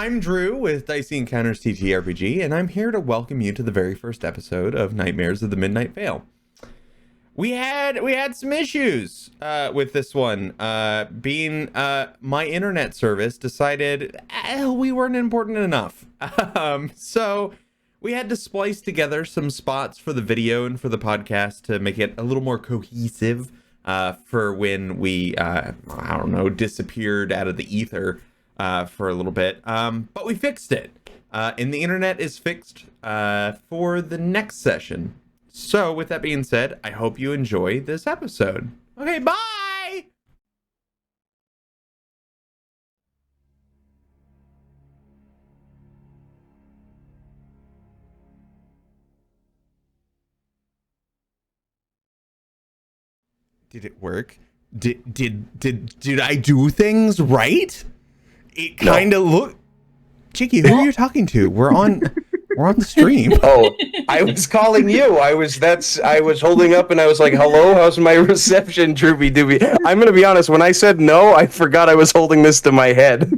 I'm Drew with Dicey Encounters TTRPG, and I'm here to welcome you to the very first episode of Nightmares of the Midnight Vale. We had some issues with this one. Being my internet service decided we weren't important enough. So we had to splice together some spots for the video and for the podcast to make it a little more cohesive for when we, I don't know, disappeared out of the ether for a little bit. But we fixed it. And the internet is fixed for the next session. So, with that being said, I hope you enjoy this episode. Okay, bye! Did it work? Did I do things right? It kind of looked... Jakey, who are you talking to? We're on the stream. Oh, I was calling you. I was holding up and I was like, hello, how's my reception, Droopy Doobie? I'm going to be honest, when I said no, I forgot I was holding this to my head.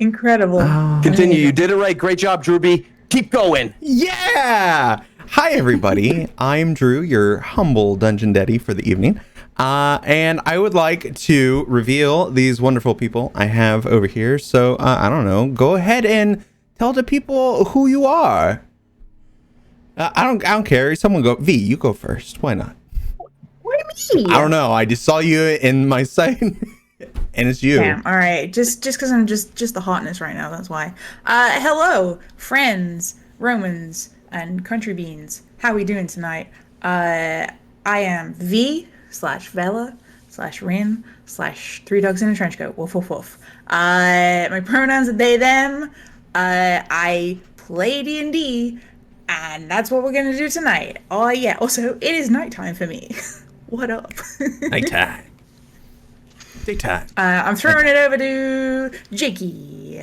Incredible. Oh. Continue. You did it right. Great job, Droopy. Keep going. Yeah! Hi, everybody. I'm Drew, your humble dungeon daddy for the evening. And I would like to reveal these wonderful people I have over here. So, I don't know, go ahead and tell the people who you are. I don't care. Someone go. V, you go first. Why not? What do you mean? I don't know. I just saw you in my sight, and it's you. Damn. All right. Just because I'm just the hotness right now. That's why. Hello, friends, Romans, and country beans. How we doing tonight? I am V/Vela/Rin/3 dogs in a trench coat. Woof woof woof. My pronouns are they them. I play D&D, and that's what we're gonna do tonight. Oh yeah. Also, it is nighttime for me. What up? Nighttime. Daytime. I'm throwing it over to Jakey.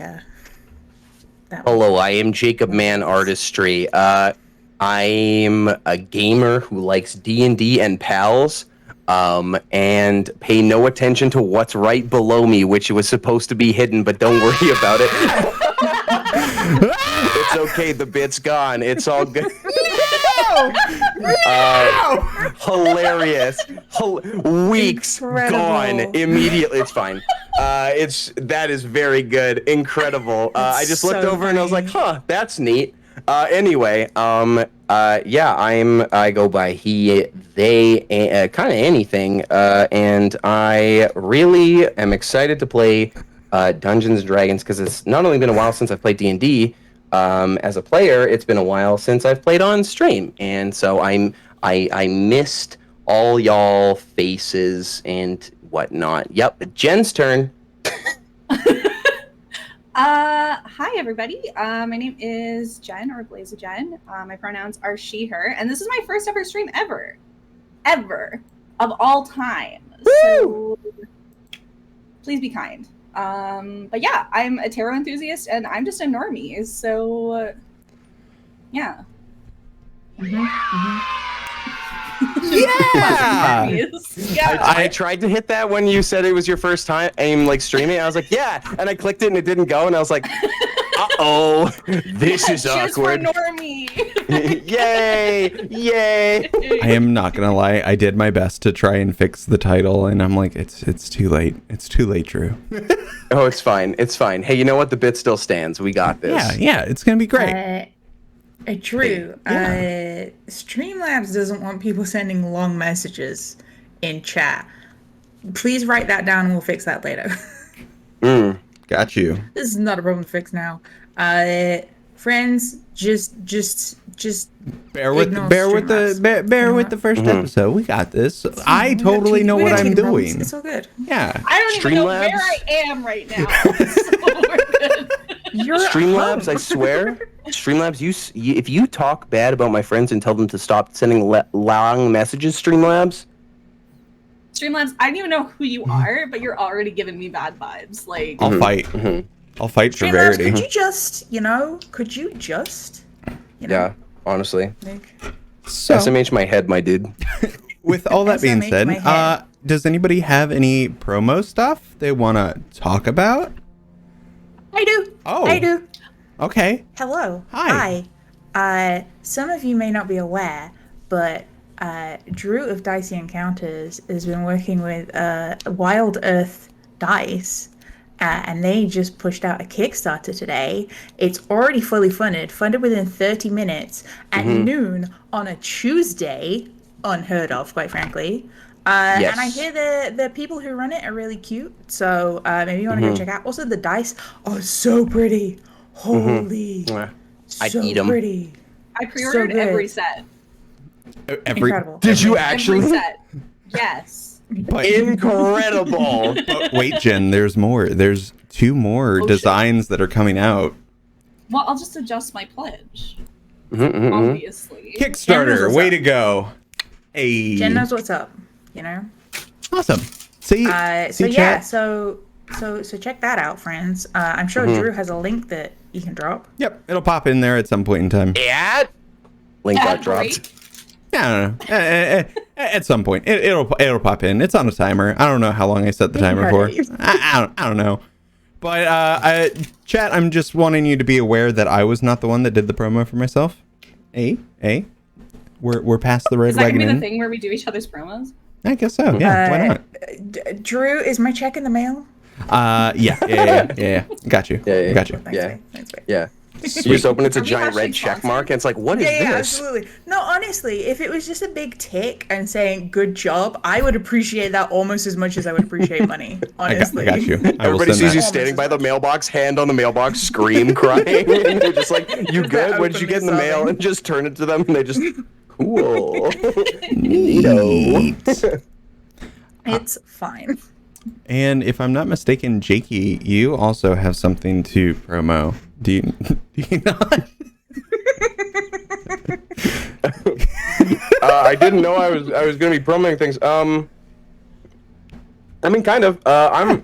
Hello, I am Jacob Man Artistry. I'm a gamer who likes D&D and pals, and pay no attention to what's right below me, which was supposed to be hidden, but don't worry about it. It's okay, the bit's gone. It's all good. Hilarious. Weeks Incredible. gone immediately. It's fine. That is very good. Incredible. I just looked so over and I was funny. like, huh, that's neat. Anyway, yeah, I go by he, they, kind of anything, and I really am excited to play Dungeons & Dragons because it's not only been a while since I've played D&D, as a player, it's been a while since I've played on stream, and so I missed all y'all faces and whatnot. Yep, Jen's turn. Hi everybody. My name is Jen, or Blaze of Jen. My pronouns are she, her, and this is my first ever stream ever of all time. So please be kind. But yeah, I'm a tarot enthusiast and I'm just a normie. So yeah. Yeah! Yeah. I tried to hit that when you said it was your first time like streaming. I was like, yeah, and I clicked it and it didn't go, and I was like, uh-oh, this is Cheers awkward. for normie. Yay! I am not gonna lie. I did my best to try and fix the title, and I'm like, it's too late. It's too late, Drew. Oh, it's fine. It's fine. Hey, you know what? The bit still stands. We got this. Yeah. It's gonna be great. Drew, Yeah. Streamlabs doesn't want people sending long messages in chat. Please write that down and we'll fix that later. Got you. This is not a problem to fix now. Friends, just Bear with Streamlabs. the first episode. We got this. I totally know what I'm doing. It's all good. Yeah. I don't even know Streamlabs? where I am right now. So we're good. You're Streamlabs, I home. swear. Streamlabs, if you talk bad about my friends and tell them to stop sending long messages, Streamlabs. Streamlabs, I don't even know who you are, but you're already giving me bad vibes. Like, I'll fight. I'll fight for Streamlabs, verity. could you just, Yeah, honestly. like, So, SMH my head, my dude. with all that being SMH said, my head. does anybody have any promo stuff they want to talk about? I do. Oh. I do. Okay. Hello. Hi. Hi. Some of you may not be aware, but Drew of Dicey Encounters has been working with Wild Earth Dice, and they just pushed out a Kickstarter today. It's already fully funded within 30 minutes at noon on a Tuesday. Unheard of, quite frankly. Yes. And I hear the people who run it are really cute, so maybe you want to go check out. Also, the dice are so pretty. Holy, I'd so eat 'em. pretty. I pre-ordered good. every set. Incredible. Did you Every actually? set. Yes. But, Incredible. but wait, Jen, there's more. There's 2 more Oh, designs that are coming out. Well, I'll just adjust my pledge. Mm-hmm. Obviously. Kickstarter, what's way up. to go. Hey. Jen knows what's up, you know. Awesome. See, So see, yeah, chat? so check that out, friends. I'm sure Drew has a link that you can drop. Yep, it'll pop in there at some point in time. Yeah. Link got Ad dropped. break. Yeah, I don't know. At some point, it'll pop in. It's on a timer. I don't know how long I set the timer for. I don't know. But chat, I'm just wanting you to be aware that I was not the one that did the promo for myself. We're past the red Is that gonna wagon be the in. thing where we do each other's promos? I guess so. Yeah, why not? Drew, is my check in the mail? Yeah. Got you. Yeah. Got you. Thanks, Yeah. babe. Thanks, babe. Yeah. You just open it's a Are we giant actually red check sponsored? mark, and it's like, what is Yeah, this? absolutely. No, honestly, if it was just a big tick and saying good job, I would appreciate that almost as much as I would appreciate money. Honestly. I got you. I will Everybody send sees you that. standing by the mailbox, hand on the mailbox, scream, crying, and they're just like, "You good? What did you get in the mail?" And just turn it to them, and they just, cool, neato. It's fine. And if I'm not mistaken, Jakey, you also have something to promo. Do you not? I didn't know I was gonna be promoting things. I mean, kind of. I'm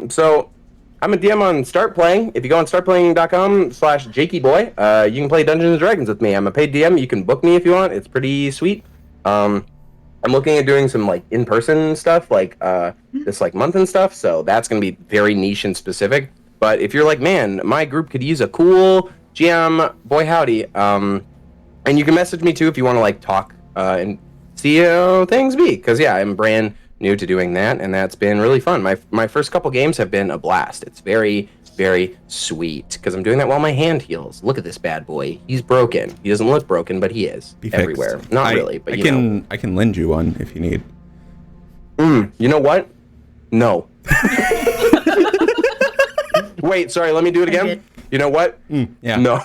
a DM on Start Playing. If you go on startplaying.com/JakeyBoy, you can play Dungeons and Dragons with me. I'm a paid DM. You can book me if you want. It's pretty sweet. I'm looking at doing some like in-person stuff, like this like month and stuff. So that's gonna be very niche and specific. But if you're like, man, my group could use a cool GM, boy howdy. And you can message me too if you want to like talk and see how things be. Because yeah, I'm brand new to doing that, and that's been really fun. My first couple games have been a blast. It's very, very sweet because I'm doing that while my hand heals. Look at this bad boy. He's broken. He doesn't look broken, but he is Be fixed. everywhere. Not really, but I you can know. I can lend you one if you need. You know what? No. Wait, sorry. Let me do it again. did. You know what? Yeah. No.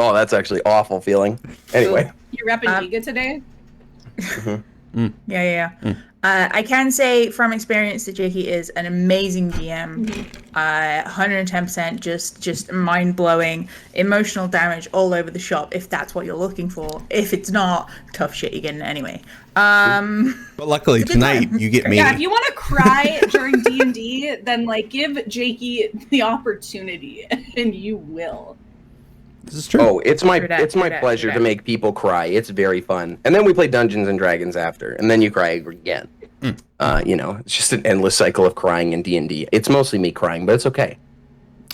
Oh, that's actually awful feeling. Anyway. You repping Giga today? Yeah. I can say from experience that Jakey is an amazing GM. 110%, just mind-blowing, emotional damage all over the shop if that's what you're looking for. If it's not, tough shit you're getting anyway. But luckily It's a good tonight time. you get me. Yeah, if you want to cry during D&D, then like give Jakey the opportunity, and you will. This is true. Oh, it's my True that, it's my true that, pleasure true to that. make people cry. It's very fun. And then we play Dungeons and Dragons after, and then you cry again. You know, it's just an endless cycle of crying in D&D. It's mostly me crying, but it's okay.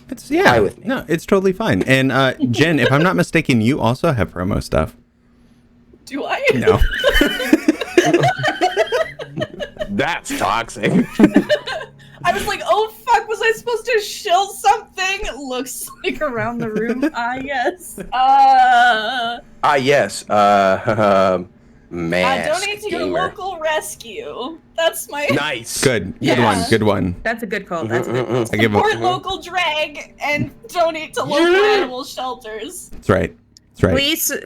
It's yeah. Cry with me. No, it's totally fine. And Jen, if I'm not mistaken, you also have promo stuff. Do I? No. That's toxic. I was like, oh fuck, was I supposed to shill something? Looks like around the room. Yes. Yes. Mask Donate to your gamer. local rescue. That's my Nice. Good Yeah. one. That's a good call. That's a good call. I give support a, local drag and donate to local animal shelters. That's right. That's right.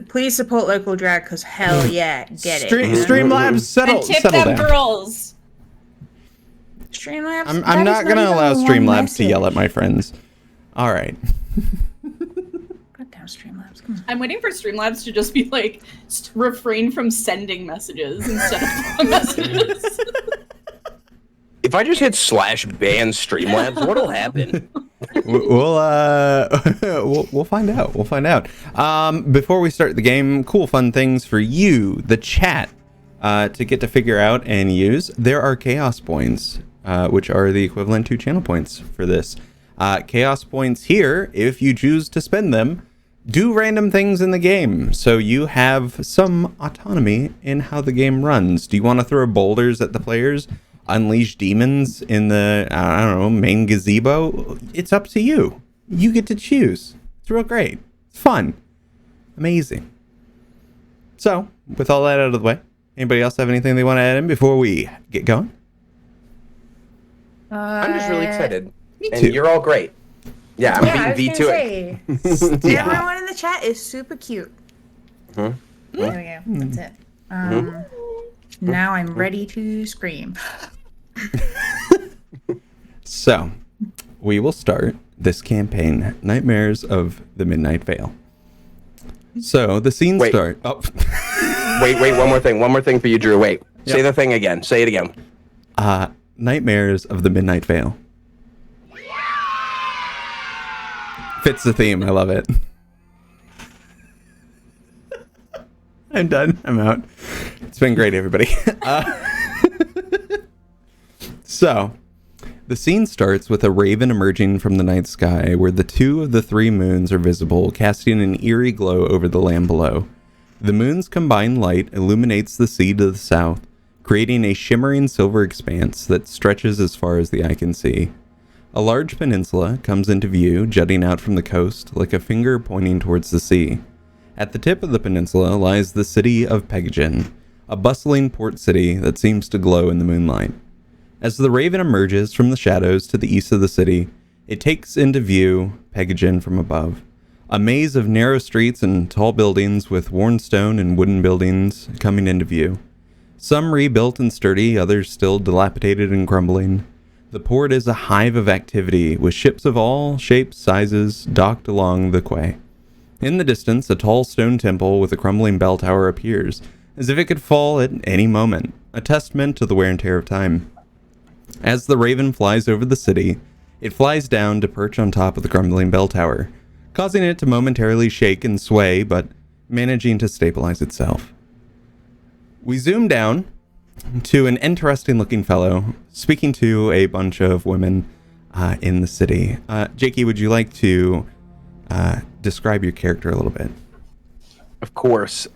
Please support local drag, because hell yeah, get it. Streamlabs, settle And tip settle them down. girls. Streamlabs. I'm not gonna allow Streamlabs to yell at my friends. All right. Goddamn Streamlabs. Come on. I'm waiting for Streamlabs to just be like, refrain from sending messages instead of messages. If I just hit /ban Streamlabs, what'll happen? We'll find out. We'll find out. Before we start the game, cool fun things for you, the chat, to get to figure out and use. There are chaos points, which are the equivalent to channel points for this. Chaos points here, if you choose to spend them, do random things in the game, so you have some autonomy in how the game runs. Do you want to throw boulders at the players? Unleash demons in the, I don't know, main gazebo? It's up to you. You get to choose. It's real great. It's fun. Amazing. So, with all that out of the way, anybody else have anything they want to add in before we get going? I'm just really excited. Me And too. you're all great. Yeah, I'm Yeah, I was beating V gonna to it. say, everyone in the chat is super cute. Mhm. There we go. That's it. Now I'm ready to scream. So, we will start this campaign, Nightmares of the Midnight Vale. So, the scene Wait. start... Oh. Wait, one more thing for you, Drew. Wait, say Yep. the thing again. Say it again. Nightmares of the Midnight Vale. Fits the theme. I love it. I'm done. I'm out. It's been great, everybody. So, the scene starts with a raven emerging from the night sky where the two of the three moons are visible, casting an eerie glow over the land below. The moon's combined light illuminates the sea to the south, creating a shimmering silver expanse that stretches as far as the eye can see. A large peninsula comes into view, jutting out from the coast like a finger pointing towards the sea. At the tip of the peninsula lies the city of Pegagin, a bustling port city that seems to glow in the moonlight. As the raven emerges from the shadows to the east of the city, it takes into view Pegagin from above. A maze of narrow streets and tall buildings with worn stone and wooden buildings coming into view. Some rebuilt and sturdy, others still dilapidated and crumbling. The port is a hive of activity, with ships of all shapes, sizes, docked along the quay. In the distance, a tall stone temple with a crumbling bell tower appears, as if it could fall at any moment, a testament to the wear and tear of time. As the raven flies over the city, it flies down to perch on top of the crumbling bell tower, causing it to momentarily shake and sway, but managing to stabilize itself. We zoom down to an interesting looking fellow speaking to a bunch of women in the city. Jakey, would you like to describe your character a little bit? Of course.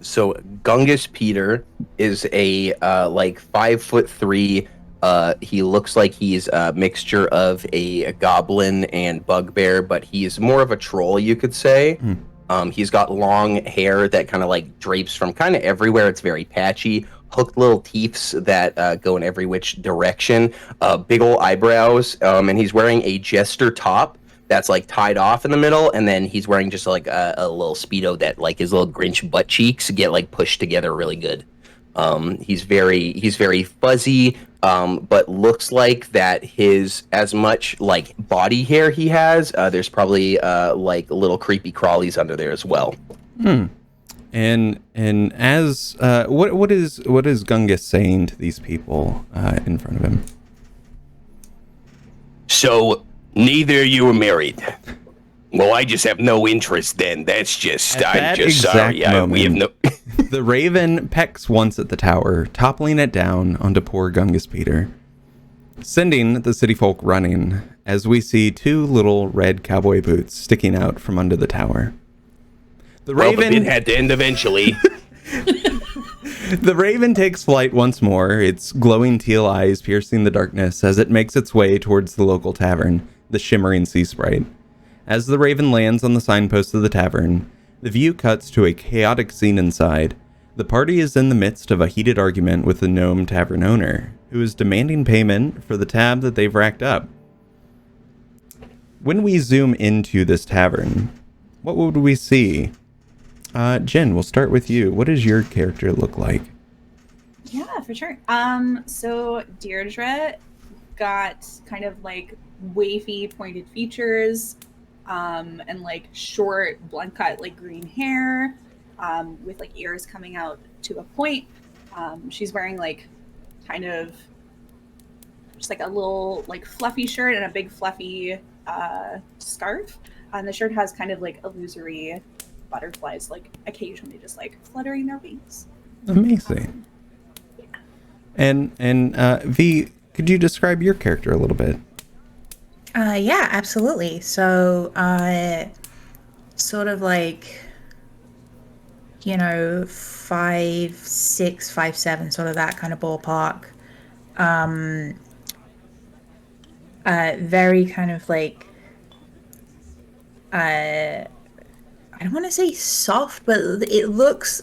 So Gungus Peter is a like 5'3". He looks like he's a mixture of a goblin and bugbear, but he's more of a troll, you could say. He's got long hair that kind of like drapes from kind of everywhere. It's very patchy. Hooked little teeths that go in every which direction. Big ol' eyebrows. And he's wearing a jester top that's like tied off in the middle, and then he's wearing just like a little Speedo that like his little Grinch butt cheeks get like pushed together really good. He's very fuzzy, but looks like that his as much like body hair he has, there's probably like little creepy crawlies under there as well. And as what is Gungus saying to these people in front of him? So, neither of you are married. Well, I just have no interest then. That's just, I'm just sorry. We have no... The raven pecks once at the tower, toppling it down onto poor Gungus Peter, sending the city folk running as we see two little red cowboy boots sticking out from under the tower. The raven Well, the bit had to end eventually. The raven takes flight once more, its glowing teal eyes piercing the darkness as it makes its way towards the local tavern, the Shimmering Sea Sprite. As the raven lands on the signpost of the tavern, the view cuts to a chaotic scene inside. The party is in the midst of a heated argument with the gnome tavern owner, who is demanding payment for the tab that they've racked up. When we zoom into this tavern, what would we see? Jen, we'll start with you. What does your character look like? Yeah, for sure. So Deirdre got kind of like wavy pointed features, and like short blunt cut like green hair, with like ears coming out to a point. She's wearing like kind of just like a little like fluffy shirt and a big fluffy scarf. And the shirt has kind of like illusory butterflies like occasionally just like fluttering their wings. Amazing. And V, could you describe your character a little bit? Yeah, absolutely. So, sort of like, 5'6", 5'7", sort of that kind of ballpark. Very kind of like, I don't want to say soft, but it looks,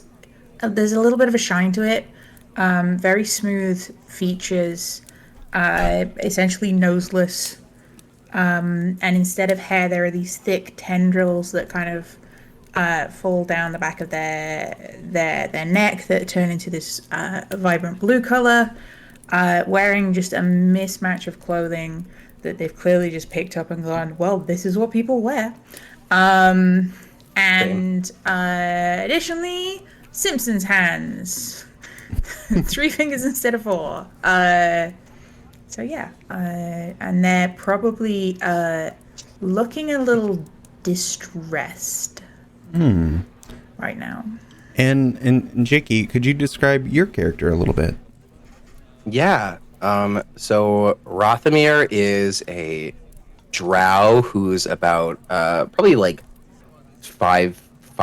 there's a little bit of a shine to it. Very smooth features, essentially noseless. And instead of hair, there are these thick tendrils that kind of fall down the back of their neck that turn into this vibrant blue color. Wearing just a mismatch of clothing that they've clearly just picked up and gone, well, this is what people wear. And additionally, Simpsons hands. 3 fingers instead of 4. So yeah, and they're probably looking a little distressed right now. And Jakey, could you describe your character a little bit? Yeah. So Rothamir is a drow who's about probably like 5'2",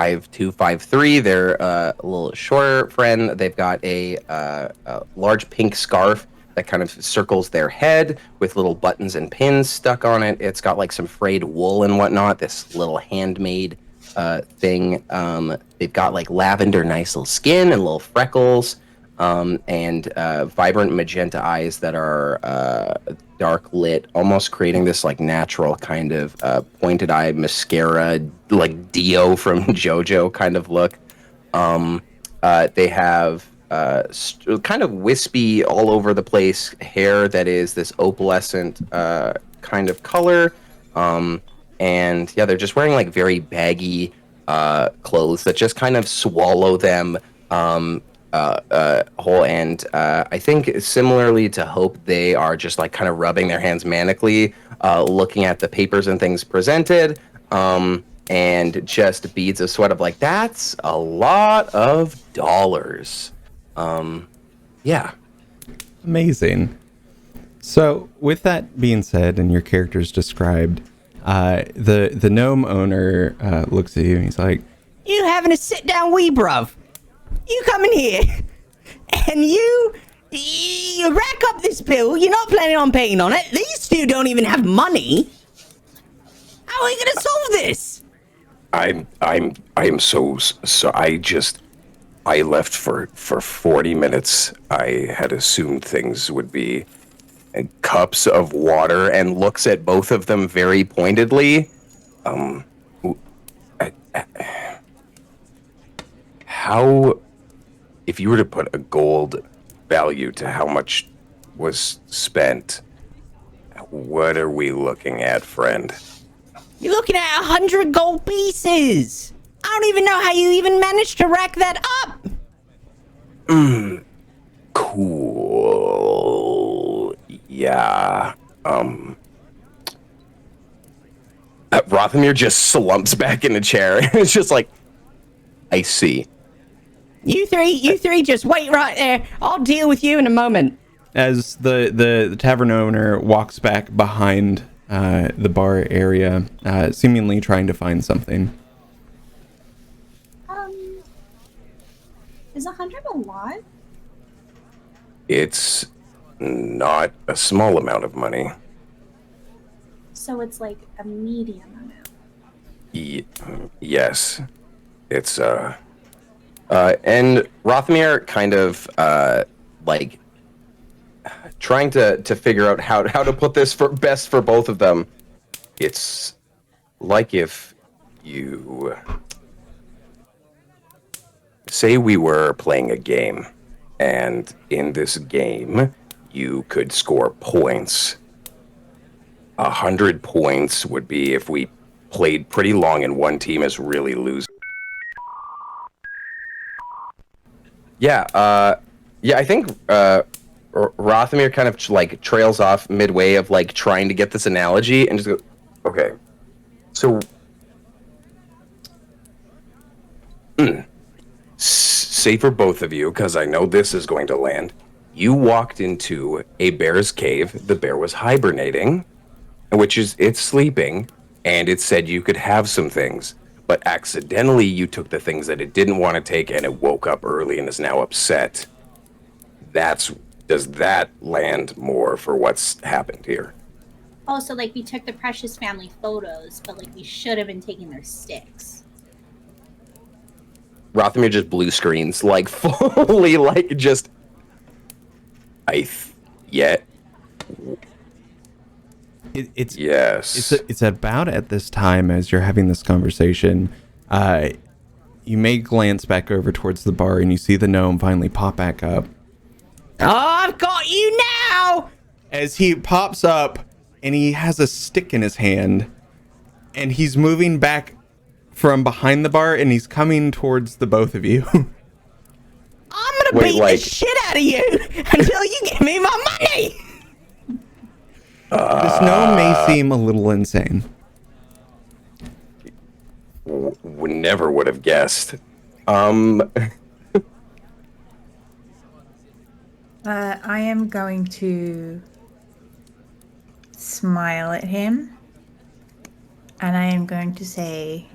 5'3". They're a little shorter friend. They've got a large pink scarf that kind of circles their head with little buttons and pins stuck on it. It's got like some frayed wool and whatnot. This little handmade thing. They've got like lavender, nice little skin and little freckles. And vibrant magenta eyes that are dark lit, almost creating this like natural kind of pointed eye mascara, like Dio from JoJo kind of look. They have kind of wispy, all over the place hair that is this opalescent kind of color. And yeah, they're just wearing like very baggy clothes that just kind of swallow them whole. And I think similarly to Hope, they are just like kind of rubbing their hands manically, looking at the papers and things presented, and just beads of sweat of like, that's a lot of dollars. Yeah. Amazing. So with that being said, and your character's described, the gnome owner looks at you and he's like, You having a sit down wee bruv? You come in here and you rack up this bill. You're not planning on paying on it. These two don't even have money. How are we gonna solve this? I'm so I left for 40 minutes. I had assumed things would be cups of water, and looks at both of them very pointedly. How, if you were to put a gold value to how much was spent, what are we looking at, friend? You're looking at 100 gold pieces. I don't even know how you even managed to rack that up. Cool. Yeah. Rothamir just slumps back in the chair. It's just like, I see. You three just wait right there. I'll deal with you in a moment. as the tavern owner walks back behind the bar area, seemingly trying to find something. Is 100 a lot? It's not a small amount of money. So it's like a medium amount. Yes. It's, and Rothamir kind of, like, trying to figure out how to put this for best for both of them. It's like if you... Say we were playing a game, and in this game, you could score points. 100 points would be if we played pretty long and one team is really losing. Yeah, I think Rothamir kind of like trails off midway of like trying to get this analogy and just go, Okay, so... Say for both of you, because I know this is going to land. You walked into a bear's cave. The bear was hibernating. which is it's sleeping, and it said you could have some things, but accidentally you took the things that it didn't want to take, and it woke up early and is now upset. Does that land more for what's happened here? Oh, so like we took the Precious family photos, but like we should have been taking their sticks. Rothamir just blue screens, like fully, like just. Yet. It's Yes. it's about at this time as you're having this conversation. You may glance back over towards the bar and you see the gnome finally pop back up. Oh, I've got you now! As he pops up and he has a stick in his hand and he's moving back from behind the bar and he's coming towards the both of you. I'm gonna beat the shit out of you until you give me my money! This gnome may seem a little insane. Never would have guessed. I am going to smile at him, and I am going to say,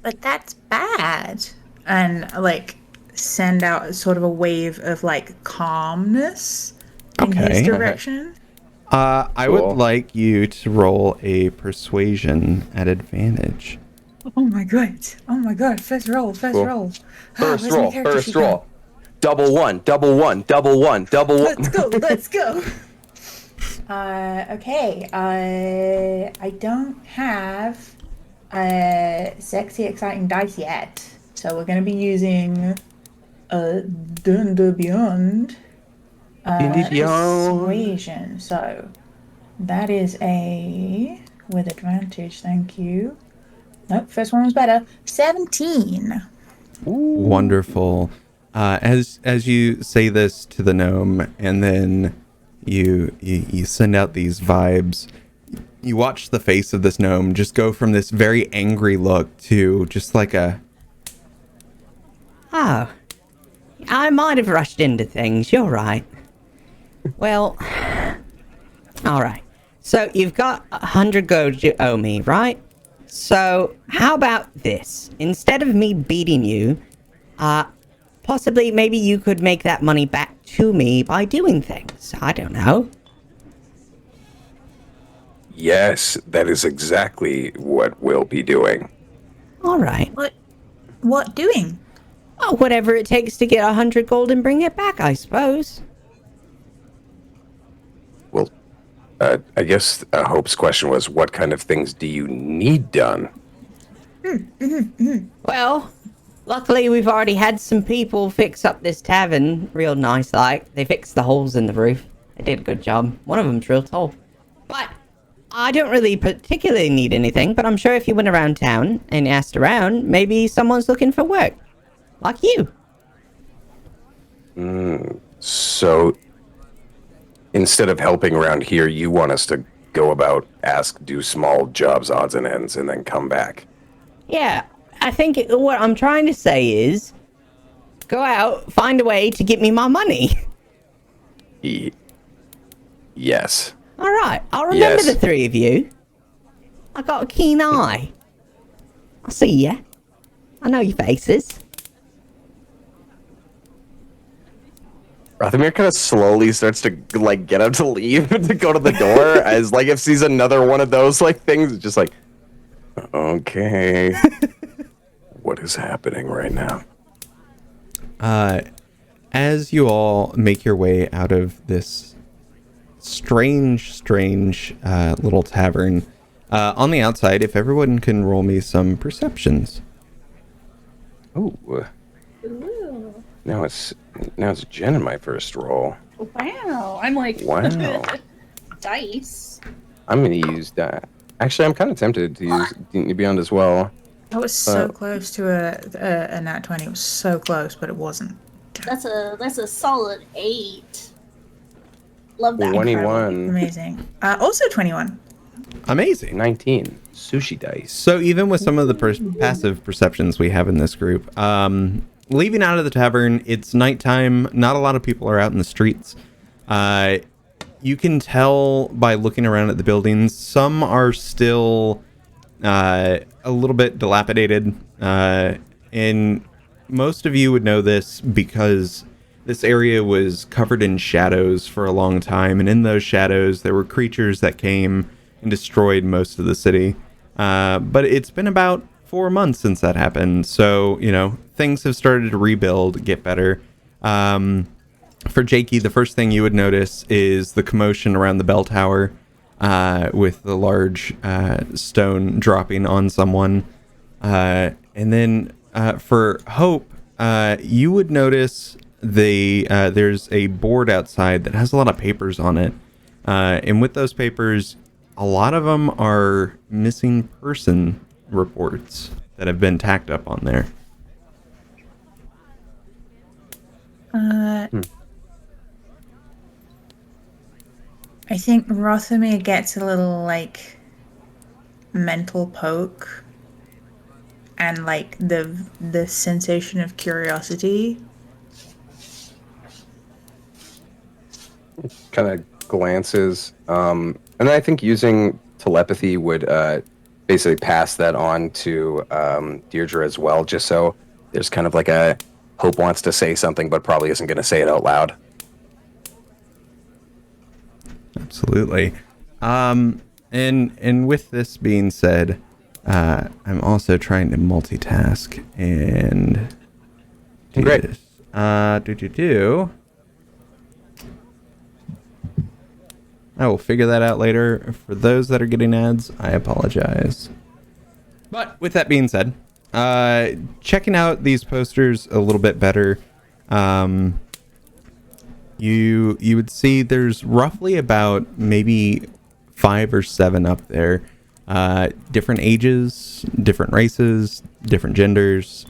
but that's bad. And, like, send out sort of a wave of, like, calmness in his direction. I would like you to roll a persuasion at advantage. Oh my god. First roll. First roll. Go? Double one. Let's go. Okay. I don't have sexy, exciting dice yet. So we're going to be using Beyond. Persuasion. So that is a with advantage. Thank you. Nope, first one was better. 17. Wonderful. As you say this to the gnome, and then you send out these vibes, you watch the face of this gnome just go from this very angry look to just like a... Oh, I might have rushed into things. You're right. Well, all right. So you've got 100 gold you owe me, right? So how about this? Instead of me beating you, possibly maybe you could make that money back to me by doing things. I don't know. Yes, that is exactly what we'll be doing. All right. What doing? Oh, whatever it takes to get 100 gold and bring it back, I suppose. Well, I guess Hope's question was, what kind of things do you need done? Well, luckily we've already had some people fix up this tavern real nice like. They fixed the holes in the roof. They did a good job. One of them's real tall. But I don't really particularly need anything, but I'm sure if you went around town and asked around, maybe someone's looking for work. Like you. So, instead of helping around here, you want us to go about, do small jobs, odds and ends, and then come back. Yeah, I think what I'm trying to say is, go out, find a way to get me my money. Yes. All right, I'll remember Yes. the three of you. I got a keen eye. I see ya. I know your faces. Rothamir kind of slowly starts to like get up to leave to go to the door as like if sees another one of those like things, just like, Okay. What is happening right now? As you all make your way out of this strange little tavern, on the outside, if everyone can roll me some perceptions. Oh. Ooh. Now it's Jen in my first roll. Wow. I'm like, Wow. dice. I'm gonna use that. Actually, I'm kind of tempted to use Beyond as well. That was so close to a nat 20. It was so close, but it wasn't. That's a solid 8. Love that. 21, Amazing. Also 21. Amazing. 19, sushi dice. So even with some of the passive perceptions we have in this group, leaving out of the tavern, it's nighttime. Not a lot of people are out in the streets. You can tell by looking around at the buildings, some are still a little bit dilapidated. And most of you would know this because this area was covered in shadows for a long time. And in those shadows, there were creatures that came and destroyed most of the city. But it's been about 4 months since that happened. So, things have started to rebuild, get better. For Jakey, the first thing you would notice is the commotion around the bell tower, with the large stone dropping on someone. And then for Hope, you would notice there's a board outside that has a lot of papers on it. And with those papers, a lot of them are missing person reports that have been tacked up on there. I think Rothamir gets a little, mental poke and, the sensation of curiosity. Kind of glances. And I think using telepathy would basically pass that on to Deirdre as well, just so there's kind of like a Hope wants to say something but probably isn't going to say it out loud. Absolutely. And with this being said, I'm also trying to multitask and do Great. this. I will figure that out later. For those that are getting ads, I apologize. But with that being said, checking out these posters a little bit better, you would see there's roughly about maybe 5 or 7 up there. Different ages, different races, different genders,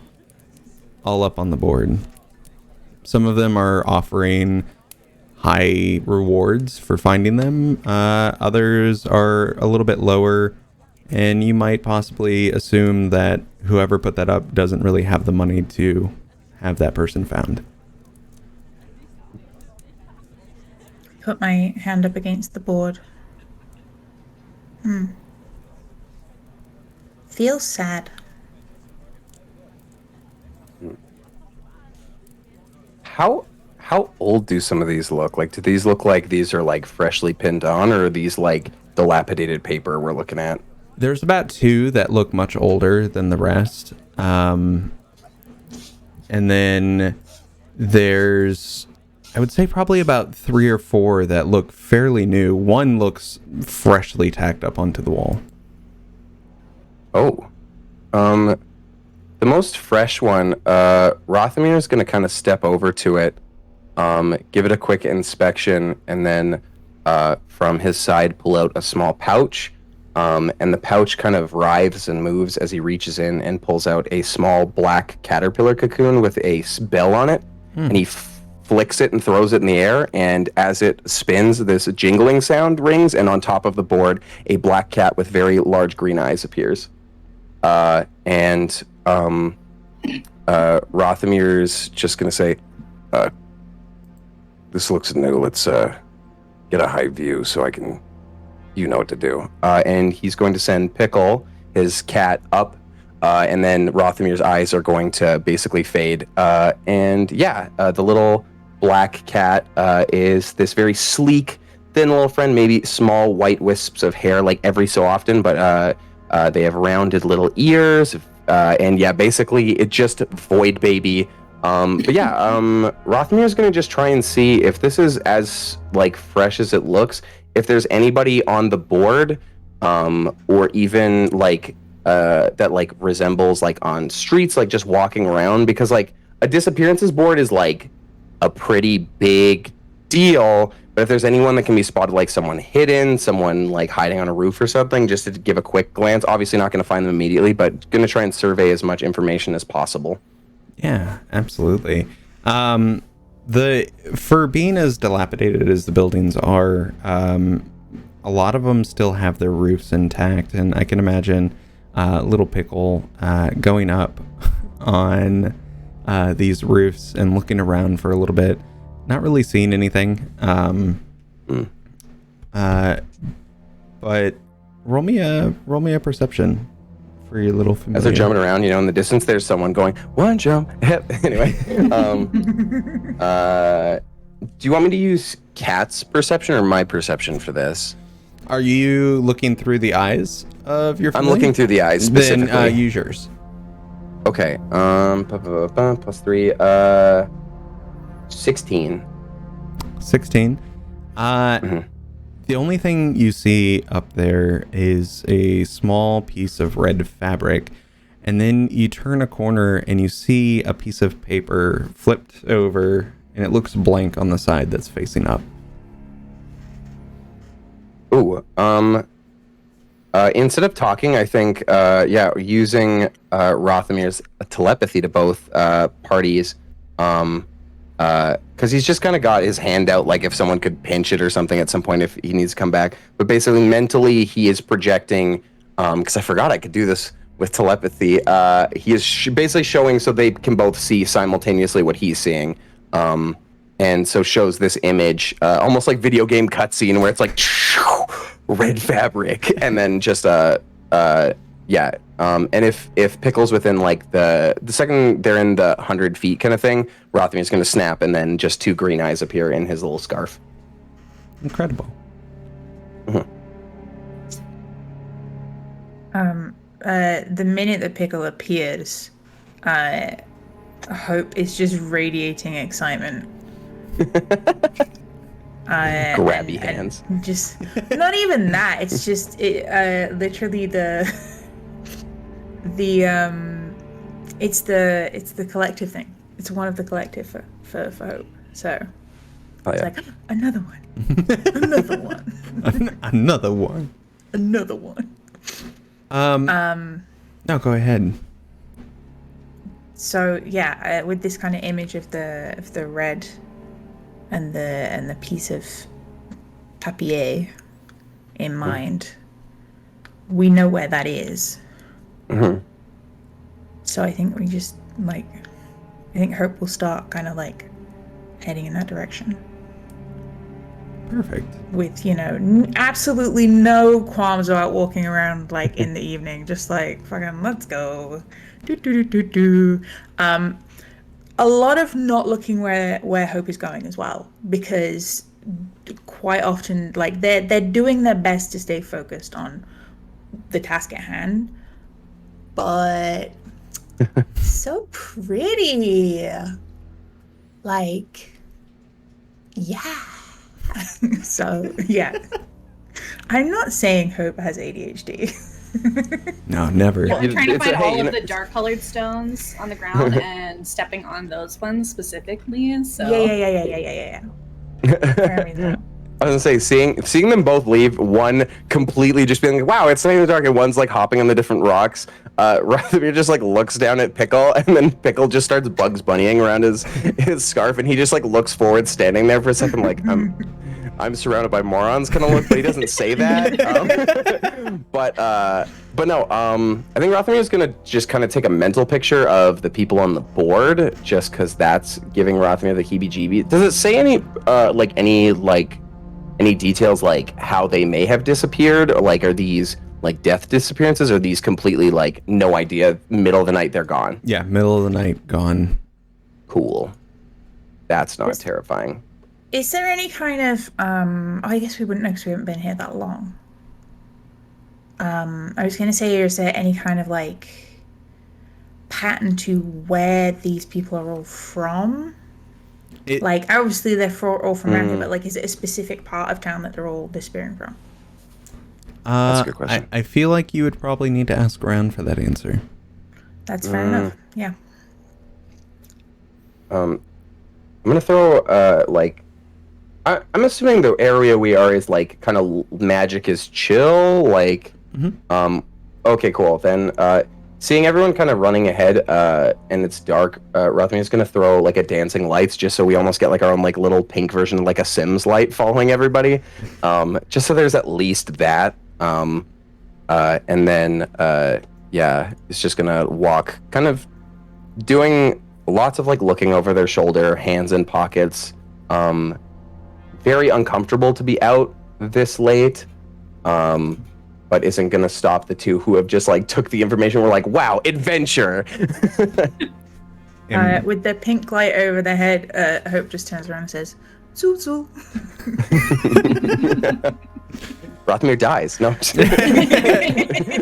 all up on the board. Some of them are offering high rewards for finding them. Others are a little bit lower, and you might possibly assume that whoever put that up doesn't really have the money to have that person found. Put my hand up against the board. Feels sad. How old do some of these look? Like, do these look like these are like freshly pinned on, or are these like dilapidated paper we're looking at? There's about 2 that look much older than the rest. And then there's, I would say, probably about 3 or 4 that look fairly new. One looks freshly tacked up onto the wall. Oh. The most fresh one, Rothamir is going to kind of step over to it, give it a quick inspection, and then from his side pull out a small pouch. And the pouch kind of writhes and moves as he reaches in and pulls out a small black caterpillar cocoon with a bell on it. And he flicks it and throws it in the air. And as it spins, this jingling sound rings. And on top of the board, a black cat with very large green eyes appears. Rothamir's just going to say, this looks new. Let's get a high view so I can... You know what to do. And he's going to send Pickle, his cat, up, and then Rothamir's eyes are going to basically fade. The little black cat is this very sleek, thin little friend, maybe small white wisps of hair like every so often, but they have rounded little ears, basically it just void baby. Rothamir is going to just try and see if this is as fresh as it looks. If there's anybody on the board, or even that resembles on streets, just walking around, because a disappearances board is a pretty big deal. But if there's anyone that can be spotted, someone hidden, someone hiding on a roof or something, just to give a quick glance, obviously not going to find them immediately, but going to try and survey as much information as possible. Yeah, absolutely. For being as dilapidated as the buildings are, a lot of them still have their roofs intact, and I can imagine Little Pickle going up on these roofs and looking around for a little bit, not really seeing anything. But roll me a perception for your little familiar. As they're jumping around, you know, in the distance, there's someone going, one jump. Anyway. Do you want me to use Cat's perception or my perception for this? Are you looking through the eyes of your familiar? I'm looking through the eyes specifically. Then use yours. Okay. Plus 3. 16. 16. The only thing you see up there is a small piece of red fabric, and then you turn a corner and you see a piece of paper flipped over, and it looks blank on the side that's facing up. Ooh. Instead of talking, I think, using Rothamir's telepathy to both parties, because he's just kind of got his hand out, like if someone could pinch it or something at some point if he needs to come back. But basically, mentally, he is projecting, because I forgot I could do this with telepathy. He is basically showing so they can both see simultaneously what he's seeing. And so shows this image, almost like video game cutscene where it's like red fabric, and then just and if Pickle's within like the second they're in the 100 feet kind of thing, Rothamir's going to snap, and then just 2 green eyes appear in his little scarf. Incredible. The minute that Pickle appears, Hope is just radiating excitement. Grabby hands. And just not even that. It's just literally it's the collective thing. It's one of the collective for Hope. So it's like another one, another one, Another one. another one. No, go ahead. So yeah, with this kind of image of the red and the piece of papier in mind, we know where that is. Mm-hmm. So I think we just I think Hope will start kind of like heading in that direction. Perfect. With, absolutely no qualms about walking around like in the evening, just like fucking let's go. A lot of not looking where Hope is going as well, because quite often like they're doing their best to stay focused on the task at hand, but so pretty, like, yeah. So yeah, I'm not saying Hope has ADHD. No, never. I'm trying to It's find a- all hey, of the dark-colored stones on the ground and stepping on those ones specifically. So Yeah. Fair enough. I was gonna say, seeing them both leave, one completely just being like, wow, it's not in the dark, and one's like hopping on the different rocks. Rathamir just like looks down at Pickle, and then Pickle just starts Bugs Bunnying around his scarf, and he just like looks forward, standing there for a second, like I'm surrounded by morons kind of look, but he doesn't say that. But no, I think Rothamir is gonna just kind of take a mental picture of the people on the board, just because that's giving Rothamir the heebie-jeebie. Does it say any details like how they may have disappeared, or like are these like death disappearances, or are these completely like no idea, middle of the night they're gone? Yeah, middle of the night, gone. Cool. That's not terrifying. Is there any kind of I guess we wouldn't know because we haven't been here that long. I was gonna say, is there any kind of like pattern to where these people are all from? Like obviously they're all from around here, but like is it a specific part of town that they're all disappearing from? That's a good question. I feel like you would probably need to ask around for that answer. That's fair enough. Yeah. I'm gonna throw I'm assuming the area we are is like kind of magic is chill, like okay, cool. Then seeing everyone kind of running ahead and it's dark, Rothamir is gonna throw like a dancing lights just so we almost get like our own like little pink version of like a Sims light following everybody, just so there's at least that, and then it's just gonna walk kind of doing lots of like looking over their shoulder, hands in pockets, very uncomfortable to be out this late, but isn't gonna stop the two who have just like took the information. We're like, wow, adventure. With the pink light over their head, Hope just turns around and says, "Zool zool." Rothamir dies. No.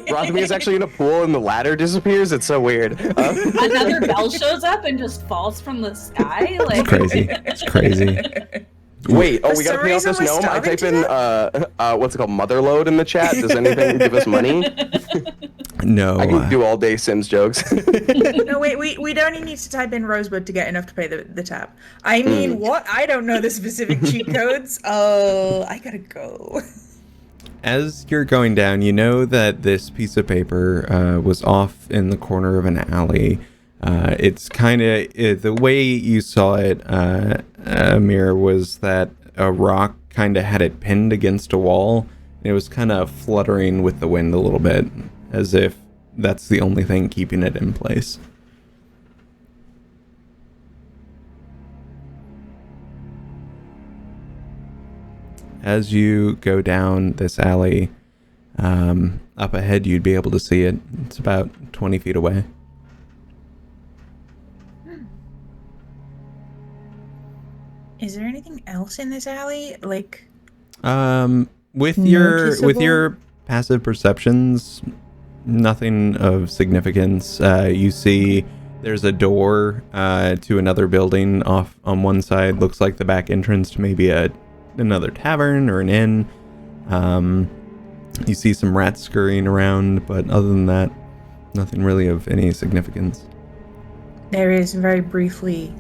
Rothamir is actually in a pool and the ladder disappears. It's so weird. Another bell shows up and just falls from the sky. Like It's crazy. It's crazy. Wait, For we gotta some pay off reason this we're gnome. I starving type to in what's it called, motherload in the chat. Does anything give us money? No. I can do all day Sims jokes. No, wait, we don't even need to type in Rosebud to get enough to pay the tab. I mean, what? I don't know the specific cheat codes. Oh, I gotta go. As you're going down, you know that this piece of paper was off in the corner of an alley. It's kind of the way you saw it, Amir, was that a rock kind of had it pinned against a wall. And it was kind of fluttering with the wind a little bit, as if that's the only thing keeping it in place. As you go down this alley, up ahead you'd be able to see it. It's about 20 feet away. Is there anything else in this alley? Like, With noticeable? your passive perceptions, nothing of significance. You see there's a door to another building off on one side. Looks like the back entrance to maybe another tavern or an inn. You see some rats scurrying around, but other than that, nothing really of any significance. there is very briefly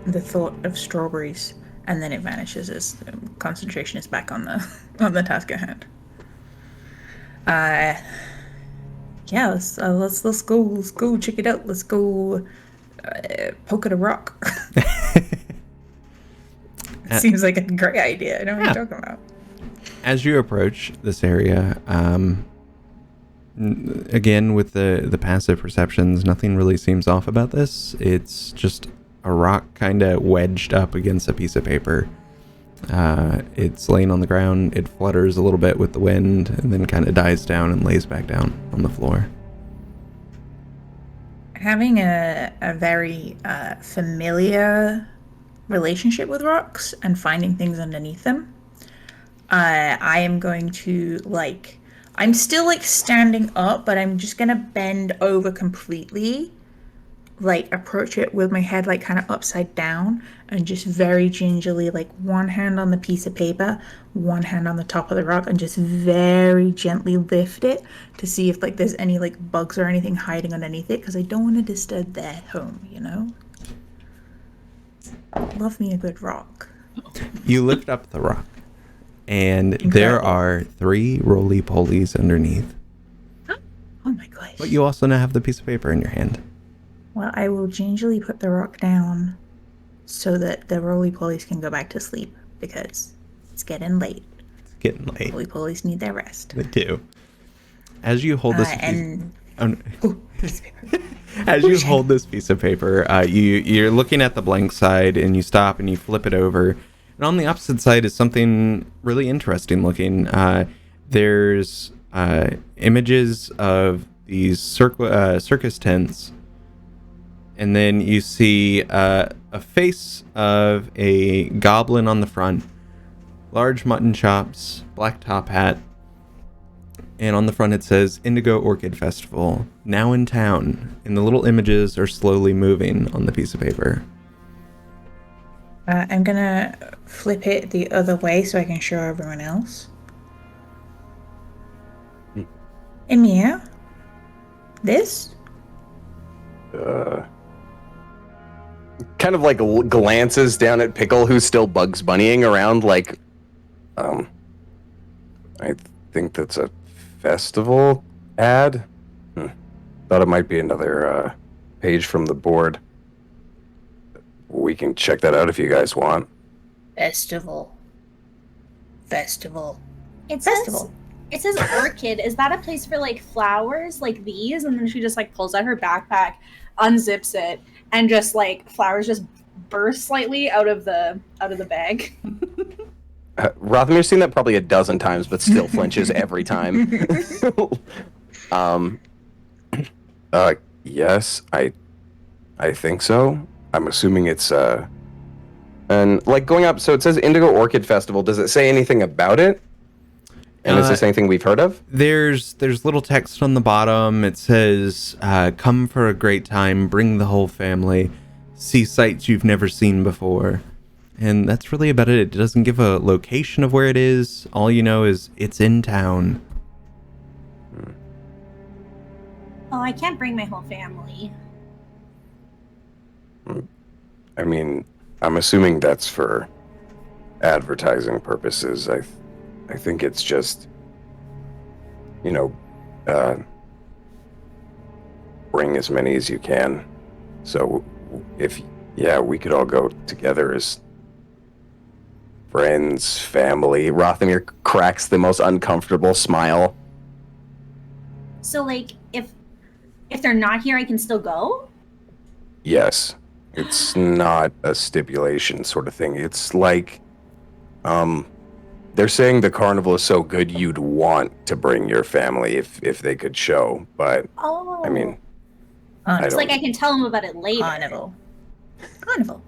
the thought of strawberries, and then it vanishes as concentration is back on the task at hand. Yeah, let's go check it out. Let's go poke at a rock. Seems like a great idea. I know what you're talking about. As you approach this area, again with the passive perceptions, nothing really seems off about this. It's just a rock kind of wedged up against a piece of paper. It's laying on the ground. It flutters a little bit with the wind and then kind of dies down and lays back down on the floor. Having a very familiar relationship with rocks and finding things underneath them, I am going to I'm still standing up, but I'm just gonna bend over completely, approach it with my head kind of upside down, and just very gingerly, one hand on the piece of paper, one hand on the top of the rock, and just very gently lift it to see if there's any bugs or anything hiding underneath it, because I don't want to disturb their home, Love me a good rock. You lift up the rock, and there are 3 roly-polies underneath. Oh my gosh. But you also now have the piece of paper in your hand. Well, I will gingerly put the rock down so that the roly-polies can go back to sleep, because it's getting late. It's getting late. Roly-polies need their rest. They do. As you hold this Piece of paper. as you hold this piece of paper, you're looking at the blank side, and you stop and you flip it over. And on the opposite side is something really interesting looking. There's images of these circus tents. And then you see a face of a goblin on the front, large mutton chops, black top hat, and on the front it says Indigo Orchid Festival, now in town. And the little images are slowly moving on the piece of paper. I'm gonna flip it the other way so I can show everyone else. Emir, this? Kind of glances down at Pickle, who's still Bugs Bunnying around, I think that's a festival ad. Thought it might be another page from the board. We can check that out if you guys want. Festival. It Festival. says orchid. Is that a place for flowers like these? And then she just pulls out her backpack, unzips it, and just flowers just burst slightly out of the bag. Rothamir's seen that probably a dozen times, but still flinches every time. Yes, I think so. I'm assuming it's And like going up, so it says Indigo Orchid Festival. Does it say anything about it? And is this anything we've heard of? There's little text on the bottom. It says, "Come for a great time. Bring the whole family. See sights you've never seen before." And that's really about it. It doesn't give a location of where it is. All you know is it's in town. Oh, I can't bring my whole family. I mean, I'm assuming that's for advertising purposes. I think it's just, bring as many as you can. So we could all go together as friends, family. Rothamir cracks the most uncomfortable smile. So, like, if they're not here, I can still go? Yes. It's not a stipulation sort of thing. It's like, they're saying the carnival is so good you'd want to bring your family if they could show, but Oh. I mean, It's like I can tell them about it later. Carnival.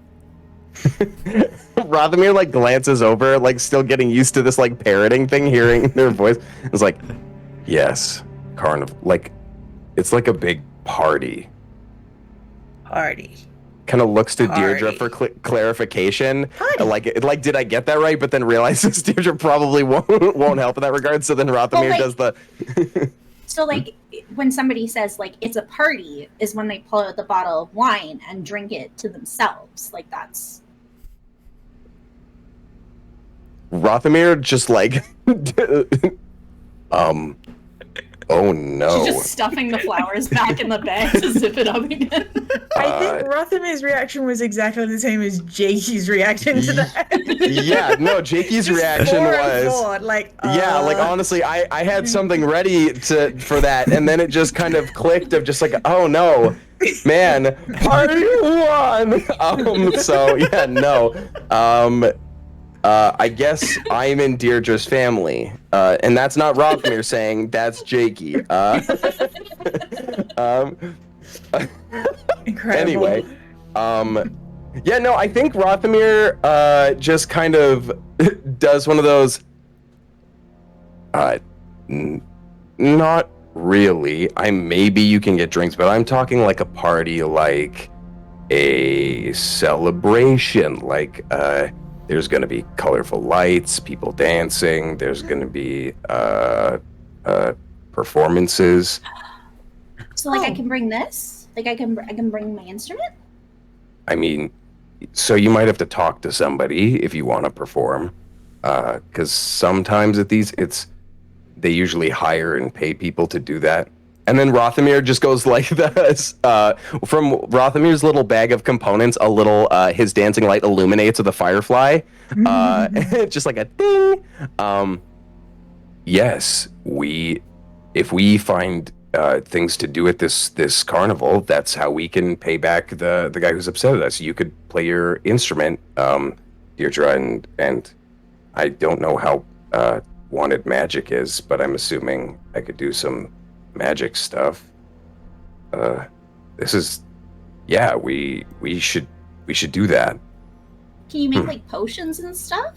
Rothamir like glances over, like still getting used to this like parroting thing, hearing their voice. It's like, yes, carnival. Like, it's like a big party. Party. kind of looks to Deirdre Party. for clarification. Party. Like, did I get that right? But then realizes Deirdre probably won't help in that regard. So then Rothamir like- does the. So, like, when somebody says, like, it's a party, is when they pull out the bottle of wine and drink it to themselves. Like, that's... Rothamir just like, Oh no. She's just stuffing the flowers back in the bag to zip it up again. I think Rothamir's reaction was exactly the same as Jakey's reaction to that. yeah, no, Jakey's Just reaction forward, was, forward, like, yeah, like honestly, I had something ready for that, and then it just kind of clicked of just like, oh no, man, party one. So yeah, no, I guess I'm in Deirdre's family, and that's not Rothamir saying, that's Jakey. Incredible. Anyway, yeah, no, I think Rothamir just kind of does one of those. Not really. Maybe you can get drinks, but I'm talking like a party, like a celebration, like there's gonna be colorful lights, people dancing. There's gonna be performances. So, like, I can bring this? Like, I can bring my instrument? I mean, so you might have to talk to somebody if you want to perform, because sometimes at these, they usually hire and pay people to do that. And then Rothamir just goes like this. From Rothamir's little bag of components, his dancing light illuminates with a firefly. Just like a ding. Yes, if we find things to do at this carnival, that's how we can pay back the guy who's upset at us. You could play your instrument, Deirdre, and I don't know how wanted magic is, but I'm assuming I could do some magic stuff. This is, yeah, we should do that. Can you make, like, potions and stuff?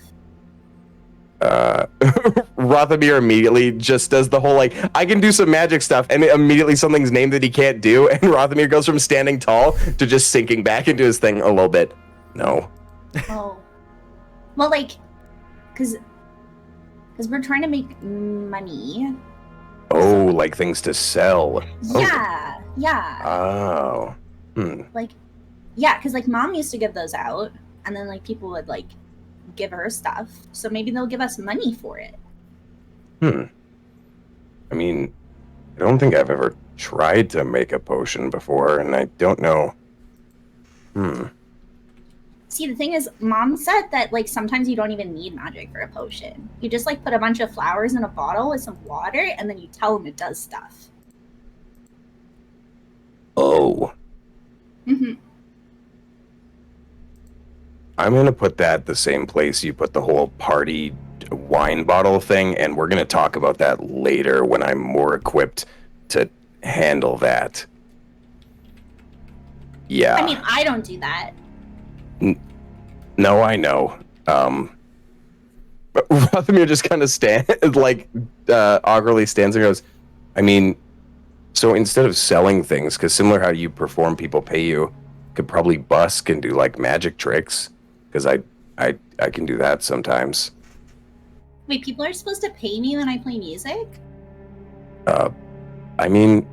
Rothamir immediately just does the whole like, I can do some magic stuff, and immediately something's named that he can't do, and Rothamir goes from standing tall to just sinking back into his thing a little bit. No. Oh. Well, like, because we're trying to make money. Oh, like things to sell. Yeah, yeah. Oh. Like, yeah, because, like, Mom used to give those out, and then, like, people would, like, give her stuff, so maybe they'll give us money for it. I mean, I don't think I've ever tried to make a potion before, and I don't know. See, the thing is, Mom said that, like, sometimes you don't even need magic for a potion. You just, like, put a bunch of flowers in a bottle with some water, and then you tell them it does stuff. Oh. Mm-hmm. I'm gonna put that the same place you put the whole party wine bottle thing, and we're going to talk about that later when I'm more equipped to handle that. Yeah. I mean, I don't do that. No, I know. But Rothamir just kind of awkwardly stands and goes, I mean, so instead of selling things, because similar how you perform, people pay you, could probably busk and do like magic tricks, because I can do that sometimes. Wait, people are supposed to pay me when I play music? I mean,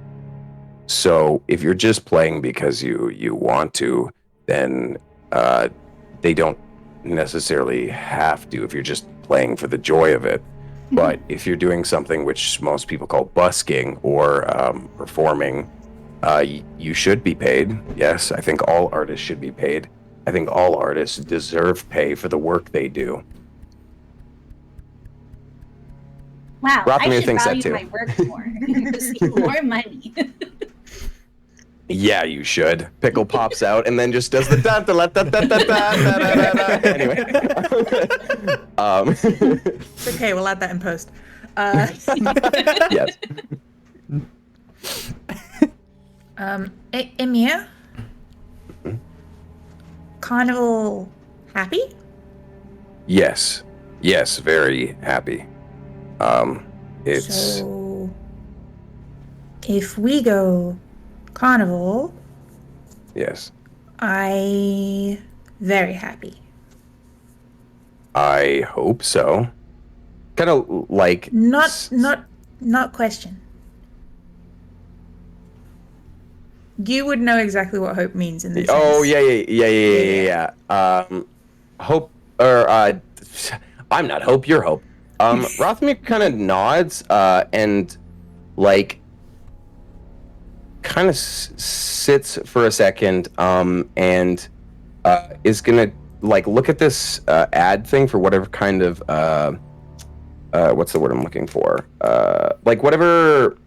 so if you're just playing because you want to, then they don't necessarily have to if you're just playing for the joy of it. But if you're doing something which most people call busking or performing, you should be paid. Yes, I think all artists should be paid. I think all artists deserve pay for the work they do. Wow, Rothamir I should thinks that value too. my work more. Receive more money. Yeah, you should. Pickle pops out and then just does the da da da da da da da da da. Anyway, It's okay, we'll add that in post. yes. Emir? Carnival happy? Yes, very happy. It's So, if we go carnival, yes. I very happy. I hope so. Kind of like Not question. You would know exactly what hope means in this. Oh sense. yeah. Hope or I'm not Hope. You're Hope. Rothamir kind of nods and like kind of sits for a second and is gonna like look at this ad thing for whatever kind of what's the word I'm looking for? Like whatever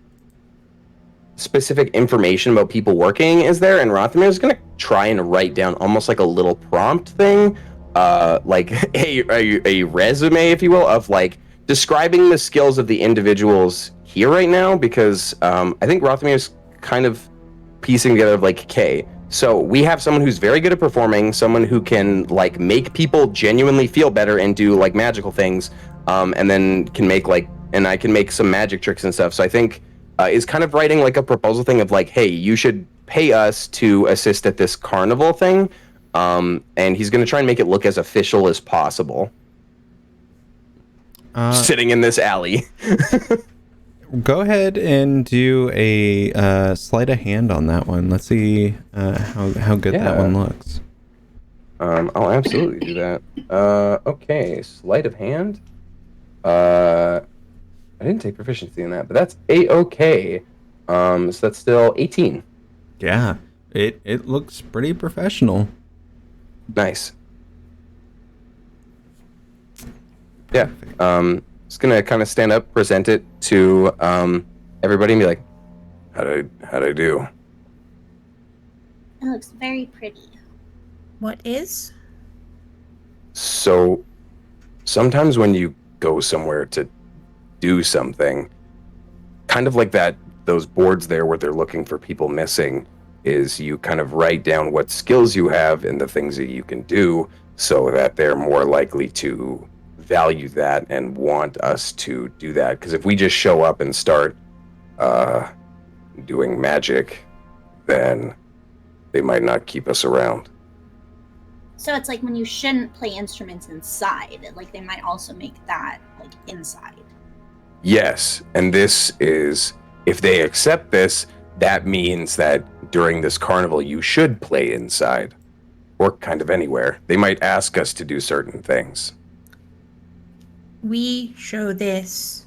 specific information about people working is there, and Rothamir is gonna try and write down almost like a little prompt thing, like a resume, if you will, of like describing the skills of the individuals here right now, because I think Rothamir is kind of piecing together of like, okay, so we have someone who's very good at performing, someone who can like make people genuinely feel better and do like magical things, and then can make like, and I can make some magic tricks and stuff. So I think is kind of writing like a proposal thing of like, hey, you should pay us to assist at this carnival thing, and he's going to try and make it look as official as possible. Sitting in this alley. Go ahead and do a sleight of hand on that one. Let's see how good that one looks. I'll absolutely do that. Okay, sleight of hand. I didn't take proficiency in that, but that's A-okay. So that's still 18. Yeah, it looks pretty professional. Nice. Yeah. Just gonna kind of stand up, present it to everybody, and be like, "How'd I do?" It looks very pretty. What is? So, sometimes when you go somewhere to do something, kind of like those boards there where they're looking for people missing, is you kind of write down what skills you have and the things that you can do, so that they're more likely to value that and want us to do that. Because if we just show up and start doing magic, then they might not keep us around. So it's like when you shouldn't play instruments inside, like they might also make that like inside. Yes, and this is, if they accept this, that means that during this carnival you should play inside, or kind of anywhere. They might ask us to do certain things. We show this,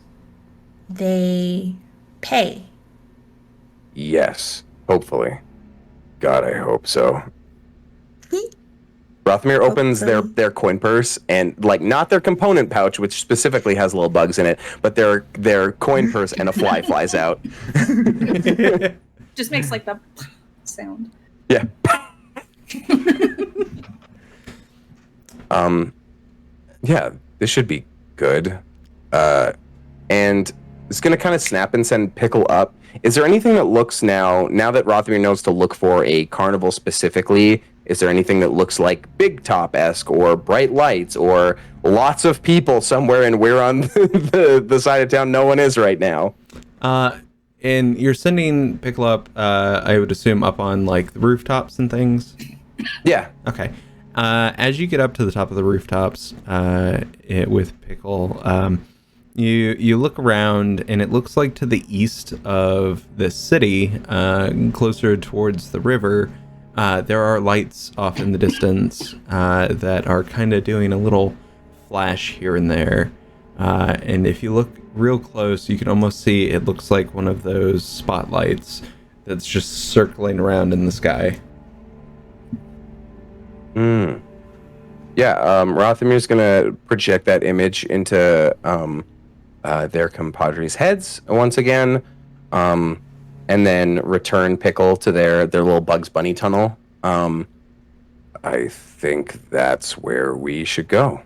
they pay. Yes, hopefully. God, I hope so. Rothamir opens their coin purse, and like not their component pouch, which specifically has little bugs in it, but their coin purse, and a fly flies out. Just makes like the sound. Yeah. Yeah, this should be Good. And it's going to kind of snap and send Pickle up. Is there anything that looks now that Rothamir knows to look for a carnival specifically, is there anything that looks like Big Top-esque or bright lights or lots of people somewhere and we're on the side of town no one is right now? And you're sending Pickle up, I would assume, up on like the rooftops and things? Yeah. Okay. As you get up to the top of the rooftops with Pickle, you look around and it looks like to the east of the city, closer towards the river, there are lights off in the distance that are kind of doing a little flash here and there. And if you look real close, you can almost see it looks like one of those spotlights that's just circling around in the sky. Yeah, Rothamir's gonna project that image into their compadres' heads once again, and then return Pickle to their little Bugs Bunny tunnel. I think that's where we should go.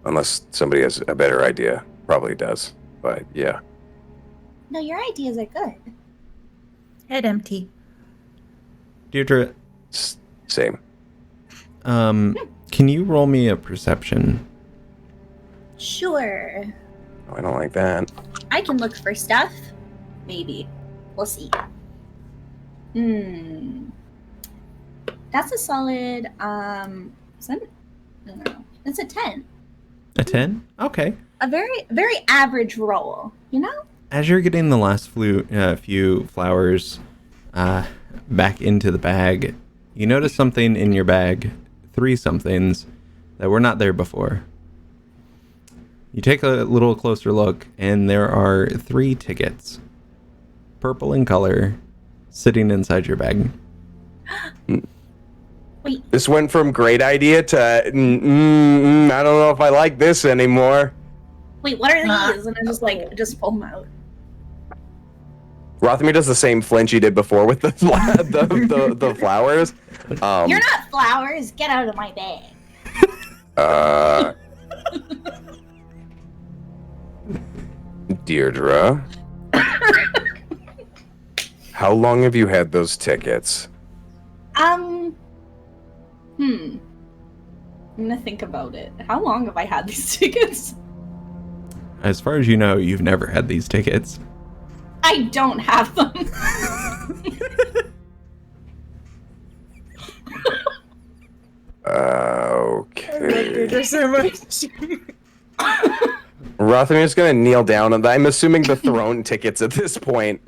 Unless somebody has a better idea. Probably does, but yeah. No, your ideas are good. Head empty. Deirdre, Same. can you roll me a perception? Sure. Oh, I don't like that. I can look for stuff. Maybe. We'll see. That's a solid, is that, I don't know. It's a 10. A 10? Okay. A very, very average roll, you know? As you're getting the last few flowers back into the bag, you notice something in your bag, 3 somethings that were not there before. You take a little closer look, and there are 3 tickets, purple in color, sitting inside your bag. Wait, This went from great idea to I don't know if I like this anymore. wait, what are these? And I just pull them out. Rothamir does the same flinch he did before with the flowers. You're not flowers. Get out of my bag. Deirdre, how long have you had those tickets? I'm gonna think about it. How long have I had these tickets? As far as you know, you've never had these tickets. I don't have them. Okay. There's so much. Rothamir's gonna kneel down, and I'm assuming the throne tickets at this point.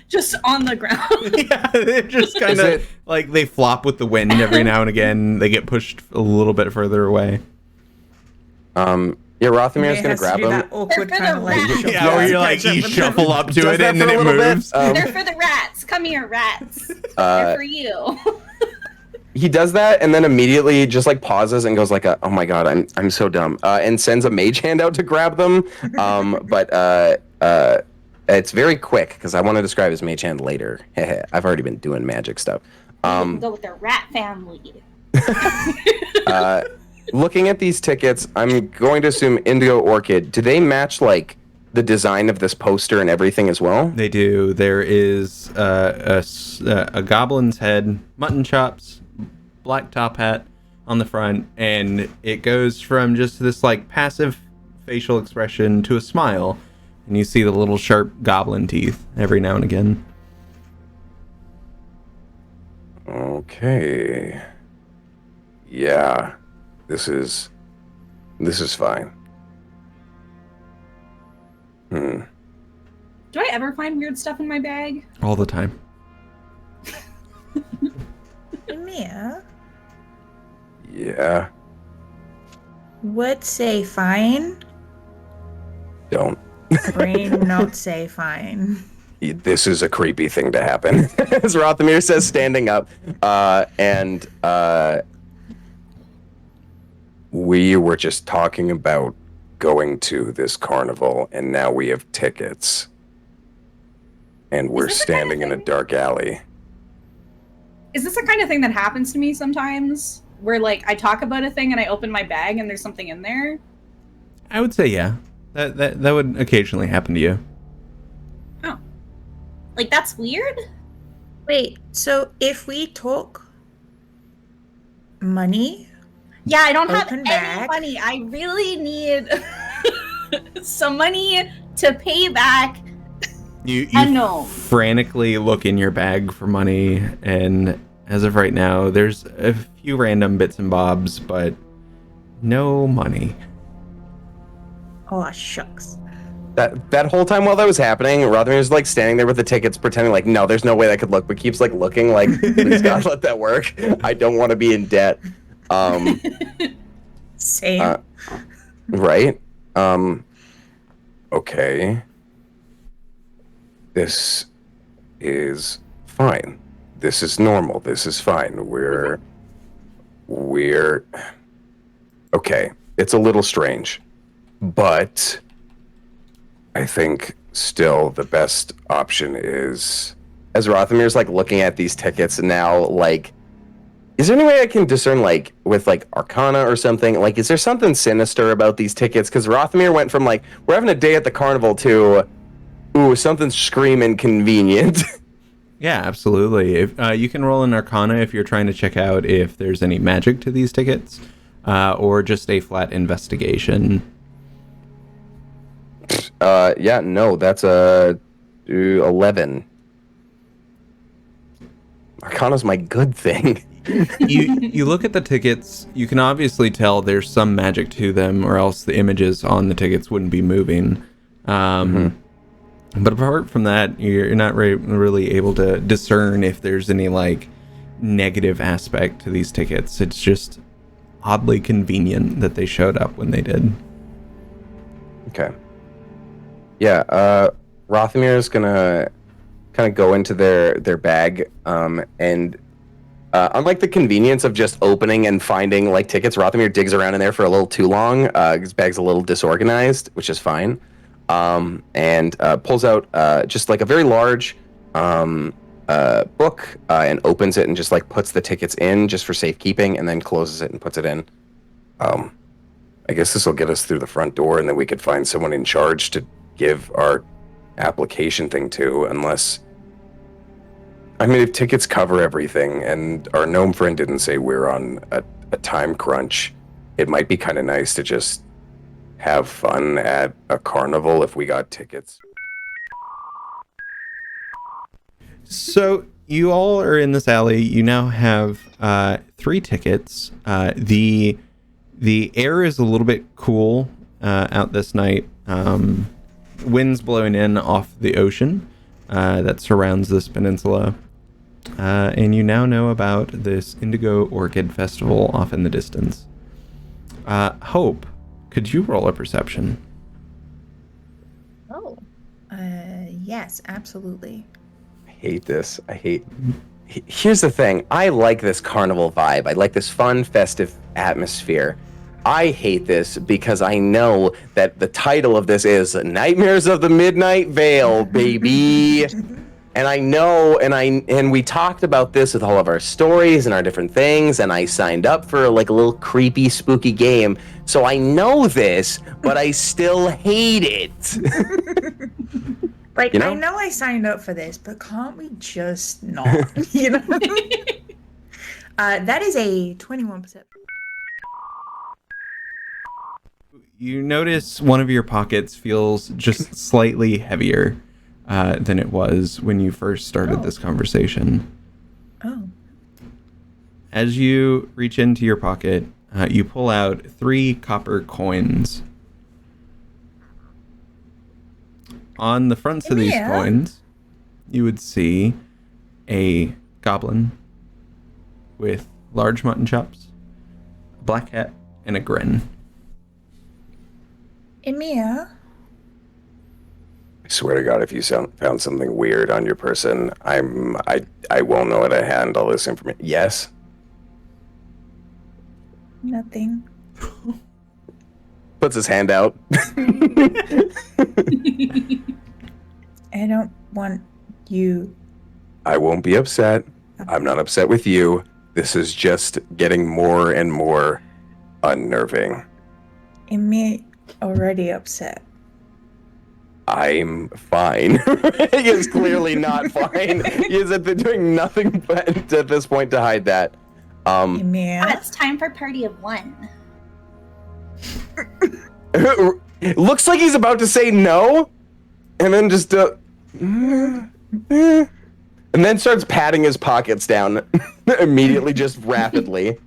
Just on the ground. Yeah, they're just kind Is of it- like they flop with the wind every now and again. They get pushed a little bit further away. Yeah, Rothamir's gonna grab them. That awkward They're for kind the of like. rats. shuffle Yeah, where you're like, catch up you with shuffle them. up to Does it that and for then a it little bit. moves. They're for the rats. Come here, rats. They're for you. He does that and then immediately just like pauses and goes like, "Oh my god, I'm so dumb," and sends a mage hand out to grab them. But it's very quick because I want to describe his mage hand later. I've already been doing magic stuff. You can go with the rat family. Looking at these tickets, I'm going to assume Indigo Orchid. Do they match like the design of this poster and everything as well? They do. There is a goblin's head, mutton chops, black top hat on the front, and it goes from just this like passive facial expression to a smile, and you see the little sharp goblin teeth every now and again. Okay. Yeah. This is fine. Do I ever find weird stuff in my bag? All the time. Mia, Yeah. would say fine. Don't. Brain not say fine. This is a creepy thing to happen. As Rothamir says, standing up. We were just talking about going to this carnival, and now we have tickets. And we're this the kind of standing in a thing- dark alley. Is this the kind of thing that happens to me sometimes? Where like I talk about a thing and I open my bag and there's something in there? I would say yeah. That would occasionally happen to you. Oh. Like, that's weird? Wait, so if we took money, Yeah, I don't have Open any bag. money. I really need some money to pay back. You Unknown. frantically look in your bag for money, and as of right now, there's a few random bits and bobs, but no money. oh shucks. That whole time while that was happening, Rothermere's like standing there with the tickets, pretending like, no, there's no way that could look, but keeps like looking like, please God, let that work. I don't want to be in debt. Same. Right? Okay. This is fine. This is normal. This is fine. We're okay. It's a little strange, but I think still the best option is, as Rothermere's like looking at these tickets now, like, is there any way I can discern, like, with like Arcana or something? Like, is there something sinister about these tickets? Because Rothermere went from like, we're having a day at the carnival to, ooh, something's screaming convenient. Yeah, absolutely. If you can roll an Arcana if you're trying to check out if there's any magic to these tickets, or just a flat investigation. Yeah, no, that's a 11. Arcana's my good thing. You look at the tickets, you can obviously tell there's some magic to them, or else the images on the tickets wouldn't be moving. But apart from that, you're not really able to discern if there's any like negative aspect to these tickets. It's just oddly convenient that they showed up when they did. Okay. Yeah, Rothamir is gonna kind of go into their bag, and unlike the convenience of just opening and finding like tickets, Rothamir digs around in there for a little too long. His bag's a little disorganized, which is fine, and pulls out just like a very large book and opens it and just like puts the tickets in just for safekeeping, and then closes it and puts it in. I guess this will get us through the front door, and then we could find someone in charge to give our application thing to, unless, I mean, if tickets cover everything and our gnome friend didn't say we're on a time crunch, it might be kind of nice to just have fun at a carnival if we got tickets. So you all are in this alley. You now have 3 tickets. The air is a little bit cool out this night. Winds blowing in off the ocean that surrounds this peninsula. And you now know about this Indigo Orchid Festival off in the distance. Hope, could you roll a perception? Oh. Yes, absolutely. I hate this. Here's the thing. I like this carnival vibe. I like this fun, festive atmosphere. I hate this because I know that the title of this is Nightmares of the Midnight Vale, baby. And I know, and we talked about this with all of our stories and our different things, and I signed up for like a little creepy, spooky game. So I know this, but I still hate it. Like, You know? I know I signed up for this, but can't we just not? You know? That is a 21%. You notice one of your pockets feels just slightly heavier than it was when you first started this conversation. Oh. As you reach into your pocket, you pull out 3 copper coins. On the fronts of these Yeah. coins, you would see a goblin with large mutton chops, a black hat, and a grin. Emir? I swear to God, if you found something weird on your person, I won't know how to handle this information. Yes? Nothing. Puts his hand out. I don't want you. I won't be upset. I'm not upset with you. This is just getting more and more unnerving. Emir, already upset. I'm fine. He is clearly not fine. He is doing nothing but at this point to hide that. Yeah. It's time for party of one. Looks like he's about to say no, and then just and then starts patting his pockets down immediately, just rapidly.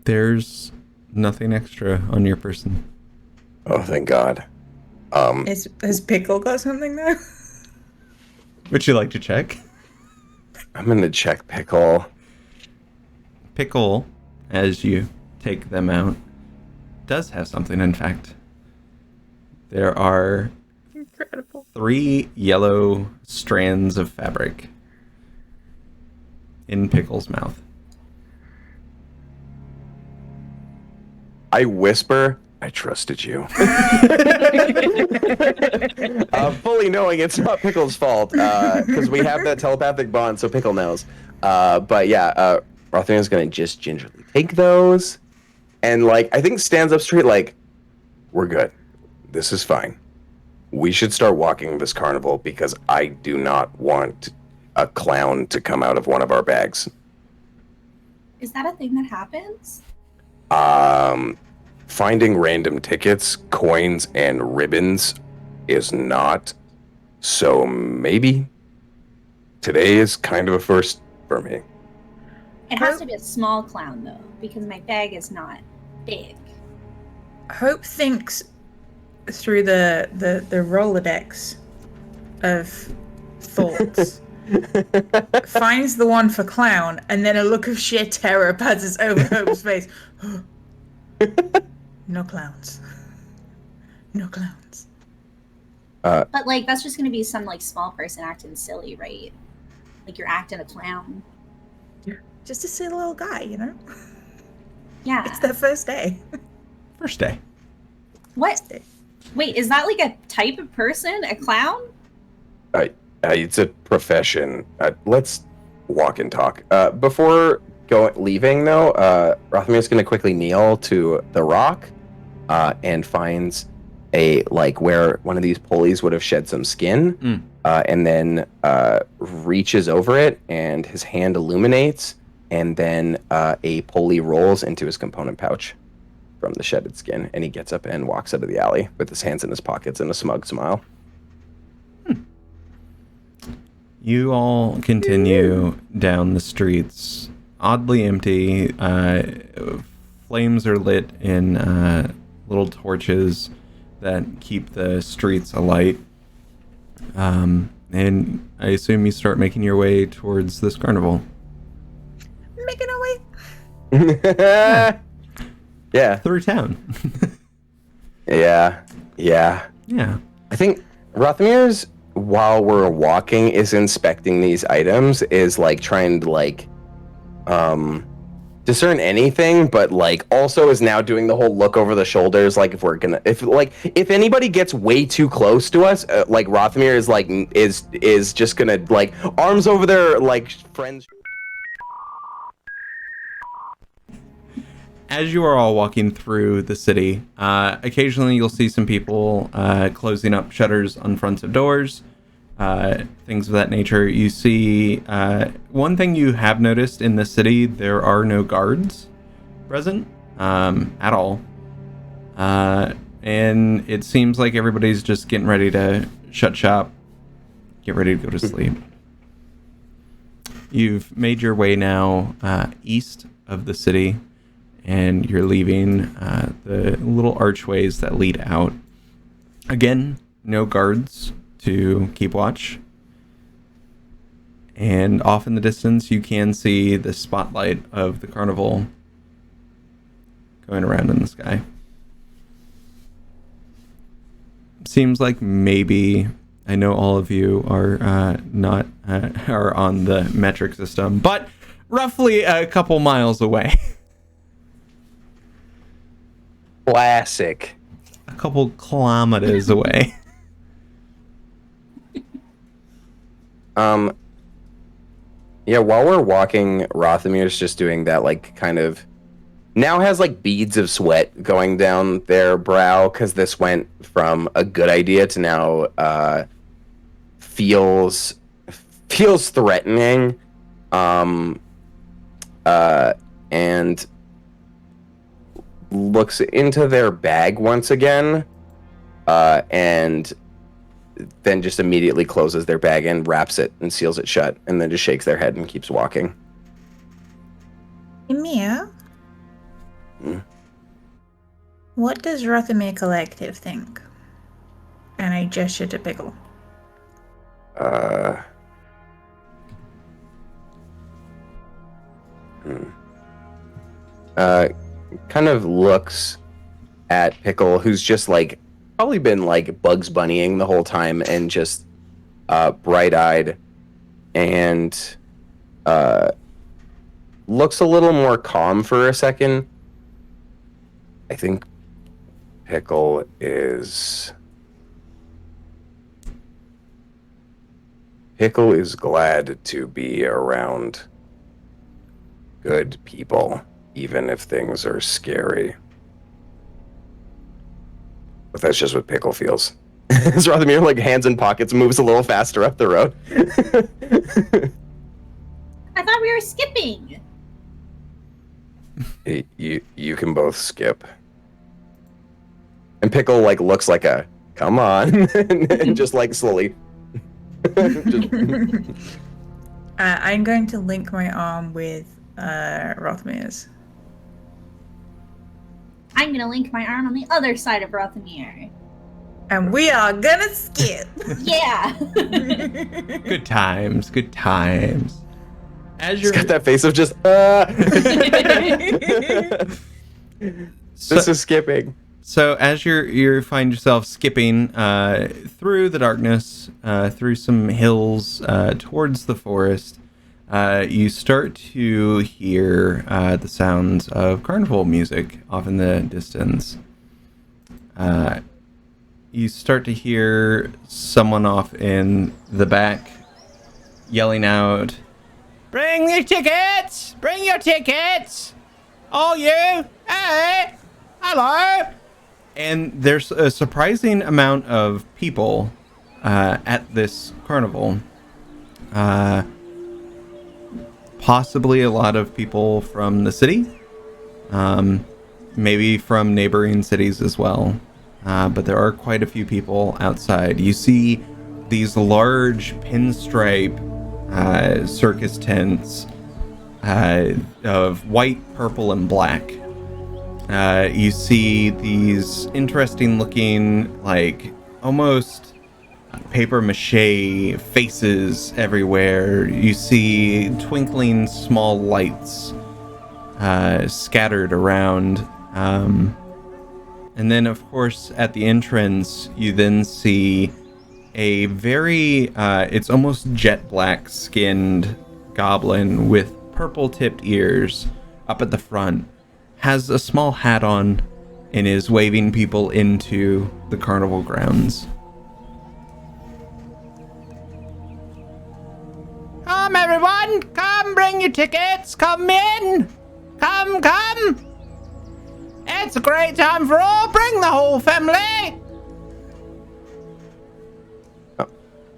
There's nothing extra on your person. Oh, thank God. Has Pickle got something though? Would you like to check? I'm gonna check Pickle. Pickle, as you take them out, does have something, in fact. There are Incredible. 3 yellow strands of fabric in Pickle's mouth. I whisper, I trusted you. Fully knowing it's not Pickle's fault, because we have that telepathic bond, so Pickle knows. But yeah, Rothman's gonna just gingerly take those, and I think stands up straight, we're good. This is fine. We should start walking this carnival because I do not want a clown to come out of one of our bags. Is that a thing that happens? Finding random tickets, coins, and ribbons is not. So maybe today is kind of a first for me. It has to be a small clown though, because my bag is not big. Hope thinks through the Rolodex of thoughts, finds the one for clown, and then a look of sheer terror passes over Hope's face. No clowns. No clowns. But that's just gonna be some small person acting silly, right? You're acting a clown. Just a silly little guy, you know? Yeah. It's their first day. First day. What? Wait, is that a type of person? A clown? It's a profession. Let's walk and talk. Before leaving, though, Rothamir's going to quickly kneel to the rock and finds where one of these pulleys would have shed some skin, and then reaches over it, and his hand illuminates, and then a pulley rolls into his component pouch from the shedded skin, and he gets up and walks out of the alley with his hands in his pockets and a smug smile. You all continue down the streets, oddly empty. Flames are lit in little torches that keep the streets alight. And I assume you start making your way towards this carnival. Making our way. Yeah. Through town. Yeah. Yeah. I think Rothamir's, while we're walking, is inspecting these items, is trying to discern anything, but also is now doing the whole look over the shoulders, if anybody gets way too close to us, Rothamir is just gonna arms over their friends. As you are all walking through the city, occasionally you'll see some people closing up shutters on fronts of doors, things of that nature. You see, one thing you have noticed in the city, there are no guards present at all. And it seems like everybody's just getting ready to shut shop, get ready to go to sleep. You've made your way now east of the city, and you're leaving the little archways that lead out. Again, no guards to keep watch. And off in the distance, you can see the spotlight of the carnival going around in the sky. Seems like maybe, I know all of you are not are on the metric system, but roughly a couple miles away. Classic. A couple kilometers away. Yeah, while we're walking, Rothamir's just doing that kind of now has like beads of sweat going down their brow because this went from a good idea to now feels threatening, and looks into their bag once again, and then just immediately closes their bag and wraps it and seals it shut, and then just shakes their head and keeps walking. Emil, what does Rothamir Collective think? And I gesture to Pickle. Kind of looks at Pickle, who's just like probably been like Bugs Bunnying the whole time and just bright-eyed, and looks a little more calm for a second. I think Pickle is glad to be around good people, even if things are scary. But that's just what Pickle feels. As Rothamir, like, hands in pockets, moves a little faster up the road. I thought we were skipping. You can both skip. And Pickle, like, looks like a, come on, and just, like, slowly. I'm going to link my arm with Rothamir's. I'm gonna link my arm on the other side of Rothamir. And we are gonna skip. Yeah. Good times, good times. As He's you're got that face of just, This is skipping. So as you find yourself skipping through the darkness, through some hills, towards the forest, you start to hear the sounds of carnival music off in the distance. You start to hear someone off in the back yelling out, "Bring your tickets! Bring your tickets! All you! Hey! Hello!" And there's a surprising amount of people at this carnival. Possibly a lot of people from the city, maybe from neighboring cities as well. But there are quite a few people outside. You see these large pinstripe circus tents of white, purple, and black. You see these interesting looking, like, almost paper mache faces everywhere. You see twinkling small lights scattered around. And then, of course, at the entrance, you then see a very, it's almost jet black skinned goblin with purple tipped ears up at the front. Has a small hat on and is waving people into the carnival grounds. Come, everyone! Come, bring your tickets! Come in! Come! It's a great time for all! Bring the whole family!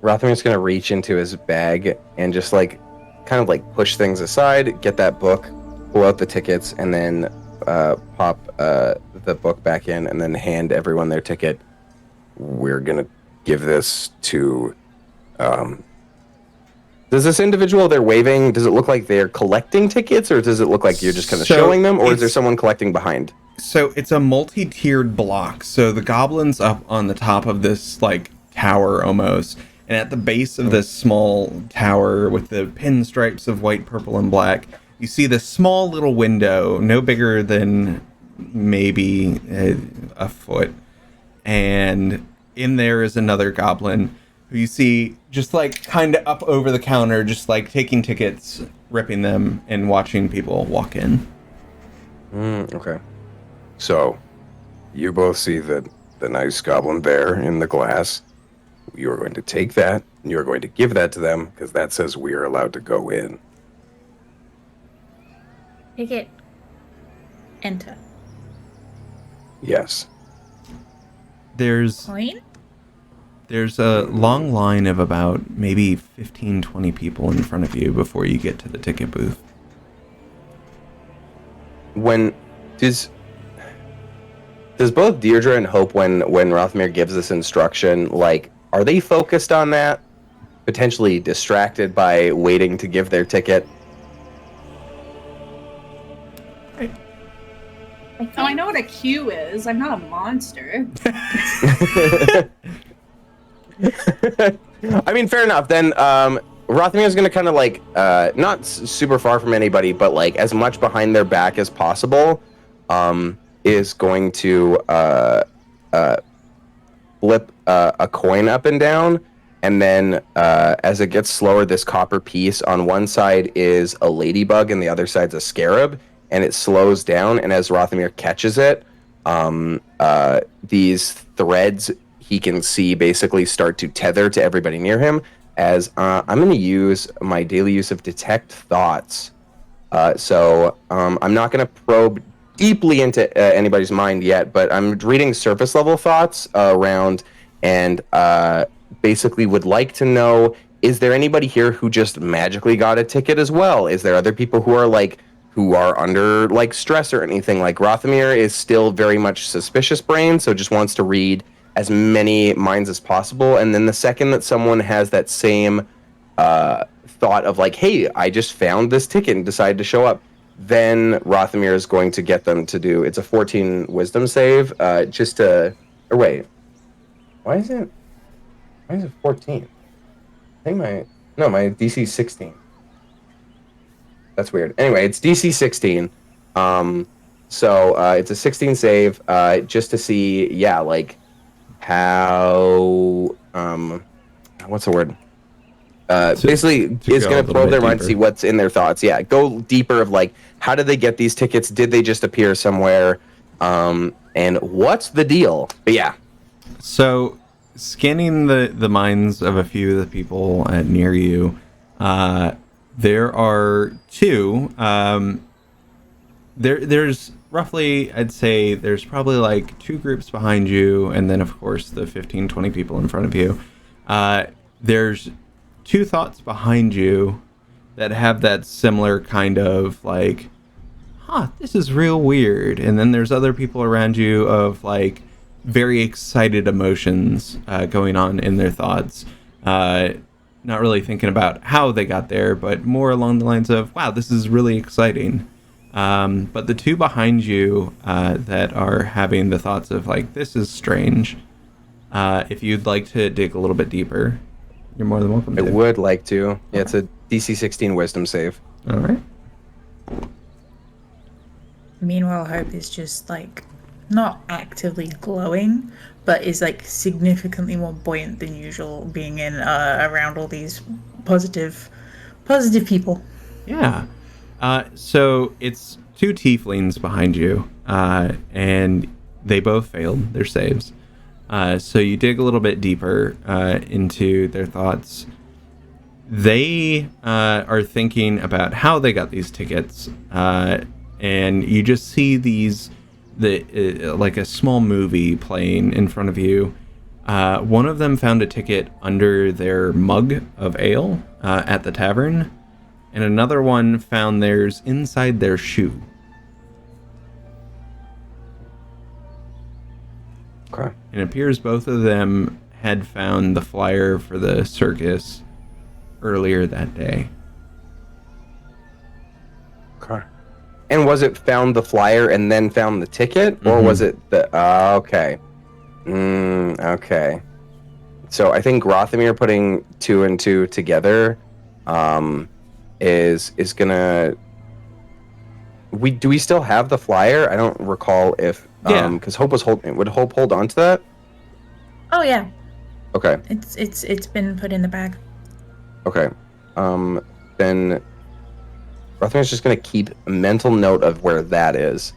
Rothamir's gonna reach into his bag and just, like, kind of, like, push things aside, get that book, pull out the tickets, and then pop the book back in, and then hand everyone their ticket. We're gonna give this to, does this individual they're waving, does it look like they're collecting tickets, or does it look like you're just kind of showing them, or is there someone collecting behind? So it's a multi-tiered block. So the goblin's up on the top of this, like, tower almost, and at the base of this small tower with the pinstripes of white, purple, and black, you see this small little window, no bigger than maybe a foot, and in there is another goblin who you see just, like, kind of up over the counter, just, like, taking tickets, ripping them, and watching people walk in. Okay. So, you both see the nice goblin there in the glass. You are going to take that, and you are going to give that to them, because that says we are allowed to go in. Take it. Enter. Yes. There's Coin? a long line of about maybe 15, 20 people in front of you before you get to the ticket booth. When does both Deirdre and Hope, when Rothamir gives this instruction, like, are they focused on that? Potentially distracted by waiting to give their ticket? Oh, I know what a queue is. I'm not a monster. I mean, fair enough. Then Rothamir is going to kind of like, not super far from anybody, but like as much behind their back as possible, is going to flip a coin up and down. And then as it gets slower, this copper piece on one side is a ladybug and the other side's a scarab. And it slows down. And as Rothamir catches it, these threads he can see basically start to tether to everybody near him. As I'm going to use my daily use of Detect Thoughts. So I'm not going to probe deeply into anybody's mind yet, but I'm reading surface level thoughts around and basically would like to know, is there anybody here who just magically got a ticket as well? Is there other people who are under like stress or anything? Like Rothamir is still very much suspicious brain, so just wants to read as many minds as possible. And then the second that someone has that same thought of like, hey, I just found this ticket and decided to show up, then Rothamir is going to get them to do, it's a 14 wisdom save, just to, or wait, why is it 14? I think my DC is 16. That's weird. Anyway, it's DC 16. So it's a 16 save, just to see, yeah, like how, what's the word? Basically, is going to probe their mind to see what's in their thoughts. Yeah, go deeper of like, how did they get these tickets? Did they just appear somewhere? And what's the deal? But yeah. So, scanning the minds of a few of the people near you, there are two. There's roughly, I'd say, there's probably like two groups behind you, and then of course the 15, 20 people in front of you. There's two thoughts behind you that have that similar kind of like, this is real weird. And then there's other people around you of like very excited emotions going on in their thoughts. Not really thinking about how they got there, but more along the lines of, wow, this is really exciting. But the two behind you that are having the thoughts of like, this is strange. If you'd like to dig a little bit deeper, you're more than welcome to. I would like to. Yeah, it's a DC 16 wisdom save. All right. Meanwhile, Hope is just like not actively glowing, but is like significantly more buoyant than usual, being in around all these positive people. Yeah. So it's two tieflings behind you, and they both failed their saves. So you dig a little bit deeper into their thoughts. They are thinking about how they got these tickets, and you just see like a small movie playing in front of you. One of them found a ticket under their mug of ale at the tavern, and another one found theirs inside their shoe. Okay. It appears both of them had found the flyer for the circus earlier that day. Okay. And was it found the flyer and then found the ticket? Or was it the... okay. Okay. So I think Rothamir putting two and two together is gonna... Do we still have the flyer? I don't recall if... because Hope was holding... Would Hope hold on to that? Oh yeah. Okay. It's been put in the bag. Okay. Then Rothamir's just gonna keep a mental note of where that is.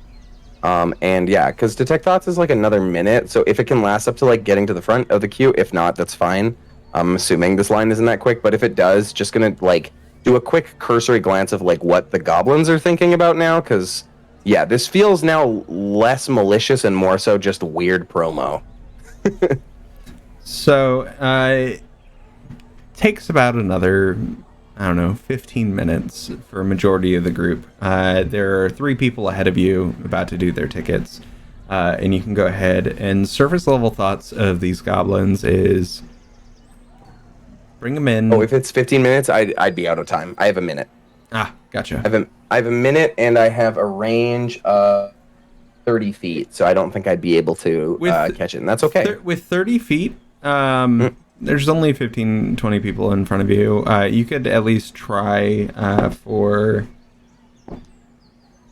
And yeah, because Detect Thoughts is like another minute, so if it can last up to like getting to the front of the queue, if not, that's fine. I'm assuming this line isn't that quick, but if it does, just gonna like do a quick cursory glance of like what the goblins are thinking about now, because Yeah, this feels now less malicious and more so just weird promo. So, takes about another, 15 minutes for a majority of the group. There are 3 people ahead of you about to do their tickets. And you can go ahead, and surface level thoughts of these goblins is bring them in. Oh, if it's 15 minutes, I'd be out of time. I have a minute. Ah, gotcha. I have a minute, and I have a range of 30 feet, so I don't think I'd be able to catch it, and that's okay. With 30 feet, there's only 15, 20 people in front of you. You could at least try for...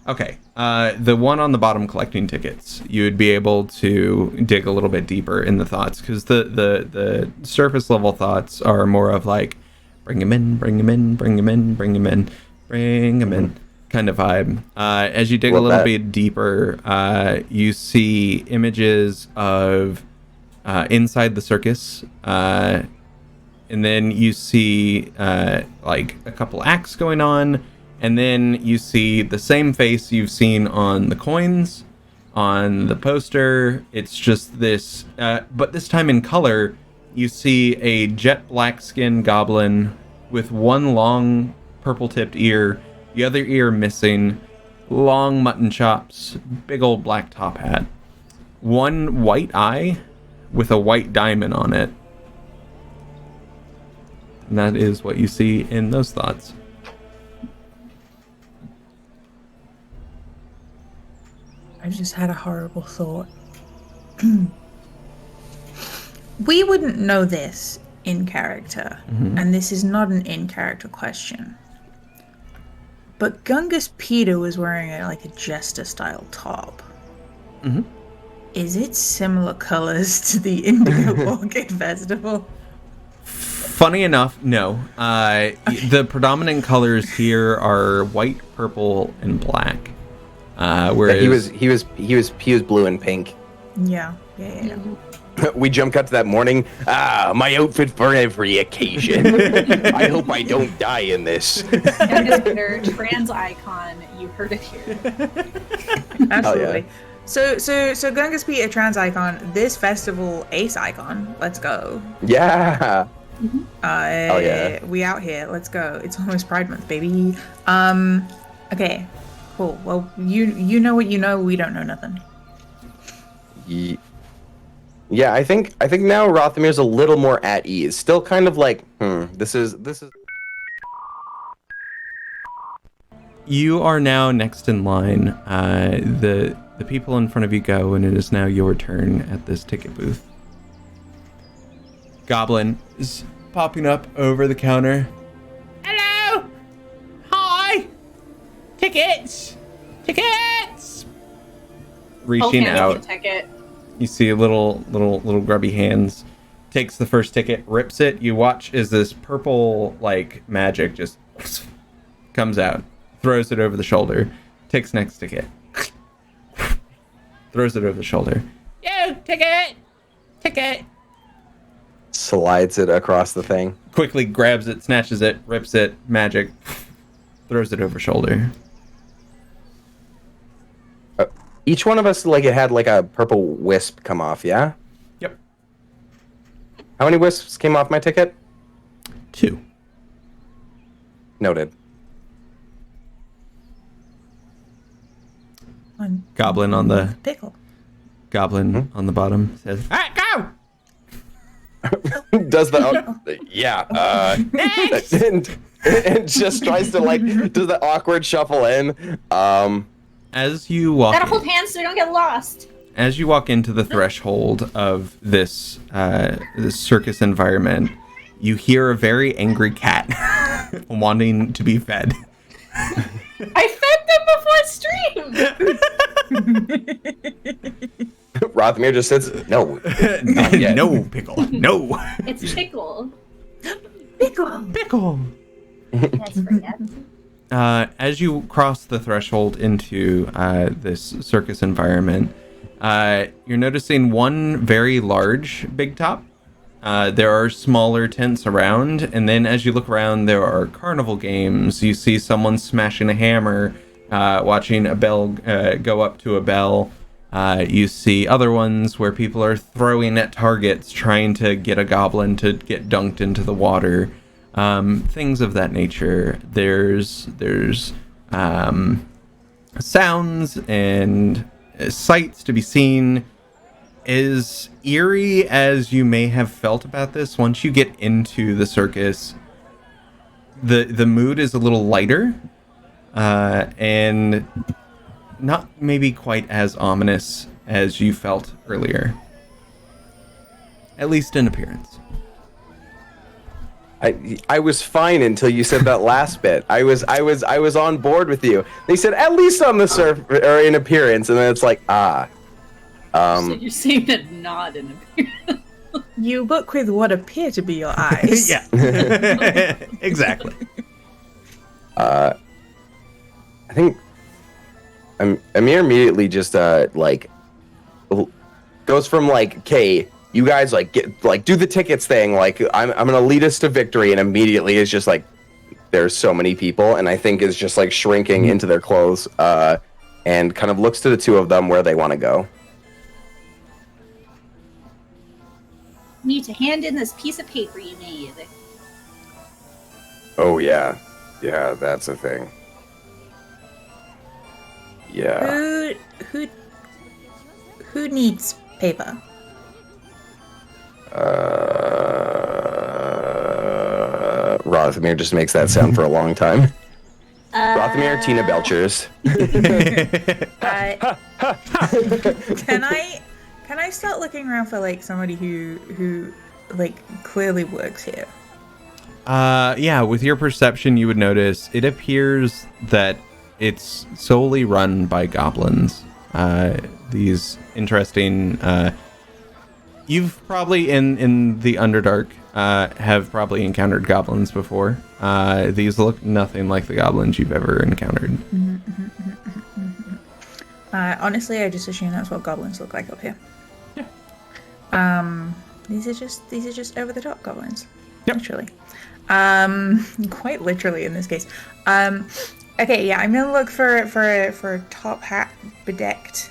Okay, the one on the bottom collecting tickets, you would be able to dig a little bit deeper in the thoughts, because the surface level thoughts are more of like, bring him in, bring him in, bring him in, bring him in, bring him in, kind of vibe. As you dig a little bit deeper, you see images of inside the circus, and then you see like a couple acts going on. And then you see the same face you've seen on the coins, on the poster. It's just this, but this time in color, you see a jet black skin goblin with one long purple tipped ear, the other ear missing, long mutton chops, big old black top hat, one white eye with a white diamond on it. And that is what you see in those thoughts. I just had a horrible thought. We wouldn't know this in character, and this is not an in-character question. But Gungus Peter was wearing a jester-style top. Is it similar colors to the Indigo Orchid Festival? Funny enough, no. The predominant colors here are white, purple, and black. Whereas he was blue and pink. Yeah. We jump cut to that morning. My outfit for every occasion. I hope I don't die in this. Gungus Peter, trans icon. You heard it here. Absolutely. Yeah. So Gungus Peter, trans icon. This festival, ace icon. Let's go. Yeah. Yeah. We out here. Let's go. It's almost Pride Month, baby. Okay. Cool. Well, you know what you know. We don't know nothing. Yeah, I think now Rothamir's a little more at ease. Still kind of like, this is. You are now next in line. The people in front of you go, and it is now your turn at this ticket booth. Goblin is popping up over the counter. Hello. Hi. Tickets! Reaching out. Ticket. You see little grubby hands. Takes the first ticket, rips it. You watch as this purple magic just comes out. Throws it over the shoulder. Takes next ticket. Throws it over the shoulder. You ticket. Slides it across the thing. Quickly grabs it, snatches it, rips it. Magic. Throws it over shoulder. Each one of us, it had a purple wisp come off, yeah? Yep. How many wisps came off my ticket? 2. Noted. Goblin on the... Pickle. Goblin on the bottom says, all right, go! Does the... yeah, and just tries to, does the awkward shuffle in. As you walk... Gotta hold hands so we don't get lost. As you walk into the threshold of this circus environment, you hear a very angry cat wanting to be fed. I fed them before stream. Rothamir just says, no. No, Pickle. No. It's Pickle. Pickle. Nice forget. As you cross the threshold into this circus environment, you're noticing one very large big top. There are smaller tents around, and then as you look around, there are carnival games. You see someone smashing a hammer, watching a bell go up to a bell. You see other ones where people are throwing at targets, trying to get a goblin to get dunked into the water. Things of that nature. There's sounds and sights to be seen. As eerie as you may have felt about this, once you get into the circus, the mood is a little lighter, and not maybe quite as ominous as you felt earlier. At least in appearance. I was fine until you said that last bit. I was on board with you. They said at least on the surface or in appearance, and then it's like So you're saying that not in appearance. You look with what appear to be your eyes. Yeah. Exactly. I think Amir immediately just like goes from like, okay, you guys like get like do the tickets thing, like I'm gonna lead us to victory, and immediately is just like there's so many people, and I think is just like shrinking into their clothes, and kind of looks to the two of them where they want to go. Need to hand in this piece of paper you made. Oh yeah, that's a thing. Yeah. Who needs paper? Rothamir just makes that sound for a long time. Rothamir, Tina Belchers. Can I start looking around for like somebody who like clearly works here? Yeah, with your perception, you would notice it appears that it's solely run by goblins. These interesting. You've probably in the Underdark have probably encountered goblins before. These look nothing like the goblins you've ever encountered. Honestly, I just assume that's what goblins look like up here. Yeah. These are just over the top goblins. Yep. Literally. Quite literally in this case. Okay, yeah, I'm gonna look for a top hat bedecked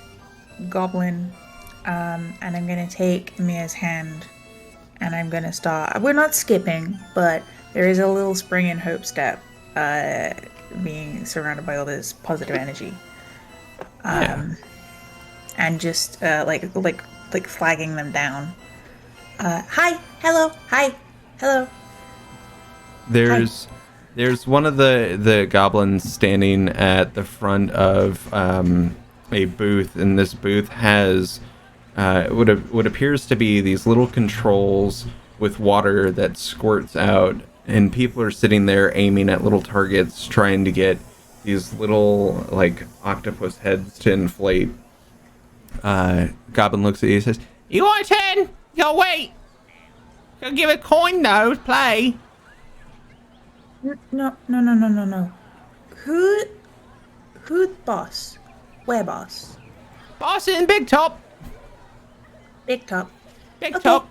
goblin, and I'm gonna take Mia's hand, and I'm gonna start. We're not skipping, but there is a little spring and hope step, being surrounded by all this positive energy, and just like flagging them down. Hi, hello, hi, hello. There's one of the goblins standing at the front of a booth, and this booth has what appears to be these little controls with water that squirts out, and people are sitting there aiming at little targets, trying to get these little like octopus heads to inflate. Goblin looks at you and says, "You want a 10? Yo, wait. Go give a coin though. Play." No. Who boss? Where boss? Boss in Big Top. Big top. Big Okay. Top.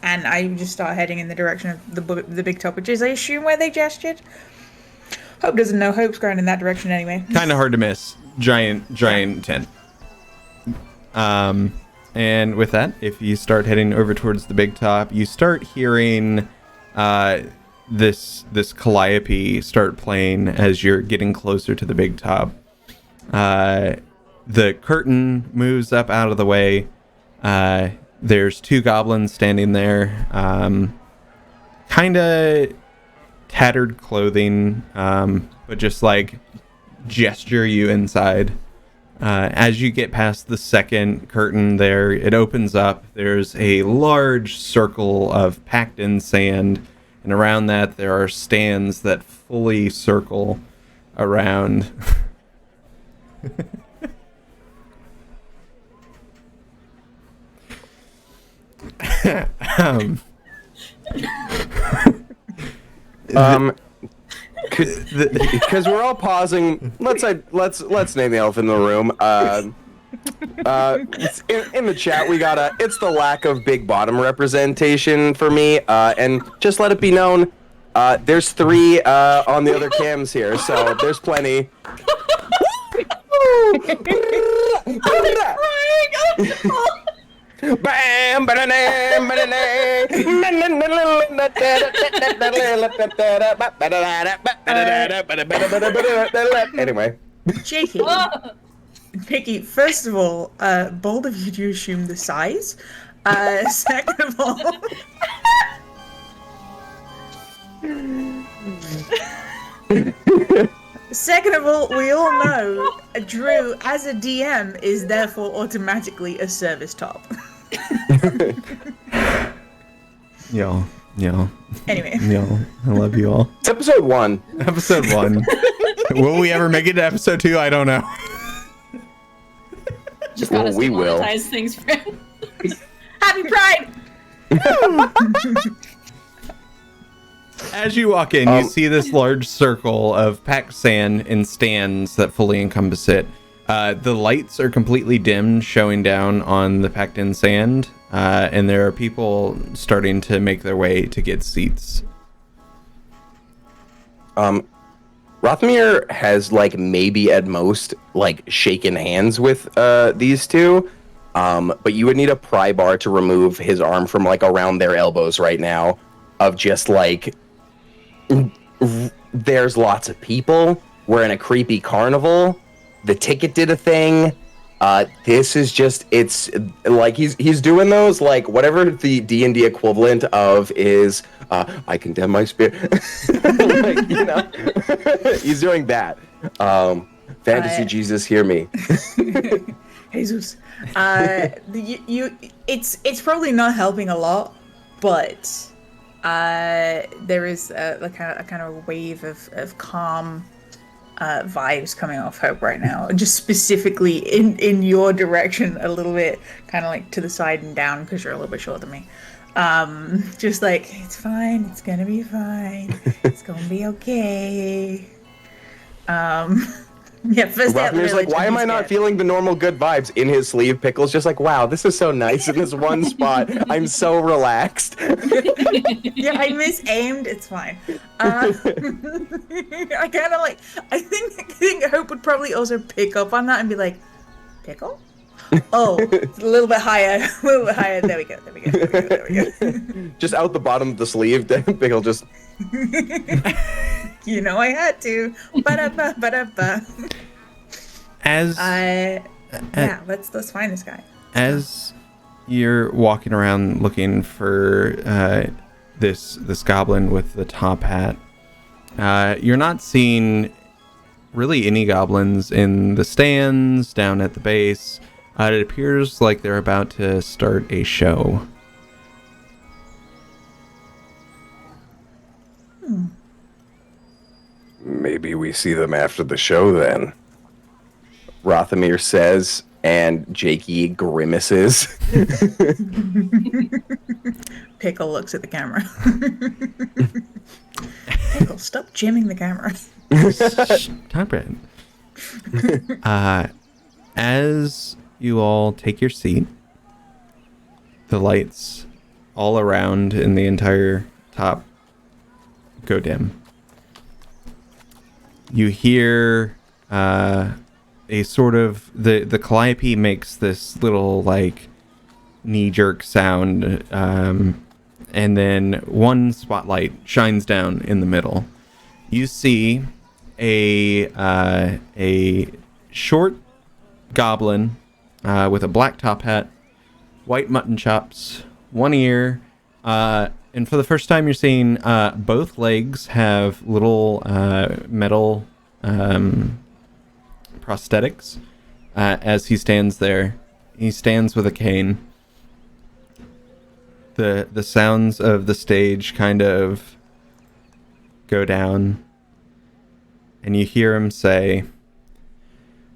And I just start heading in the direction of the big top, which is, I assume, where they gestured. Hope doesn't know. Hope's going in that direction anyway. Kind of hard to miss. Giant tent. And with that, if you start heading over towards the big top, you start hearing this calliope start playing as you're getting closer to the big top. The curtain moves up out of the way. There's two goblins standing there, kind of tattered clothing, but just like gesture you inside. As you get past the second curtain there, it opens up. There's a large circle of packed in sand, and around that there are stands that fully circle around. Because we're all pausing. Let's name the elephant in the room. In the chat, we got it's the lack of big bottom representation for me. And just let it be known, there's 3 on the other cams here, so there's plenty. Bam, anyway. Jakey, Jakey, first of all, bold of you to assume the size. Second of all, we all know Drew, as a DM, is therefore automatically a service top. Y'all. Anyway. Y'all. I love you all. It's episode 1. Episode 1. Will we ever make it to episode 2? I don't know. Just gotta we will. monetize things for him. Happy Pride! As you walk in, you see this large circle of packed sand and stands that fully encompass it. The lights are completely dimmed, showing down on the packed in sand, and there are people starting to make their way to get seats. Rothmere has, like, maybe at most, like, shaken hands with these two, but you would need a pry bar to remove his arm from, like, around their elbows right now, of just, like, there's lots of people, we're in a creepy carnival, the ticket did a thing, this is just, it's, like, he's doing those, like, whatever the D&D equivalent of is, I condemn my spirit, like, you know, he's doing that. Fantasy Jesus, hear me. Jesus. It's probably not helping a lot, but there is a kind of wave of calm vibes coming off Hope right now. Just specifically in your direction, a little bit kind of like to the side and down because you're a little bit shorter than me. Just like, it's fine, it's gonna be fine, it's gonna be okay. Yeah, first Rothmere's like, why am I not feeling the normal good vibes in his sleeve? Pickle's just like, wow, this is so nice in this one spot. I'm so relaxed. Yeah, I misaimed. It's fine. I kind of like. I think Hope would probably also pick up on that and be like, Pickle? Oh, it's a little bit higher. A little bit higher. There we go. Just out the bottom of the sleeve, Pickle just. You know I had to. Ba-da-ba. Yeah, let's find this guy. As you're walking around looking for this goblin with the top hat, you're not seeing really any goblins in the stands down at the base. It appears like they're about to start a show. Maybe we see them after the show then. Rothamir says, and Jakey grimaces. Pickle looks at the camera. Pickle, stop jamming the camera. Time it. As you all take your seat, the lights all around in the entire top go dim. You hear a sort of the calliope makes this little like knee-jerk sound, and then one spotlight shines down in the middle. You see a short goblin with a black top hat, white mutton chops, one ear, and for the first time you're seeing both legs have little metal prosthetics. As he stands there, he stands with a cane. The sounds of the stage kind of go down, and you hear him say,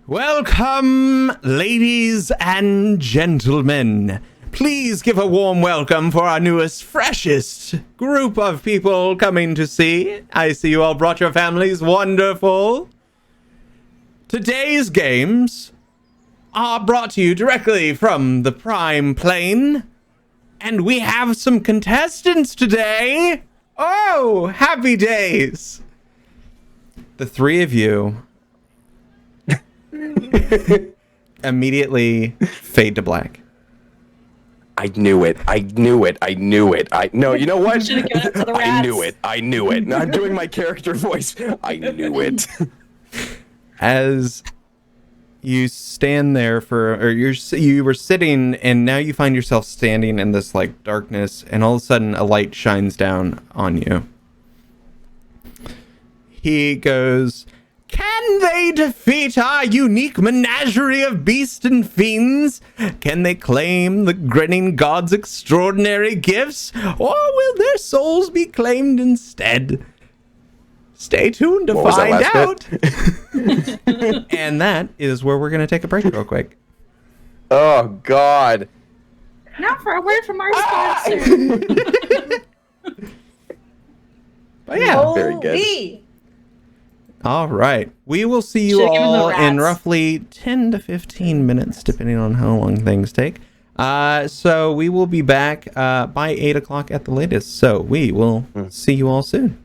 "Welcome, ladies and gentlemen. Please give a warm welcome for our newest, freshest group of people coming to see. I see you all brought your families. Wonderful. Today's games are brought to you directly from the Prime Plane. And we have some contestants today. Oh, happy days." The three of you Immediately fade to black. I knew it. No, you know what? Should've given it to the I knew rats. it. No, I'm doing my character voice. I knew it. As you stand there you were sitting, and now you find yourself standing in this like darkness, and all of a sudden a light shines down on you. He goes, "Can they defeat our unique menagerie of beasts and fiends? Can they claim the grinning god's extraordinary gifts? Or will their souls be claimed instead? Stay tuned to What was that find last out." And that is where we're going to take a break real quick. Oh, God. Now for a word from our sponsor. But yeah. Very good. Holy. All right. We will see you Should've given the all in rats. roughly 10 to 15 minutes, depending on how long things take. So we will be back by 8 o'clock at the latest. So we will see you all soon.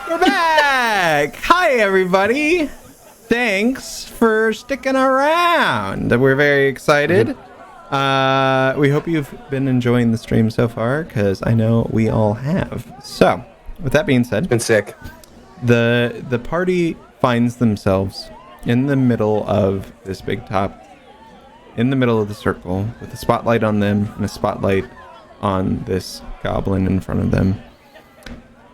We're back! Hi, everybody! Thanks for sticking around. We're very excited. We hope you've been enjoying the stream so far, because I know we all have. So, with that being said, Been sick. the party finds themselves in the middle of this big top, in the middle of the circle, with a spotlight on them and a spotlight on this goblin in front of them.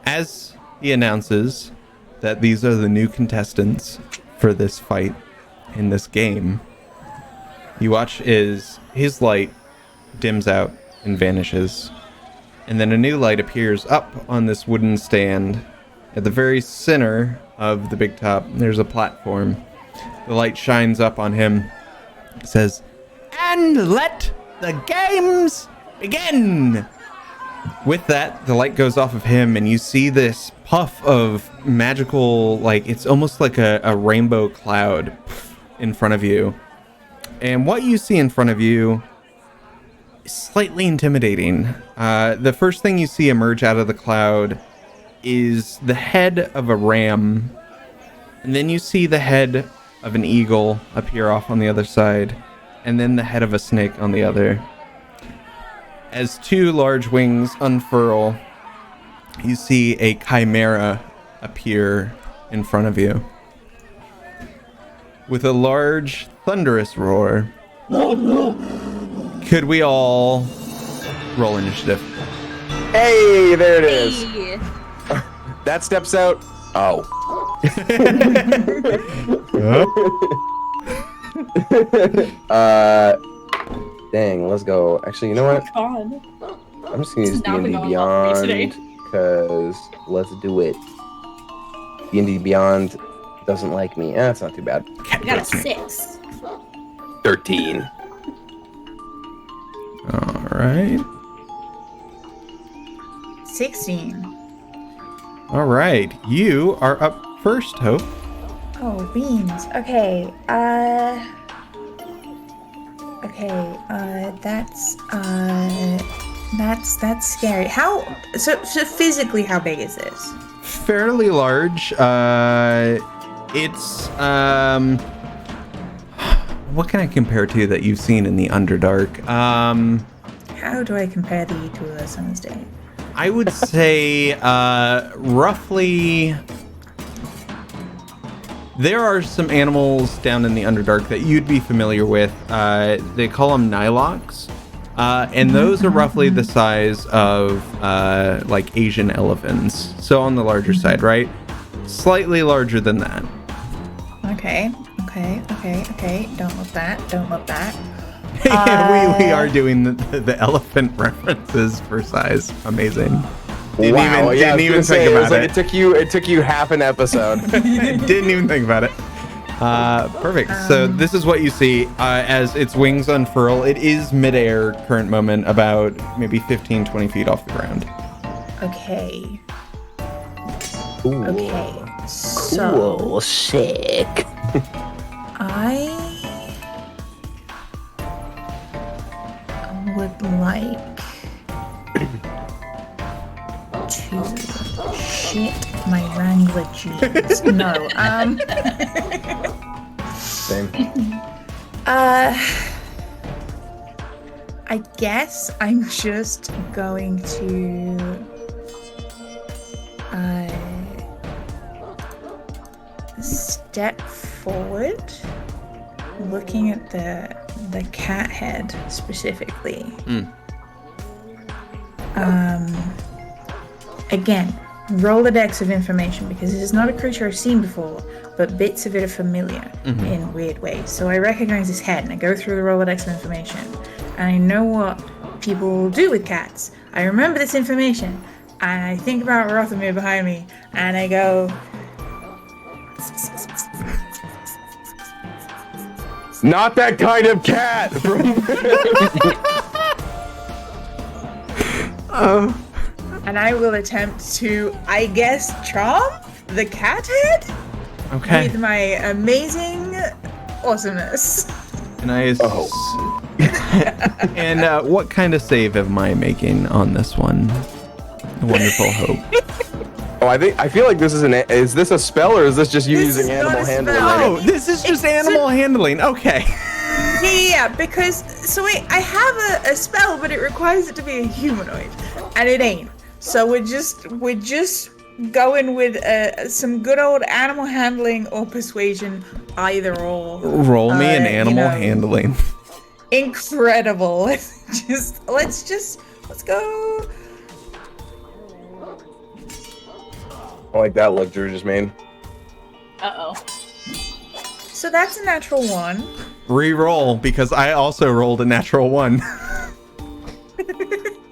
As he announces that these are the new contestants for this fight in this game, you watch as his light dims out and vanishes, and then a new light appears up on this wooden stand. At the very center of the big top, there's a platform. The light shines up on him. It says, "And let the games begin!" With that, the light goes off of him, and you see this puff of magical, like, it's almost like a rainbow cloud in front of you. And what you see in front of you is slightly intimidating. The first thing you see emerge out of the cloud is the head of a ram, and then you see the head of an eagle appear off on the other side, and then the head of a snake on the other. As two large wings unfurl, you see a chimera appear in front of you. With a large, thunderous roar, could we all roll initiative? Hey, there it is. Hey. That steps out. Oh. Dang, let's go. Actually, you know what? God. I'm just gonna This use has not been D&D going well for me Beyond, today. because let's do it. D&D Beyond doesn't like me. It's not too bad. I got a 6. 13. All right. 16. All right, you are up first, Hope. Oh, beans. Okay. That's scary. So physically, how big is this? Fairly large. It's what can I compare to that you've seen in the Underdark? How do I compare the to a Summer's Day? I would say roughly. There are some animals down in the Underdark that you'd be familiar with. They call them Nylox. And those are roughly the size of like Asian elephants. So on the larger side, right? Slightly larger than that. Okay. Don't love that. Yeah, we are doing the elephant references for size. Amazing. Didn't even think about it. It took you half an episode. Didn't even think about it. Perfect. So this is what you see as its wings unfurl. It is midair, current moment, about maybe 15, 20 feet off the ground. Okay. Ooh. Okay. So Cool. Sick. I would like to shit my Wrangler jeans. No. Same. I guess I'm just going to step forward, looking at the cat head specifically. Again, Rolodex of information, because this is not a creature I've seen before, but bits of it are familiar in weird ways. So I recognize his head, and I go through the Rolodex of information, and I know what people do with cats. I remember this information, and I think about Rothamir behind me, and I go... Not that kind of cat. And I will attempt to, I guess, charm the cat head Okay. with my amazing awesomeness. And and what kind of save am I making on this one? Wonderful Hope. Oh, I feel like this is this a spell, or is this just you This is using not animal a handling? spell. Oh, this is just animal handling. Okay. Yeah, because so wait, I have a spell, but it requires it to be a humanoid, and it ain't. So we're just going with some good old animal handling or persuasion, either or. Roll me an animal handling. handling. Incredible. Let's go. I like that look Drew just made. Uh-oh. So that's a natural 1. Re-roll, because I also rolled a natural 1.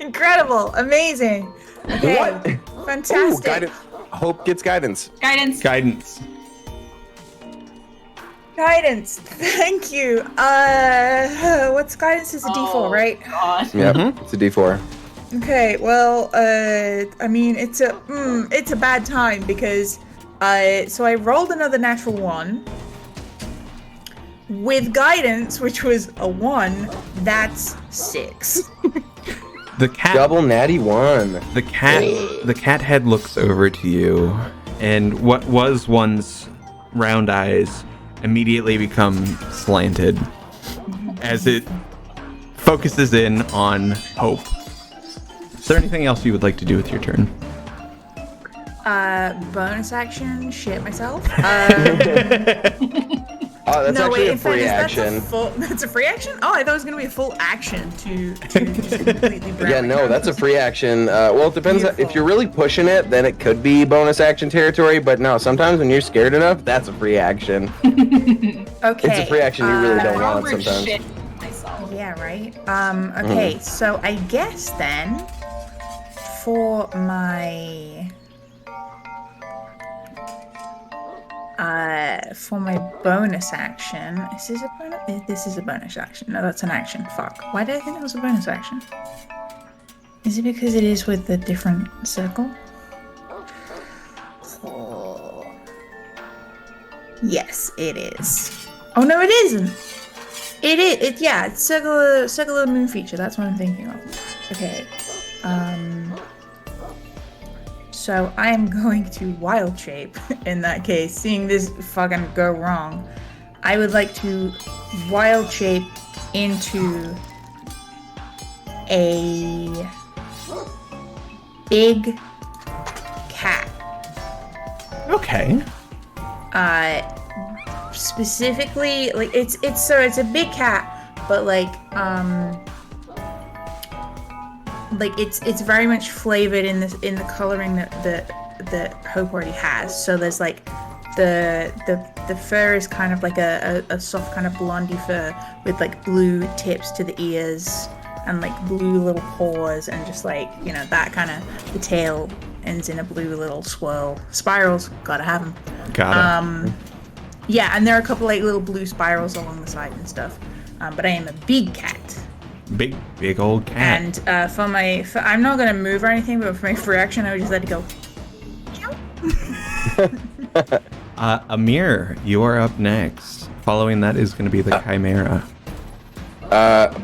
Incredible. Amazing. Okay. What? Fantastic. Ooh, guidance. Hope gets guidance. Guidance. Guidance. Guidance. Thank you. What's guidance is a D4, right? God. Yep, it's a D4. Okay, well, I mean, it's a bad time because, so I rolled another natural 1. With guidance, which was a 1, that's 6. The cat. Double natty 1. The cat head looks over to you, and what was once round eyes immediately become slanted as it focuses in on Hope. Is there anything else you would like to do with your turn? Bonus action, shit myself. Oh, that's actually a in fact, free that's action. That's a free action? Oh, I thought it was gonna be a full action to just completely brown Yeah, no, that's a free action. Well, it depends. Beautiful. If you're really pushing it, then it could be bonus action territory. But no, sometimes when you're scared enough, that's a free action. Okay. It's a free action you really don't want Robert sometimes. shit myself. Yeah, right. Okay, so I guess then for my bonus action, is this a bonus? This is a bonus action. No, that's an action. Fuck. Why did I think it was a bonus action? Is it because it is with the different circle? Yes, it is. Oh no, it isn't. It is. Yeah, it's circle of the moon feature. That's what I'm thinking of. Okay. So I am going to wild shape in that case. Seeing this fucking go wrong, I would like to wild shape into a big cat. Okay. Specifically, like it's a big cat, but like it's very much flavored in the coloring that Hope already has. So there's like the fur is kind of like a soft kind of blondie fur with like blue tips to the ears and like blue little paws and just like, you know, that kind of, the tail ends in a blue little swirl. Spirals, gotta have them. Got it. Yeah, and there are a couple like little blue spirals along the side and stuff. But I am a big cat. Big old cat. And I'm not gonna move or anything, but for my free action, I would just let it go. Amir, you are up next. Following that is going to be the Chimera.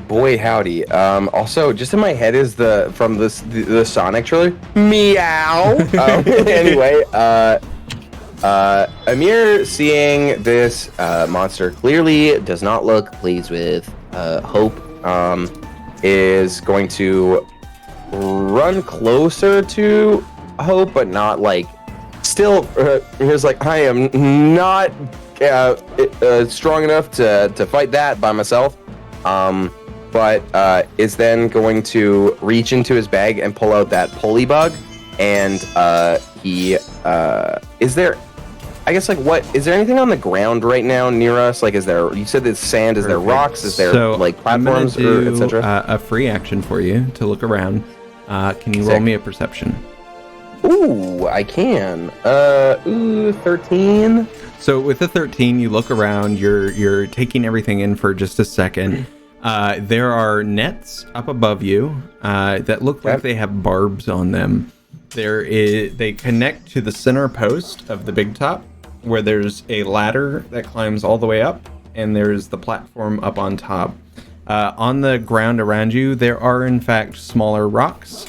Boy howdy. Also, just in my head is from the Sonic trailer. Meow. Anyway, Amir, seeing this monster clearly does not look pleased with Hope, is going to run closer to Hope, but not like. Still, here's like, I am not strong enough to fight that by myself. But is then going to reach into his bag and pull out that pulley bug, and he is there. I guess like what is there anything on the ground right now near us? Like, is there? You said there's sand. Is there rocks? Is there like platforms or etc.? A free action for you to look around. Can you roll me a perception? Ooh, I can. 13. So with the 13, you look around. You're taking everything in for just a second. There are nets up above you that look like they have barbs on them. They connect to the center post of the big top, where there's a ladder that climbs all the way up, and there's the platform up on top. On the ground around you, there are in fact smaller rocks.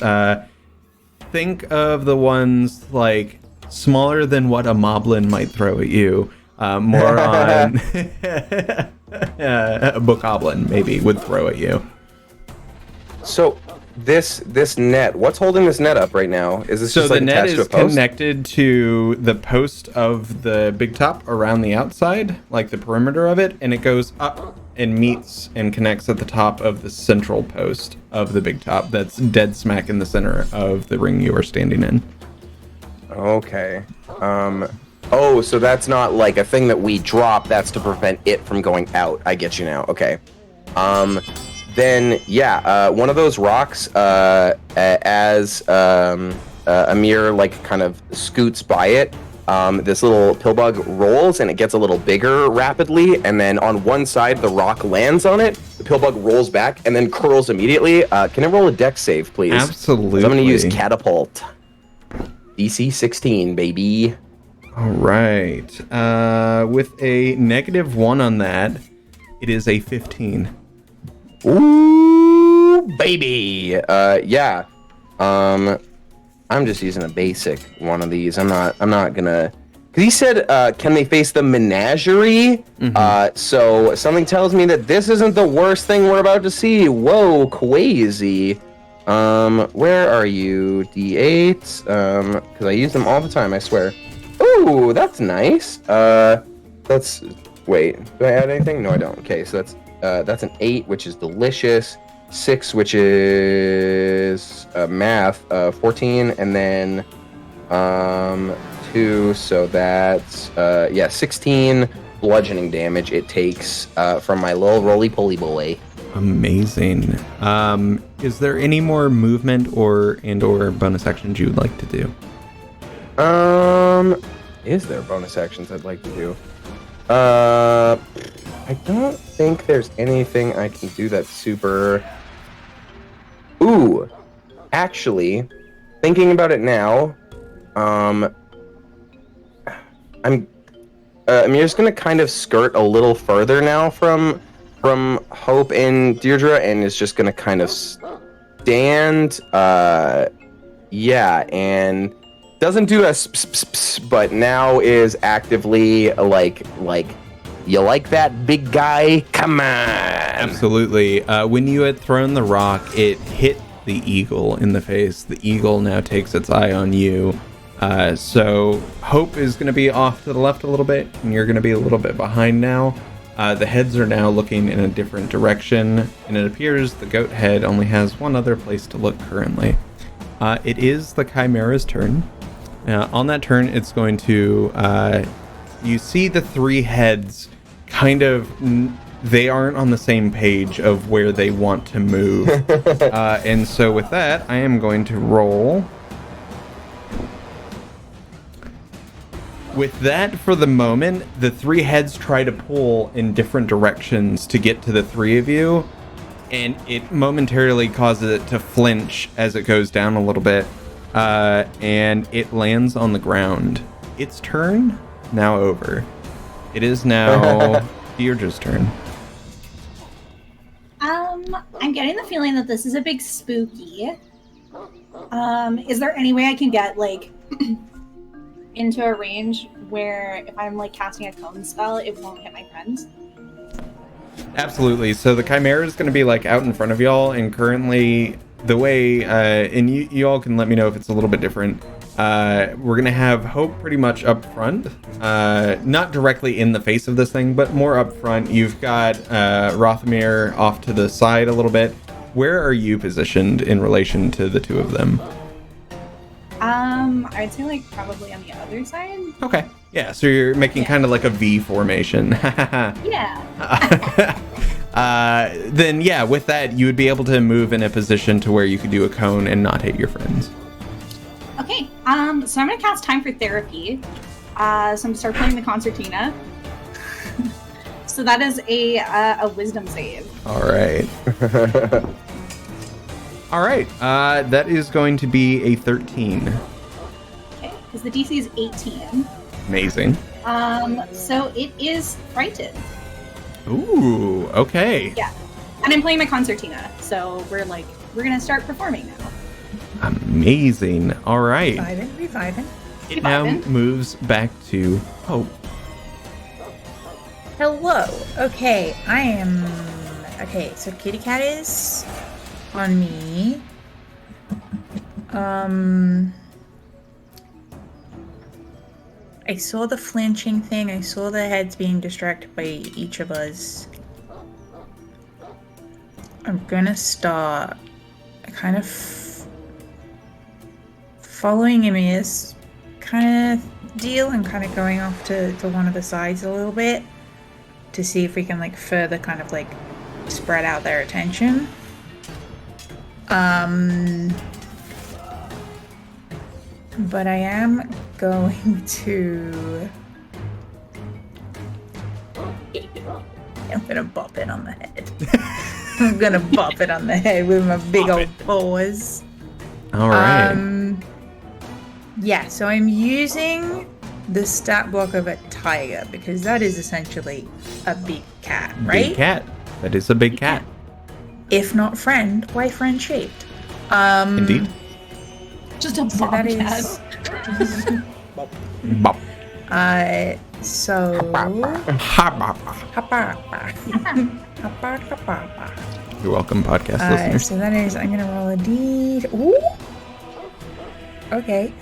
Think of the ones like smaller than what a moblin might throw at you. More on a bokoblin maybe would throw at you. So this net, what's holding this net up right now? Is this so just like the net attached to a is post? connected to the post of the big top around the outside, like the perimeter of it, and it goes up and meets and connects at the top of the central post of the big top that's dead smack in the center of the ring you are standing in. Okay. Oh, so that's not like a thing that we drop, that's to prevent it from going out. I get you now. Okay. Then yeah, one of those rocks, as Amir like kind of scoots by it, this little pillbug rolls and it gets a little bigger rapidly, and then on one side the rock lands on it, the pillbug rolls back and then curls immediately. Can I roll a dex save, please? Absolutely. I'm gonna use catapult. DC 16, baby. All right. With a -1 on that, it is a 15. Ooh, baby. Yeah. I'm just using a basic one of these. I'm not gonna. Cause he said, can they face the menagerie? Mm-hmm. So something tells me that this isn't the worst thing we're about to see. Whoa, crazy. Where are you? D8. Cause I use them all the time, I swear. Ooh, that's nice. That's. Wait, do I add anything? No, I don't. Okay, so that's an 8, which is delicious. 6, which is math, 14, and then 2, so that's 16 bludgeoning damage it takes from my little roly-poly boy. Amazing. Is there any more movement or bonus actions you would like to do? Is there bonus actions I'd like to do? I don't think there's anything I can do that's super. Ooh, actually, thinking about it now, I'm just gonna kind of skirt a little further now from Hope and Deirdre, and is just gonna kind of stand, and doesn't do a but now is actively like, you like that, big guy? Come on. Absolutely. When you had thrown the rock, it hit the eagle in the face. The eagle now takes its eye on you. So Hope is going to be off to the left a little bit, and you're going to be a little bit behind now. The heads are now looking in a different direction, and it appears the goat head only has one other place to look currently. It is the Chimera's turn. On that turn, it's going to... you see the three heads kind of... They aren't on the same page of where they want to move. And so with that, I am going to roll... With that, for the moment, the three heads try to pull in different directions to get to the three of you, and it momentarily causes it to flinch as it goes down a little bit, and it lands on the ground. Its turn now over. It is now Deirdre's turn. I'm getting the feeling that this is a big spooky. Is there any way I can get like into a range where if I'm like casting a cone spell, it won't hit my friends? Absolutely. So the Chimera is going to be like out in front of y'all, and currently the way, and you all can let me know if it's a little bit different. We're going to have Hope pretty much up front, not directly in the face of this thing, but more up front. You've got Rothamir off to the side a little bit. Where are you positioned in relation to the two of them? I'd say like probably on the other side. Okay. Yeah, so you're making kind of like a V formation. Yeah. Then yeah, with that, you would be able to move in a position to where you could do a cone and not hit your friends. Okay. So I'm gonna cast Time for Therapy. So I'm gonna start playing the concertina. So that is a wisdom save. All right. All right. That is going to be a 13. Okay, because the DC is 18. Amazing. So it is frightened. Ooh, okay. Yeah. And I'm playing my concertina, so we're gonna start performing now. Amazing. All right. Reviving. It now moves back to Hope. Hello. Okay, okay, so Kitty Cat is on me. I saw the flinching thing. I saw the heads being distracted by each of us. I'm gonna start kind of following Emir's kind of deal and kind of going off to one of the sides a little bit to see if we can like further kind of like spread out their attention. But I am going to... I'm gonna bop it on the head. I'm gonna bop it on the head with my big old paws. All right. Yeah, so I'm using the stat block of a tiger because that is essentially a big cat, right? Big cat. That is a big cat. If not friend, why friend shaped? Indeed. Just a So that bobcat. is... Bop. So... You're welcome, podcast listeners. So that is, I'm gonna roll a D. Ooh! Okay.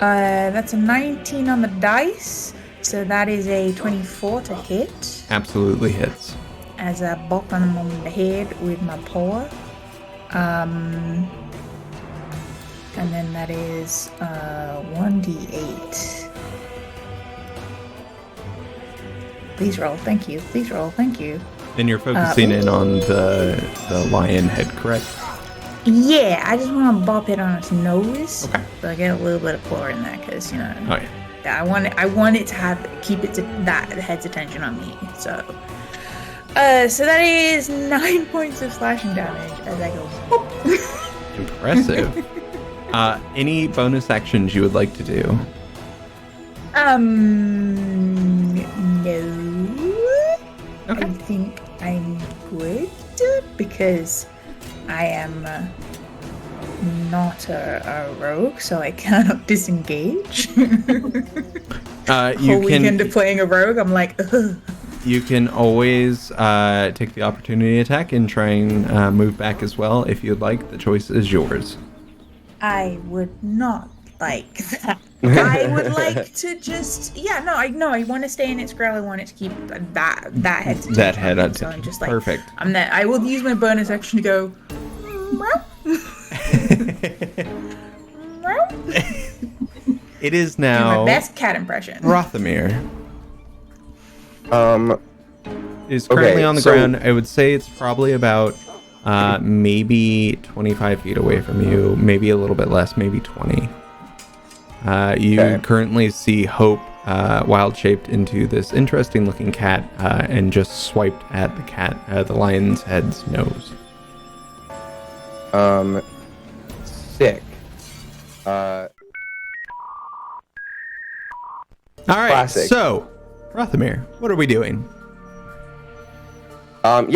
That's a 19 on the dice. So that is a 24 to hit. Absolutely hits. As I bop him on the head with my paw. And then that is 1d8. Please roll, thank you. Please roll, thank you. And you're focusing in on the lion head, correct? Yeah, I just want to bop it on its nose. Okay. So I get a little bit of claw in there because, you know. Oh, yeah. I want it to keep it to that head's attention on me. So that is 9 points of slashing damage as I go. Boop. Impressive. Any bonus actions you would like to do? No. Okay. I think I'm good because I am not a rogue, so I cannot disengage. You Weekend can of playing a rogue, I'm like, ugh. you can always take the opportunity attack and try and move back as well if you'd like. The choice is yours. I would not like that. I would like to just, I want to stay in its growl. I want it to keep that head. To That head on So I'm just like, perfect. I will use my bonus action to go. It is Do now my best cat impression. Rothamir Um, is currently Okay, on the so- ground. I would say it's probably about maybe 25 feet away from you, maybe a little bit less, maybe 20. You Okay. currently see Hope wild shaped into this interesting looking cat and just swiped at the cat, the lion's head's nose. sick. All right, Classic. so Rothamir, what are we doing? So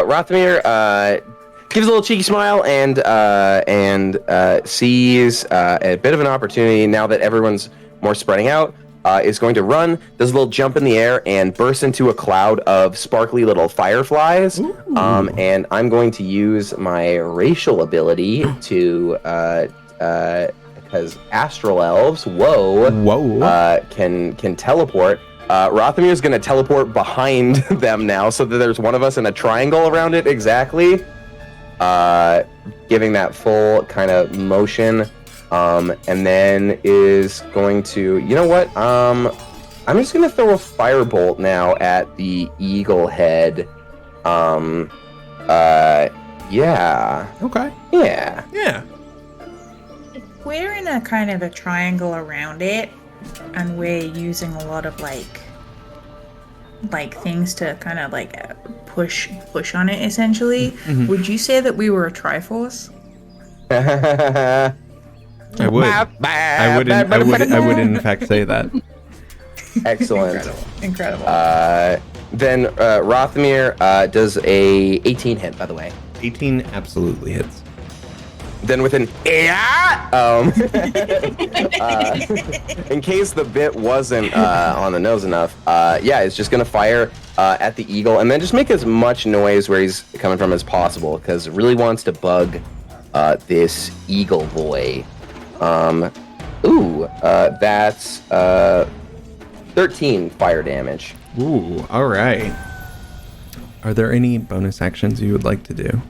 Rothamir gives a little cheeky smile and sees a bit of an opportunity now that everyone's more spreading out. Is going to run, does a little jump in the air, and bursts into a cloud of sparkly little fireflies. And I'm going to use my racial ability to, because astral elves, can teleport. Rothamir is going to teleport behind them now, so that there's one of us in a triangle around it exactly, giving that full kind of motion. And then is going to, you know what? I'm just gonna throw a firebolt now at the eagle head. Yeah. Okay. Yeah. Yeah. We're in a kind of a triangle around it, and we're using a lot of like things to kind of like push on it essentially. Would you say that we were a triforce? I would. I would in fact say that. Excellent. Incredible. Then Rothamir does a 18 hit, by the way. 18 absolutely hits. Then with an in case the bit wasn't on the nose enough, it's just gonna fire at the eagle and then just make as much noise where he's coming from as possible because it really wants to bug this eagle boy. That's 13 fire damage. Ooh, all right. Are there any bonus actions you would like to do?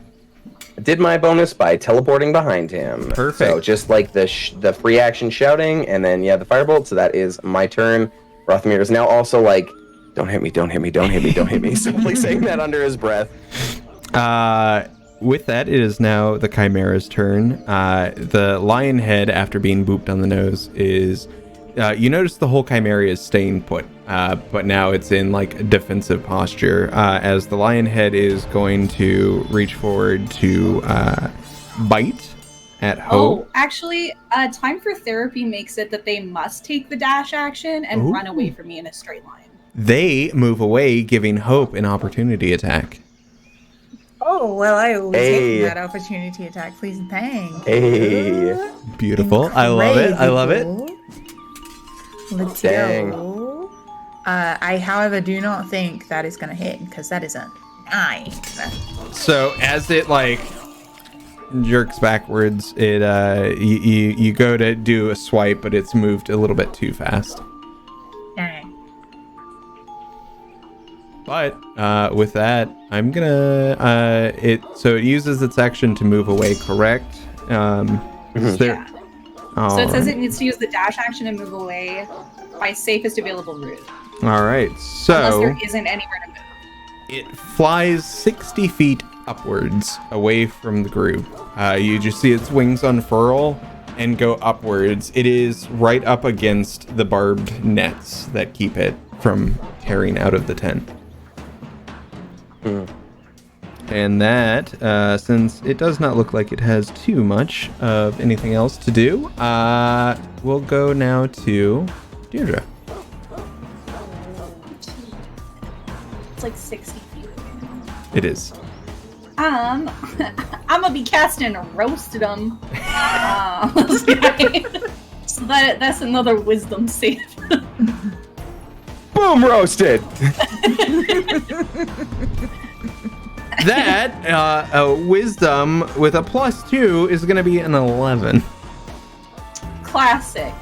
Did my bonus by teleporting behind him. Perfect. So just like the free action shouting, and then the firebolt. So that is my turn. Rothamir is now also like, "Don't hit me! Don't hit me! Don't hit me! Don't hit me!" Simply saying that under his breath. With that, it is now the Chimera's turn. The lion head, after being booped on the nose, is... you notice the whole Chimera is staying put, but now it's in like a defensive posture, as the lion head is going to reach forward to bite at Hope. Oh, actually, time for therapy makes it that they must take the dash action and run away from me in a straight line. They move away, giving Hope an opportunity attack. Oh, well, I will take that opportunity attack, please and thank. Hey. Beautiful. I love it. I love it. Let's Dang. go. I, however, do not think that is going to hit because that is a 9. So as it like jerks backwards, it you go to do a swipe, but it's moved a little bit too fast. Dang. But with that, I'm gonna it uses its action to move away. Correct? Is there? So it says it needs to use the dash action and move away by safest available route. All right. Unless So there isn't anywhere to move. it flies 60 feet upwards away from the group. You just see its wings unfurl and go upwards. It is right up against the barbed nets that keep it from tearing out of the tent. And that, since it does not look like it has too much of anything else to do, we'll go now to Deirdre. It's like 60 feet. It is. I'm gonna be casting roasted them. So that's another wisdom save. Boom, roasted. That wisdom with a +2 is going to be an 11. Classic.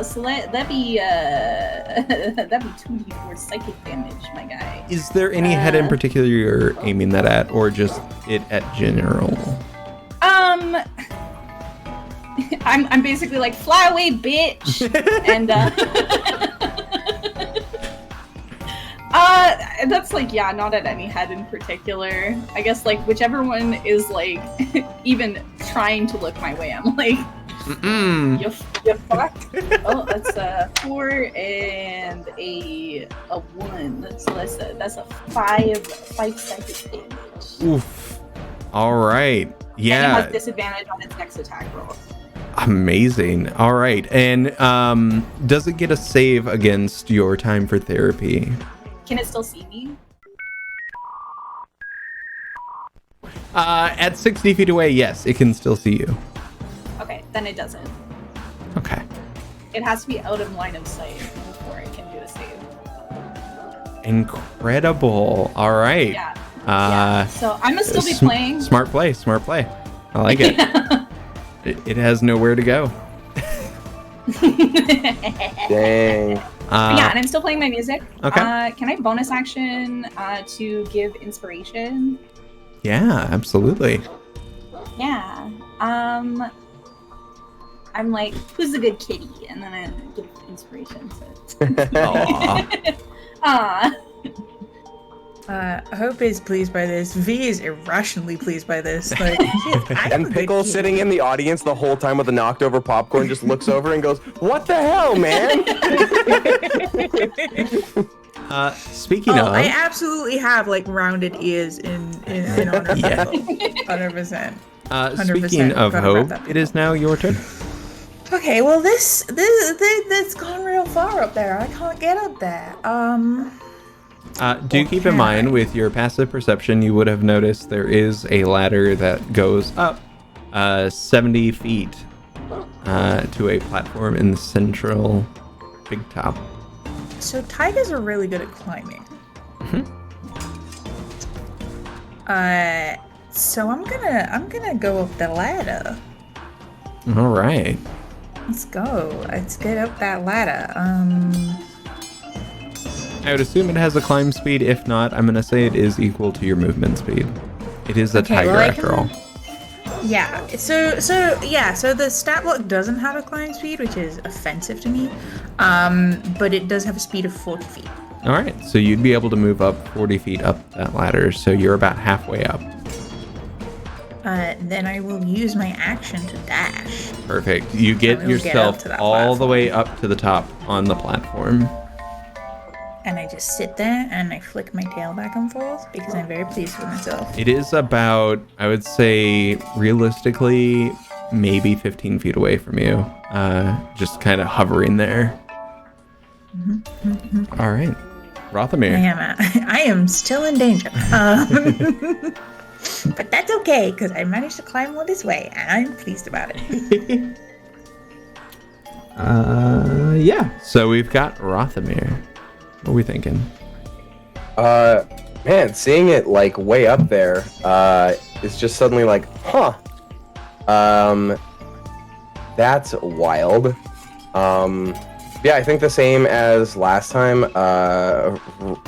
So that'd be 2d4 psychic damage, my guy. Is there any head in particular you're aiming that at, or just it at general? I'm basically like, fly away, bitch, and that's like, yeah, not at any head in particular. I guess like whichever one is like even trying to look my way, I'm like, you fucked. Oh, that's a 4 and a 1. So that's a 5 psychic damage. Oof. All right. And Yeah. it has disadvantage on its next attack roll. Amazing. All right. And does it get a save against your time for therapy? Can it still see me? At 60 feet away, yes, it can still see you. Okay, then it doesn't. Okay. It has to be out of line of sight before it can do a save. Incredible. All right. Yeah. Yeah. So I'm gonna still be playing. Smart play. Smart play. I like it. It has nowhere to go. Dang. Yeah, and I'm still playing my music. Okay. Can I bonus action to give inspiration? Yeah, absolutely. Yeah. I'm like, who's a good kitty? And then I give inspiration to. Aw. Hope is pleased by this. V is irrationally pleased by this. Like, And Pickle sitting in the audience the whole time with the knocked over popcorn just looks over and goes, "What the hell, man?" Speaking of, I absolutely have like rounded ears in honor of Yeah. 100%. speaking of gonna hope, wrap that it is now your turn. Okay, well this gone real far up there. I can't get up there. Do keep in mind with your passive perception, you would have noticed there is a ladder that goes up 70 feet to a platform in the central big top. So tigers are really good at climbing. So I'm gonna go up the ladder. All right. Let's go. Let's get up that ladder. I would assume it has a climb speed. If not, I'm gonna say it is equal to your movement speed. It is a Okay, tiger well, I after all. Yeah. So the stat block doesn't have a climb speed, which is offensive to me. But it does have a speed of 40 feet. All right, so you'd be able to move up 40 feet up that ladder, so you're about halfway up. Then I will use my action to dash. Perfect. You get I will get yourself up to that all the platform. way up to the top on the platform. And I just sit there and I flick my tail back and forth because I'm very pleased with myself. It is about, I would say, realistically, maybe 15 feet away from you. Just kind of hovering there. All right. Rothamir. I am still in danger. But that's okay, because I managed to climb all this way, and I'm pleased about it. Yeah. So we've got Rothamir. What are we thinking? Man, seeing it like way up there, it's just suddenly like, huh. That's wild. Yeah, I think the same as last time.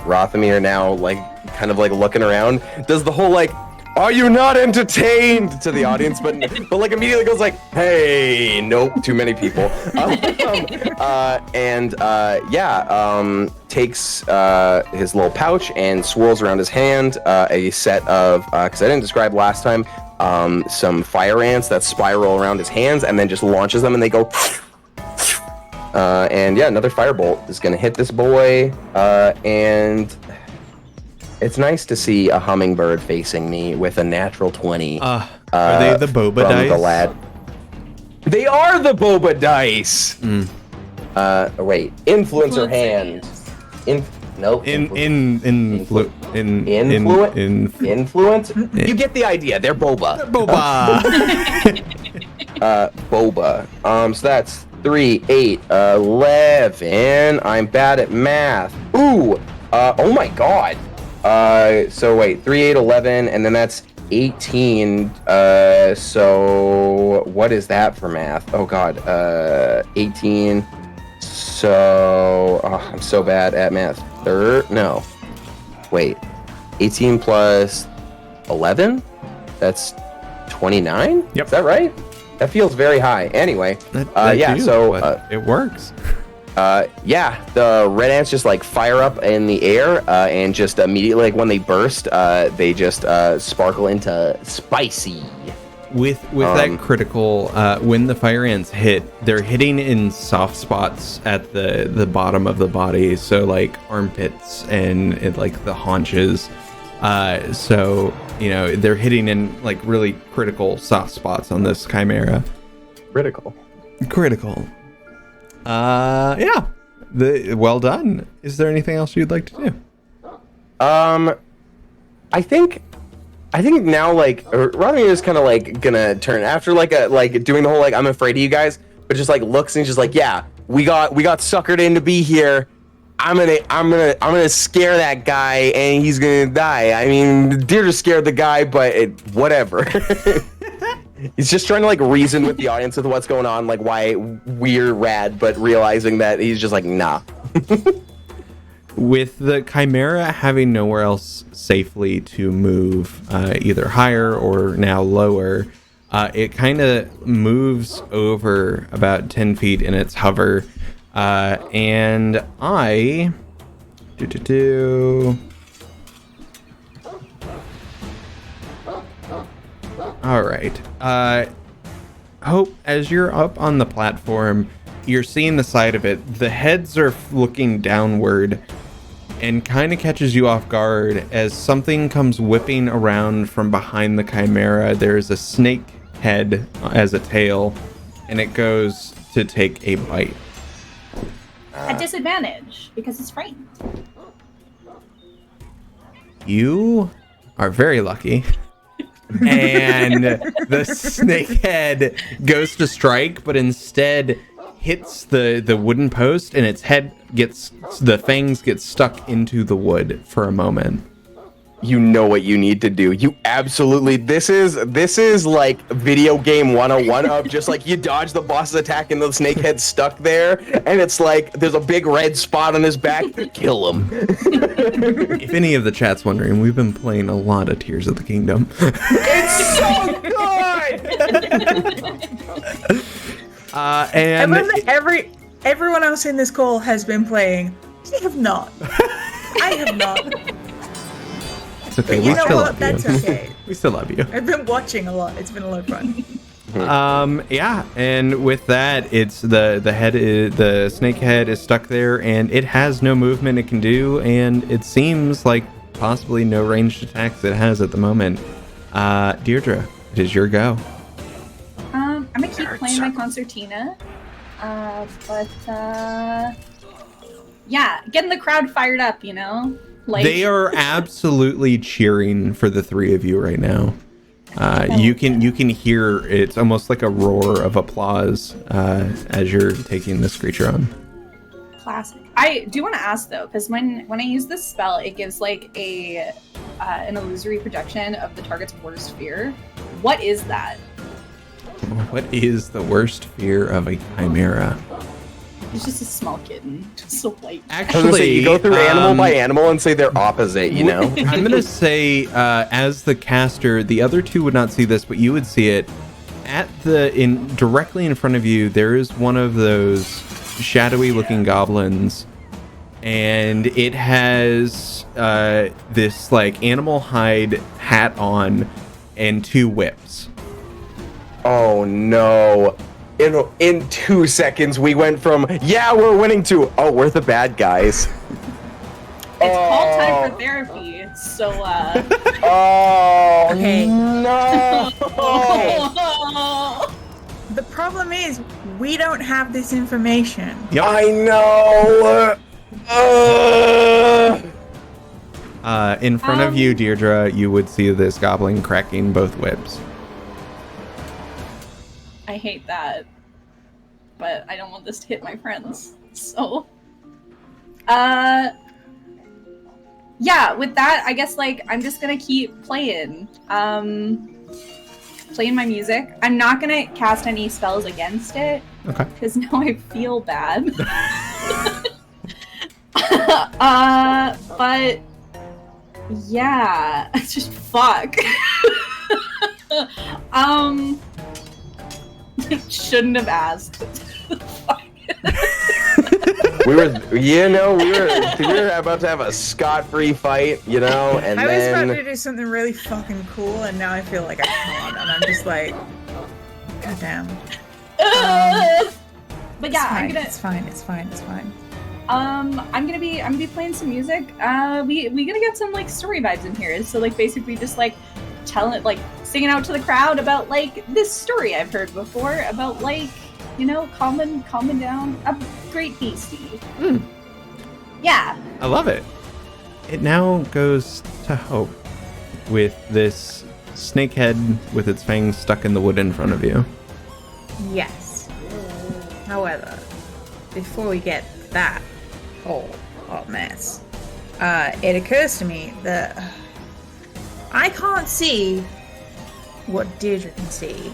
Rothamir now like kind of like looking around, does the whole like, "Are you not entertained?" to the audience, but like immediately goes like, "Hey, nope, too many people." Takes his little pouch and swirls around his hand a set of, because I didn't describe last time, some fire ants that spiral around his hands and then just launches them and they go. And yeah, another firebolt is gonna hit this boy, and It's nice to see a hummingbird facing me with a natural 20. Are they the boba from dice? the lad. They are the boba dice. Wait, influencer hand. Influence. You get the idea. They're boba. Boba. Boba. So that's 3, 8, 11. I'm bad at math. Ooh. Oh my god. So wait, 3, 8, 11, and then that's 18. So what is that for math? Oh god. 18. So I'm so bad at math. No. Wait. 18 plus 11? That's 29? Yep. Is that right? That feels very high. Anyway, It works. yeah, the red ants just like fire up in the air, and just immediately, like when they burst, they just sparkle into spicy. With that critical, when the fire ants hit, they're hitting in soft spots at the bottom of the body, so like armpits and like the haunches. So they're hitting in like really critical soft spots on this chimera. Critical. Yeah. Well done. Is there anything else you'd like to do? I think now, like, Rodney is kind of like gonna turn after like doing the whole like I'm afraid of you guys, but just like looks and just like, yeah, we got suckered in to be here. I'm gonna scare that guy and he's gonna die. I mean, Deirdre scared the guy, but whatever. He's just trying to like reason with the audience with what's going on, like why we're rad, but realizing that he's just like, nah. With the chimera having nowhere else safely to move, either higher or now lower, it kind of moves over about 10 feet in its hover. And I... All right. Hope, as you're up on the platform, you're seeing the side of it. The heads are looking downward and kind of catches you off guard as something comes whipping around from behind the chimera. There's a snake head as a tail, and it goes to take a bite. At disadvantage because it's frightened. You are very lucky. And the snake head goes to strike, but instead hits the wooden post, and its head the fangs get stuck into the wood for a moment. You know what you need to do. You absolutely. This is like video game 101 of just like you dodge the boss's attack and the snake head's stuck there, and it's like there's a big red spot on his back. Kill him. If any of the chat's wondering, we've been playing a lot of Tears of the Kingdom. It's so good. And I love that everyone else in this call has been playing. I have not. I have not. It's okay. But We you know still what? love That's you. okay. We still love you. I've been watching a lot. It's been a lot of fun. Yeah, and with that, it's the snake head is stuck there, and it has no movement it can do, and it seems like possibly no ranged attacks it has at the moment. Deirdre, it is your go. I'm gonna keep playing my concertina, yeah, getting the crowd fired up, Like They are absolutely cheering for the three of you right now. You can hear it's almost like a roar of applause as you're taking this creature on. Classic. I do want to ask though, because when I use this spell, it gives like an illusory projection of the target's worst fear. What is that? What is the worst fear of a chimera? It's just a small kitten, just a white. Actually, you go through animal by animal and say they're opposite. I'm gonna say, as the caster, the other two would not see this, but you would see it. Directly in front of you, there is one of those shadowy-looking goblins, and it has this like animal hide hat on and two whips. Oh no. In 2 seconds, we went from, yeah, we're winning to, oh, we're the bad guys. It's call time for therapy. So, Oh Okay. no! The problem is, we don't have this information. Yep. I know. In front of you, Deirdre, you would see this goblin cracking both whips. I hate that. But I don't want this to hit my friends. So, yeah, with that, I guess, like, I'm just gonna keep playing. Playing my music. I'm not gonna cast any spells against it. Okay. Because now I feel bad. But yeah, just fuck. Shouldn't have asked. Fuck. we were about to have a scot-free fight, you know, and I was then about to do something really fucking cool, and now I feel like I can't, and I'm just like, god damn. But yeah, I'm gonna. It's fine. I'm gonna be playing some music. We gonna get some like story vibes in here. So like basically just like telling, like singing out to the crowd about like this story I've heard before about like, you know, calming down a great beastie. Yeah. I love it. It now goes to Hope with this snake head with its fangs stuck in the wood in front of you. Yes. However, before we get to that whole hot mess, it occurs to me that I can't see what Deirdre can see.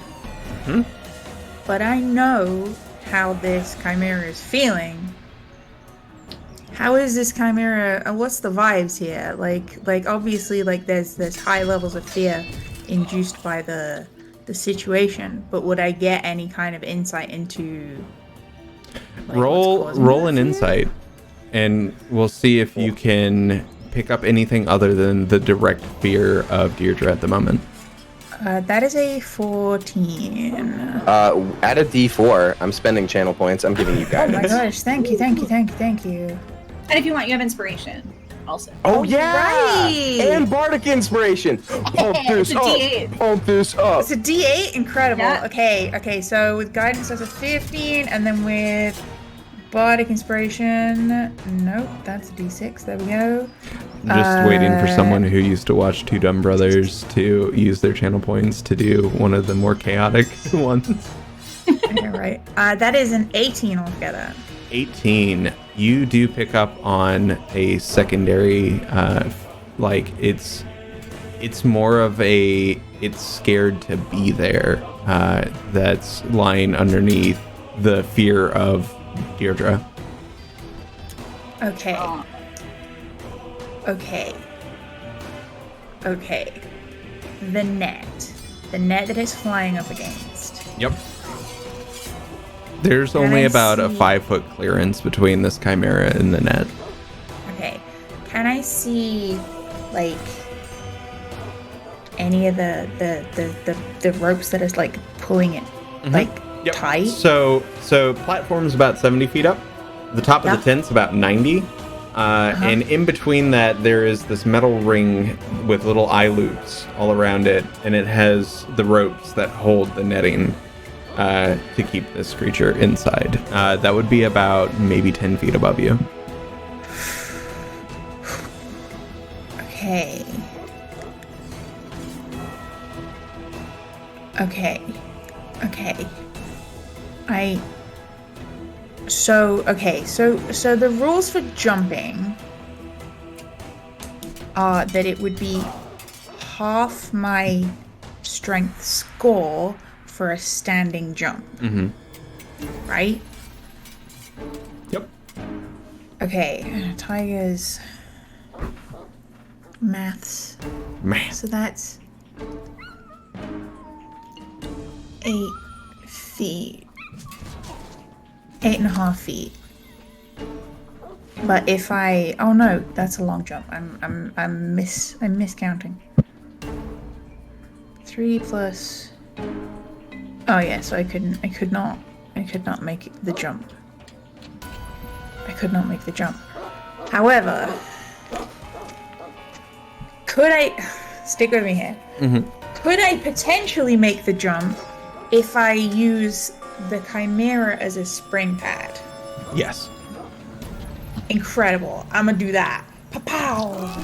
But I know how this chimera is feeling. How is this chimera? What's the vibes here? Like obviously, like there's high levels of fear induced by the situation. But would I get any kind of insight into? Like, Roll an insight, and we'll see if you can pick up anything other than the direct fear of Deirdre at the moment. That is a 14. Add a D4. I'm spending channel points. I'm giving you Oh guidance. my gosh! Thank you. And if you want, you have inspiration also. Oh yeah! Right. And bardic inspiration. Pump this It's a up. D8. Pump this up. It's a D8. Incredible. Yeah. Okay. So with guidance, that's a 15, and then with bardic inspiration, nope, that's a D6. There we go. Just waiting for someone who used to watch Two Dumb Brothers to use their channel points to do one of the more chaotic ones. Okay, right. That is an 18 altogether. 18. You do pick up on a secondary, like it's more of a, it's scared to be there, that's lying underneath the fear of Deirdre. Okay. The net that is flying up against. Yep. There's Can only I about a see- 5-foot clearance between this chimera and the net. Okay. Can I see like any of the ropes that is like pulling it like tight? So platform's about 70 feet up. The top of Yep. the tent's about 90. And in between that, there is this metal ring with little eye loops all around it, and it has the ropes that hold the netting to keep this creature inside. That would be about maybe 10 feet above you. Okay. So the rules for jumping are that it would be half my strength score for a standing jump. Right? Yep. Okay, tigers. Maths. Man. So that's 8 feet. 8.5 feet. But if oh no, that's a long jump. I'm miscounting. 3 plus. Oh yeah, so I could not make the jump. I could not make the jump. However, Could I stick with me here? Mm-hmm. Could I potentially make the jump if I use the Chimera as a spring pad? Yes. Incredible. I'm gonna do that. Pow!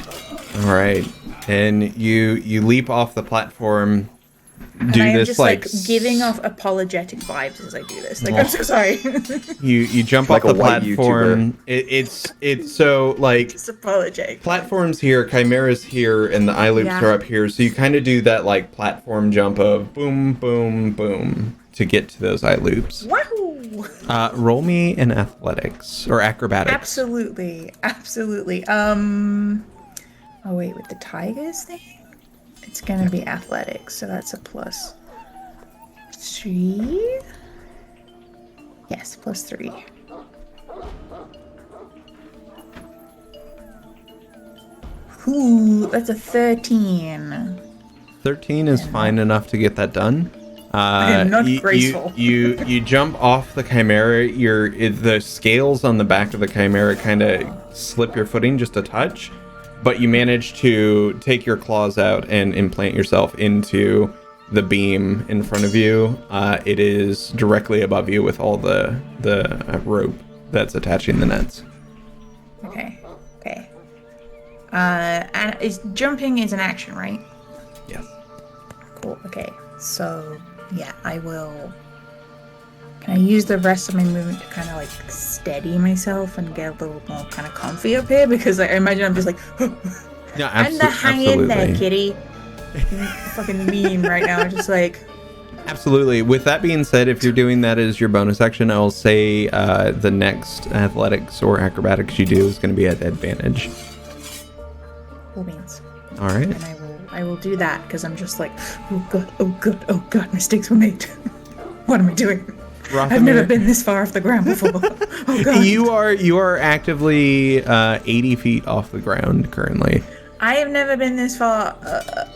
All right. And you leap off the platform. And I am just like giving off apologetic vibes as I do this. Like, I'm so sorry. You jump Like off a the white platform. It's so like Just apologetic. platforms here, chimeras here, and the eye loops Yeah. are up here. So you kind of do that like platform jump of boom, boom, boom to get to those eye loops. Wahoo! Roll me in athletics or acrobatics. Absolutely. Oh wait, with the tigers thing? It's gonna be athletics, so that's a +3. Yes, +3. Ooh, that's a 13. 13 is fine enough to get that done. I am not graceful. You jump off the chimera. The scales on the back of the chimera kind of slip your footing just a touch, but you manage to take your claws out and implant yourself into the beam in front of you. It is directly above you with all the rope that's attaching the nets. Okay. And jumping is an action, right? Yes. Cool. Okay. So, yeah, I will. Can I use the rest of my movement to kind of like steady myself and get a little more kind of comfy up here? Because like, I imagine I'm just like, Yeah, and the hang in there, kitty. Fucking meme right now. Just like. Absolutely. With that being said, if you're doing that as your bonus action, I will say the next athletics or acrobatics you do is going to be at advantage. Cool beans. All right. And I will do that because I'm just like, oh god, mistakes were made. What am I doing? I've never been this far off the ground before. Oh god. You are actively 80 feet off the ground currently. I have never been this far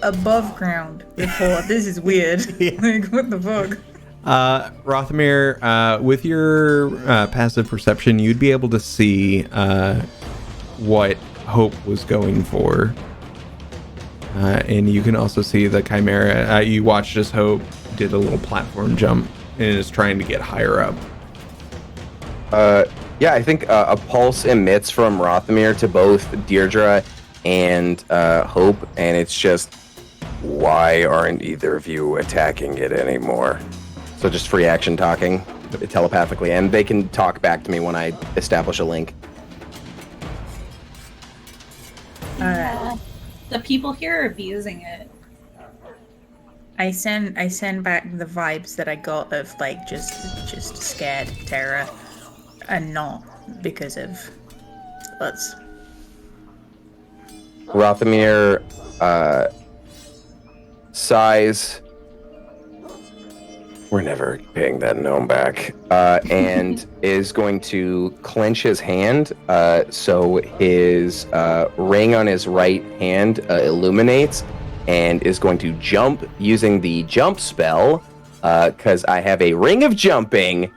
above ground before. This is weird. Like, what the fuck? Rothamir, with your passive perception, you'd be able to see what Hope was going for. And you can also see the Chimera. You watched as Hope did a little platform jump and is trying to get higher up. Yeah, I think a pulse emits from Rothamir to both Deirdre and Hope, and it's just, why aren't either of you attacking it anymore? So just free action talking telepathically, and they can talk back to me when I establish a link. The people here are abusing it. I send back the vibes that I got of like just scared terror, and not because of us. Rothamir sighs. We're never paying that gnome back. And is going to clench his hand, so his ring on his right hand illuminates, and is going to jump using the jump spell, because I have a ring of jumping,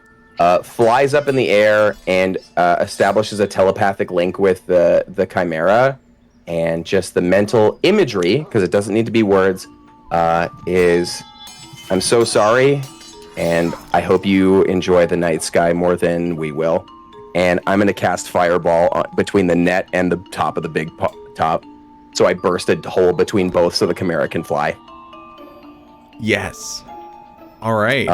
flies up in the air and establishes a telepathic link with the Chimera. And just the mental imagery, because it doesn't need to be words, is, I'm so sorry, and I hope you enjoy the night sky more than we will. And I'm going to cast Fireball between the net and the top of the big top. So I burst a hole between both so the Chimera can fly. Yes. All right.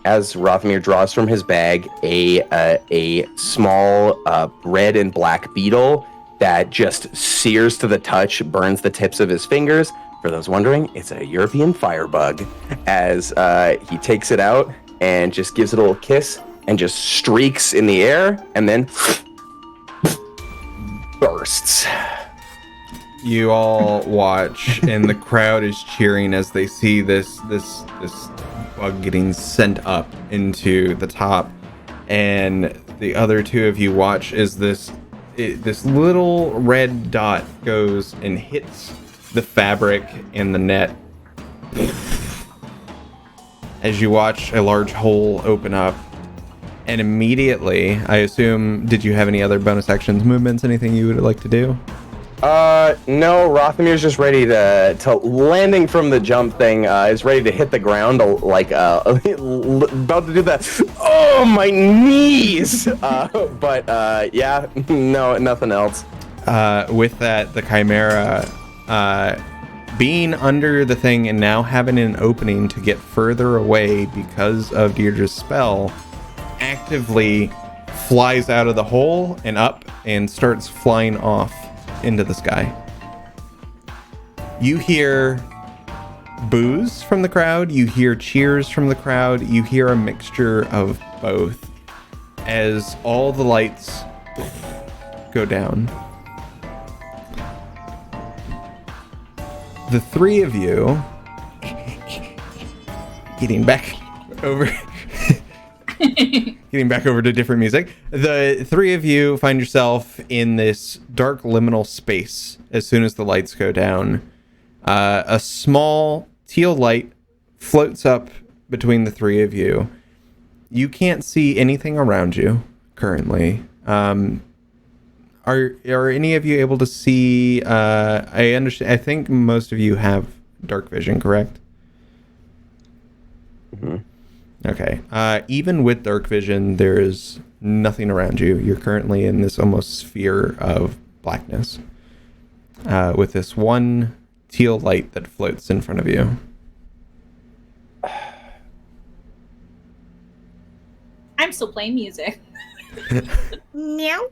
As Rothamir draws from his bag a small red and black beetle that just sears to the touch, burns the tips of his fingers. For those wondering, it's a European firebug. As he takes it out and just gives it a little kiss and just streaks in the air and then bursts. You all watch, and the crowd is cheering as they see this bug getting sent up into the top. And the other two of you watch as this little red dot goes and hits the fabric and the net. As you watch a large hole open up, and immediately, I assume, did you have any other bonus actions, movements, anything you would like to do? No, Rothamir's just ready to landing from the jump thing, is ready to hit the ground, like, about to do that, oh, my knees! Yeah, no, nothing else. With that, the Chimera, being under the thing and now having an opening to get further away because of Deirdre's spell, actively flies out of the hole and up and starts flying off into the sky. You hear boos from the crowd, you hear cheers from the crowd, you hear a mixture of both as all the lights go down. The three of you getting back over to different music. The three of you find yourself in this dark liminal space as soon as the lights go down. A small teal light floats up between the three of you. You can't see anything around you currently. Are any of you able to see? I understand. I think most of you have dark vision, correct? Mm-hmm. Okay. Even with dark vision, there is nothing around you. You're currently in this almost sphere of blackness, with this one teal light that floats in front of you. I'm still playing music. Meow.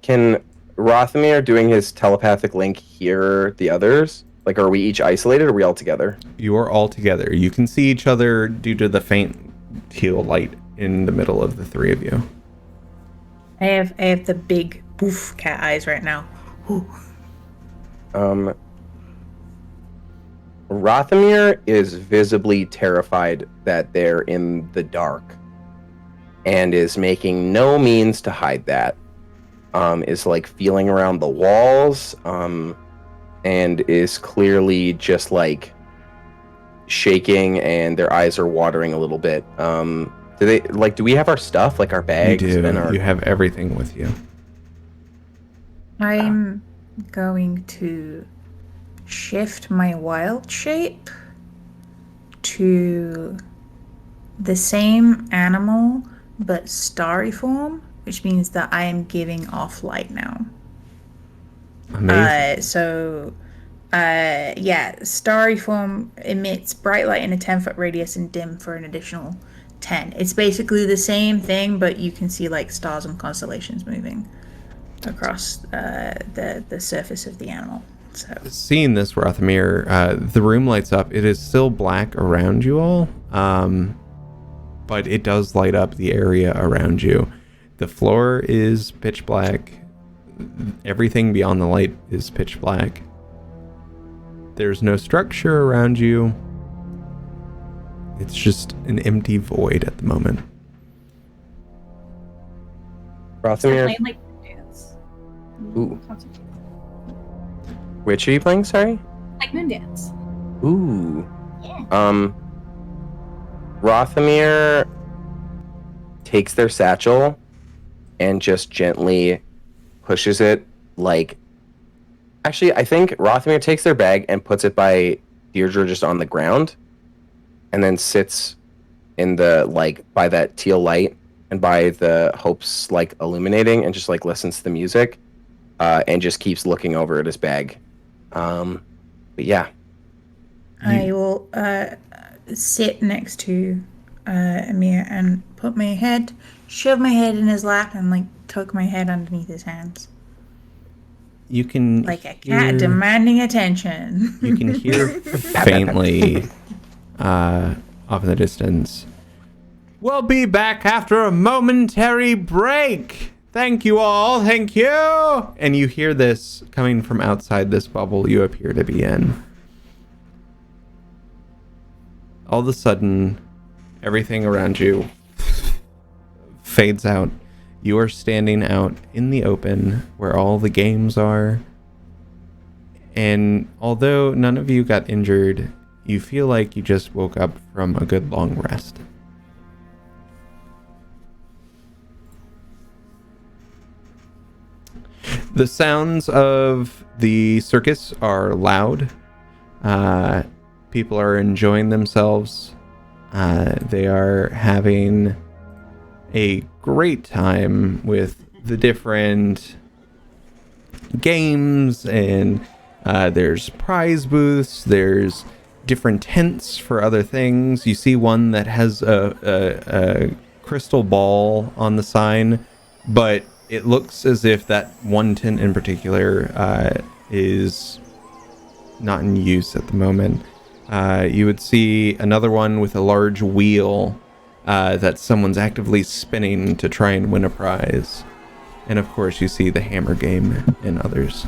Can Rothamir, doing his telepathic link, hear the others? Like, are we each isolated, or are we all together? You are all together. You can see each other due to the faint teal light in the middle of the three of you. I have the big poof cat eyes right now. Ooh. Rothamir is visibly terrified that they're in the dark and is making no means to hide that. Is like feeling around the walls, and is clearly just like shaking, and their eyes are watering a little bit. Do we have our stuff, like our bags? You do. And our... You have everything with you. I'm going to shift my wild shape to the same animal but starry form, which means that I am giving off light now. Amazing. Starry form emits bright light in a 10-foot radius and dim for an additional 10. It's basically the same thing, but you can see like stars and constellations moving across the surface of the animal. So seeing this, Rothamir, the room lights up. It is still black around you all, but it does light up the area around you. The floor is pitch black. Everything beyond the light is pitch black. There's no structure around you. It's just an empty void at the moment. Rothamir, Playing like Moondance. Ooh. Which are you playing? Sorry. Like Moondance. Ooh. Yeah. Rothamir takes their satchel and just gently pushes it, like... Actually, I think Rothamir takes their bag and puts it by Deirdre just on the ground, and then sits in the, like, by that teal light and by the hopes, like, illuminating, and just, like, listens to the music, and just keeps looking over at his bag. But yeah. I will sit next to Amir and shove my head in his lap and like tuck my head underneath his hands. You can like a cat demanding attention. You can hear faintly off in the distance. We'll be back after a momentary break. Thank you all. Thank you. And you hear this coming from outside this bubble you appear to be in. All of a sudden, everything around you fades out. You are standing out in the open where all the games are. And although none of you got injured, you feel like you just woke up from a good long rest. The sounds of the circus are loud. People are enjoying themselves. They are having a great time with the different games, and there's prize booths, there's different tents for other things. You see one that has a crystal ball on the sign, but it looks as if that one tent in particular is not in use at the moment. You would see another one with a large wheel that someone's actively spinning to try and win a prize. And of course, you see the hammer game and others.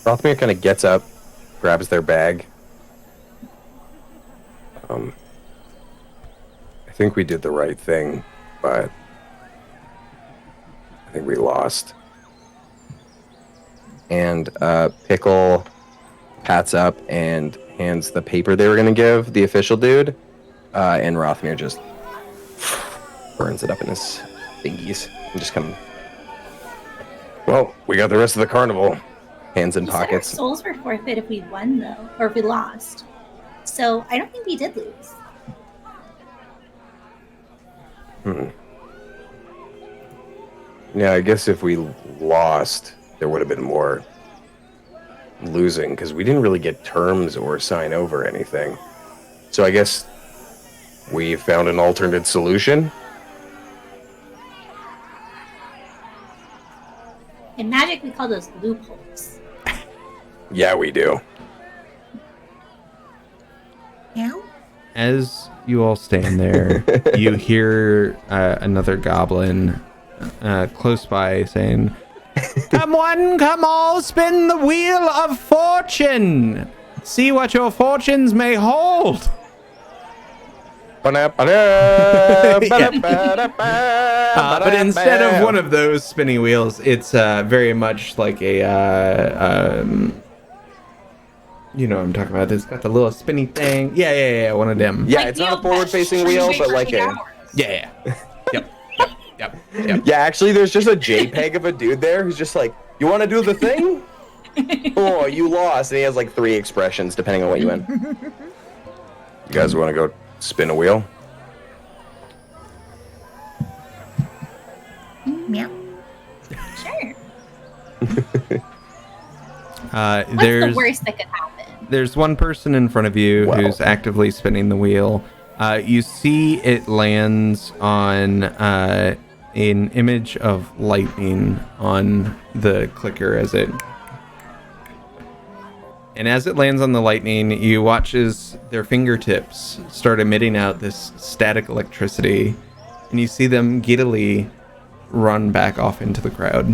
Rothmere kind of gets up, grabs their bag. I think we did the right thing, but I think we lost. And Pickle pats up and hands the paper they were going to give the official dude, and Rothmere just burns it up in his fingies and just kind of, well, we got the rest of the carnival. Hands in You said our pockets. souls were forfeit if we won, though, or if we lost. So I don't think we did lose. Yeah, I guess if we lost, there would have been more losing, because we didn't really get terms or sign over anything. So I guess we found an alternate solution. In magic, we call those loopholes. Yeah, we do. Meow. As you all stand there, you hear another goblin close by saying, "Come one, come all, spin the wheel of fortune. See what your fortunes may hold." But instead of one of those spinning wheels, it's very much like a, you know what I'm talking about. It's got the little spinny thing. Yeah, one of them. Yeah, Like it's the not a old forward-facing wheel, but like a... Yeah. Yep. Yeah, actually, there's just a JPEG of a dude there who's just like, you want to do the thing? Oh, you lost. And he has like 3 expressions, depending on what you win. You guys want to go spin a wheel? Meow. Sure. What's the worst that could happen? There's one person in front of you who's actively spinning the wheel. You see it lands on an image of lightning on the clicker as it lands on the lightning, you watch as their fingertips start emitting out this static electricity, and you see them giddily run back off into the crowd.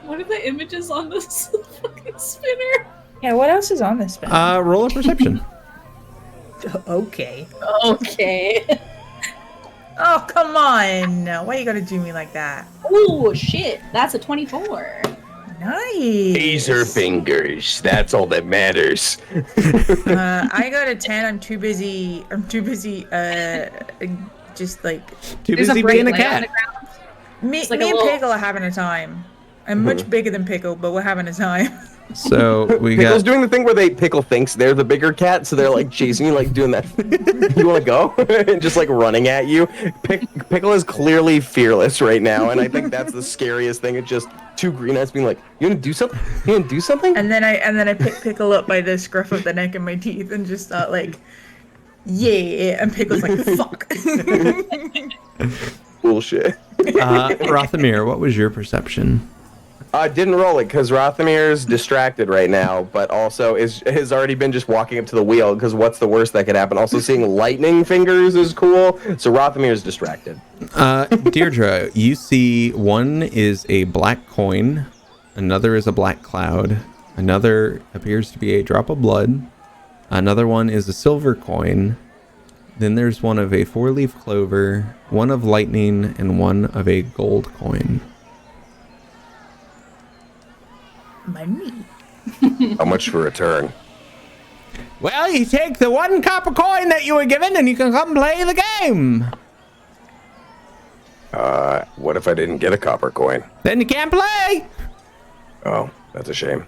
What are the images on this fucking spinner? Yeah, what else is on this spin? Roll a perception. Okay. Okay. Oh, come on. Why you gotta do me like that? Oh shit, that's a 24. Nice. fingers. That's all that matters. I got a 10. I'm too busy, just like... Too There's busy a bright being a light on cat. the ground. Me, It's like me a and little- Pickle are having a time. I'm much bigger than Pickle, but we're having a time. So we Pickle's got... doing the thing where Pickle thinks they're the bigger cat, so they're like chasing you, like doing that. You want to go? And just like running at you. Pickle is clearly fearless right now, and I think that's the scariest thing. It's just 2 green eyes being like, "You want to do something? You want to do something?" And then I pick Pickle up by the scruff of the neck and my teeth and just start like, yeah. And Pickle's like, fuck. Bullshit. Rothamir, what was your perception? I didn't roll it because Rothamir's distracted right now, but also has already been just walking up to the wheel, because what's the worst that could happen? Also, seeing lightning fingers is cool, so Rothamir's distracted. Deirdre, you see one is a black coin, another is a black cloud, another appears to be a drop of blood, another one is a silver coin, then there's one of a 4-leaf clover, one of lightning, and one of a gold coin. Money. How much for a turn? Well, you take the 1 copper coin that you were given and you can come play the game. What if I didn't get a copper coin? Then you can't play. Oh, that's a shame.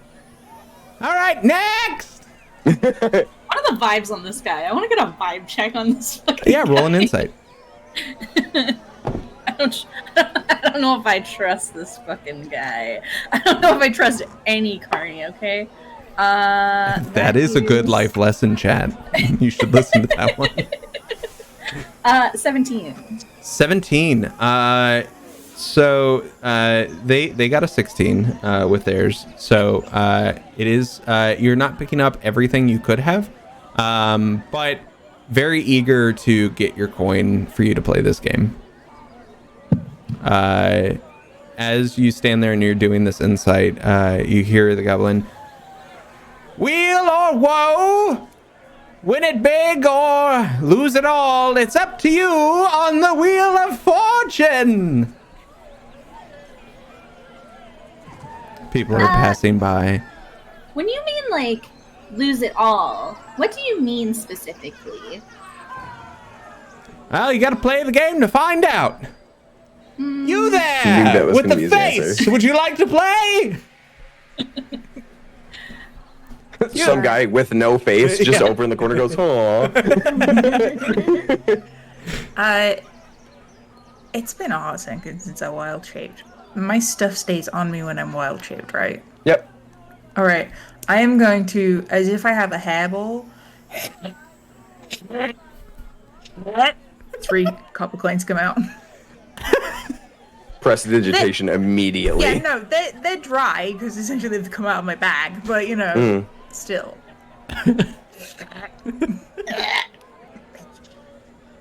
All right, next. What are the vibes on this guy? I want to get a vibe check on this fucking Yeah, roll an guy. insight. I don't know if I trust this fucking guy. I don't know if I trust any carny, okay? That is a good life lesson, Chad. You should listen to that one. 17. 17. So they got a 16 with theirs. So it is you're not picking up everything you could have, but very eager to get your coin for you to play this game. As you stand there and you're doing this insight, you hear the goblin, "Wheel or woe, win it big or lose it all. It's up to you on the wheel of fortune." People are passing by. When you mean like lose it all, what do you mean specifically? Well, you got to play the game to find out. You Knew there that was with gonna the be his face? answer. Would you like to play? Some guy with no face just over in the corner goes, "Oh." It's been a hot second since I wild shaped. My stuff stays on me when I'm wild shaped, right? Yep. All right. I am going to, as if I have a hairball. 3 copper coins come out. Prestidigitation immediately. Yeah, no, they're dry because essentially they've come out of my bag, but you know, still.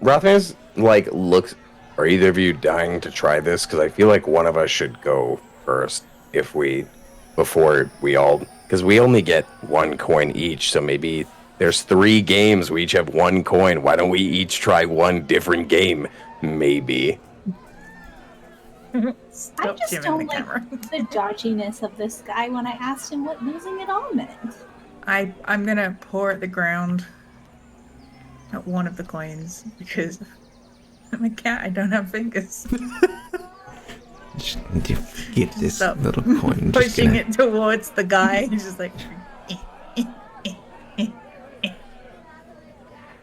Rotha's like looks. Are either of you dying to try this? Because I feel like one of us should go first before we all, because we only get 1 coin each. So maybe there's 3 games. We each have 1 coin. Why don't we each try 1 different game? Maybe. I Stop just jamming don't the like camera. the dodginess of this guy when I asked him what losing it all meant. I'm gonna pour at the ground at one of the coins because I'm a cat. I don't have fingers. Just get this Stop little coin. Just Pushing gonna- it towards the guy. He's just like.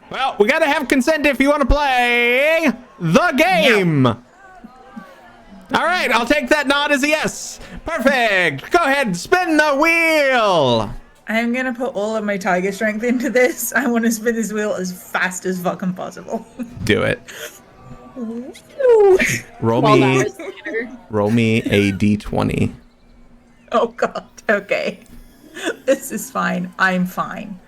Well, we gotta have consent if you want to play the game. All right, I'll take that nod as a yes. Perfect. Go ahead, spin the wheel. I'm gonna put all of my tiger strength into this. I want to spin this wheel as fast as fucking possible. Do it. Roll 12 me. hours later. Roll me a d20. Oh god. Okay. This is fine. I'm fine.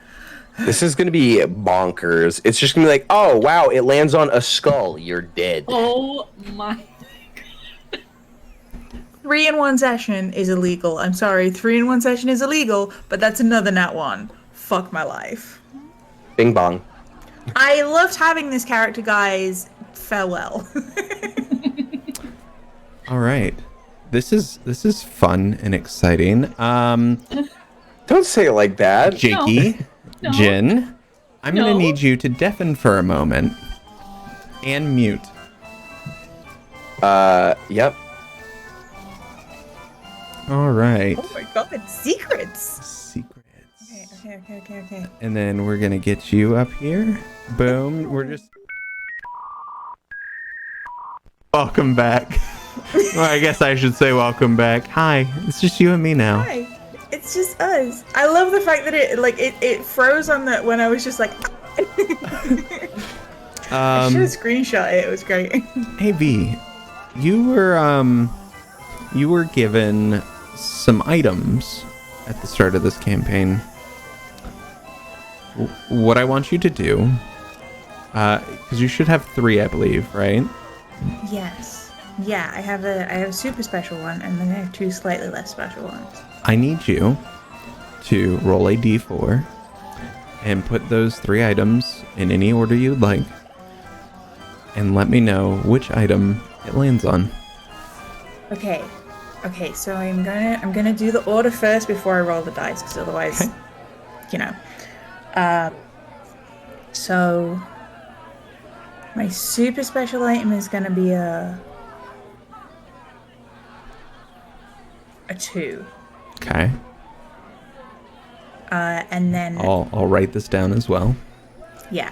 This is gonna be bonkers. It's just gonna be like, oh wow, it lands on a skull. You're dead. Oh my. 3 in 1 session is illegal. I'm sorry. 3 in 1 session is illegal, but that's another nat 1. Fuck my life. Bing bong. I loved having this character, guys. Farewell. All right. This is fun and exciting. Don't say it like that. Jakey, No. Jin, I'm gonna No. need you to deafen for a moment and mute. Yep. All right. Oh my god, secrets. Secrets. Okay. And then we're gonna get you up here. Boom. We're just. Welcome back. Well, I guess I should say welcome back. Hi. It's just you and me now. Hi. It's just us. I love the fact that it froze on the when I was just like. I should have screenshot it. It was great. Hey V, you were given some items at the start of this campaign. What I want you to do, because you should have 3, I believe, right? Yes. Yeah, I have a super special one, and then I have 2 slightly less special ones. I need you to roll a d4 and put those 3 items in any order you'd like, and let me know which item it lands on. Okay, so I'm gonna do the order first before I roll the dice, because otherwise, Okay. you know. So my super special item is going to be a 2. Okay. And then I'll write this down as well. yeah,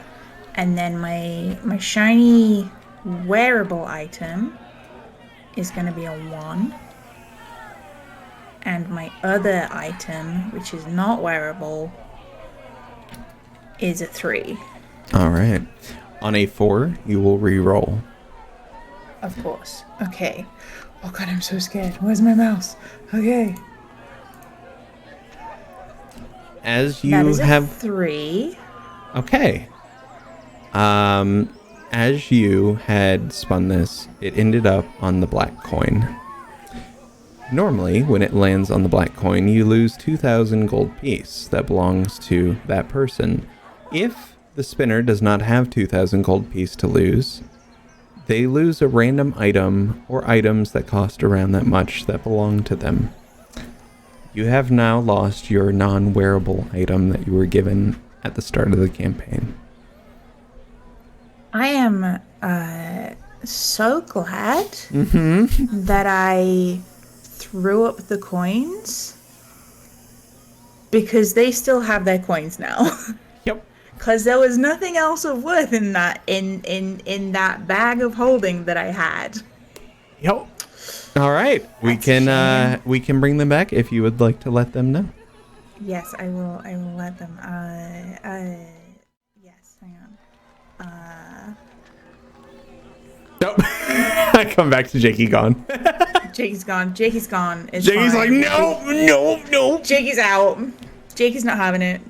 and then my shiny wearable item is going to be a 1. And my other item, which is not wearable, is a 3. All right. On a 4, you will re-roll. Of course. Okay. Oh god, I'm so scared. Where's my mouse? Okay. As That you is a have 3. Okay. As you had spun this, it ended up on the black coin. Normally, when it lands on the black coin, you lose 2,000 gold piece that belongs to that person. If the spinner does not have 2,000 gold piece to lose, they lose a random item or items that cost around that much that belong to them. You have now lost your non-wearable item that you were given at the start of the campaign. I am so glad that I threw up the coins because they still have their coins now. Yep. Because there was nothing else of worth in that in that bag of holding that I had. Yep. All right. That's a We can bring them back if you would like to let them know. Yes, I will let them. Yes, hang on. Nope. I come back to Jakey gone. Jakey's gone. Jakey's gone. It's Jakey's fine. like, no. Jakey's out. Jakey's not having it.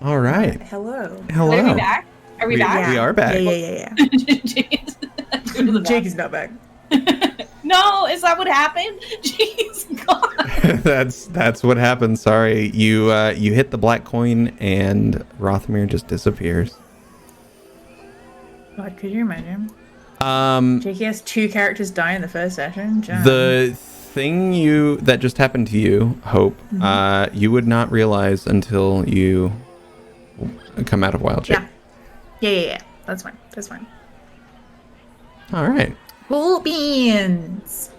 All right. Hello. Hello. Are we back? Are we back? We are back. Yeah. Jakey's not back. No, is that what happened? Jeez, God. That's what happened. Sorry. You hit the black coin and Rothamir just disappears. God, could you imagine? Um Jakey has 2 characters die in the first session. John. The thing that just happened to you, Hope, you would not realize until you come out of Wild Shape. Yeah. That's fine. All right. Cool beans.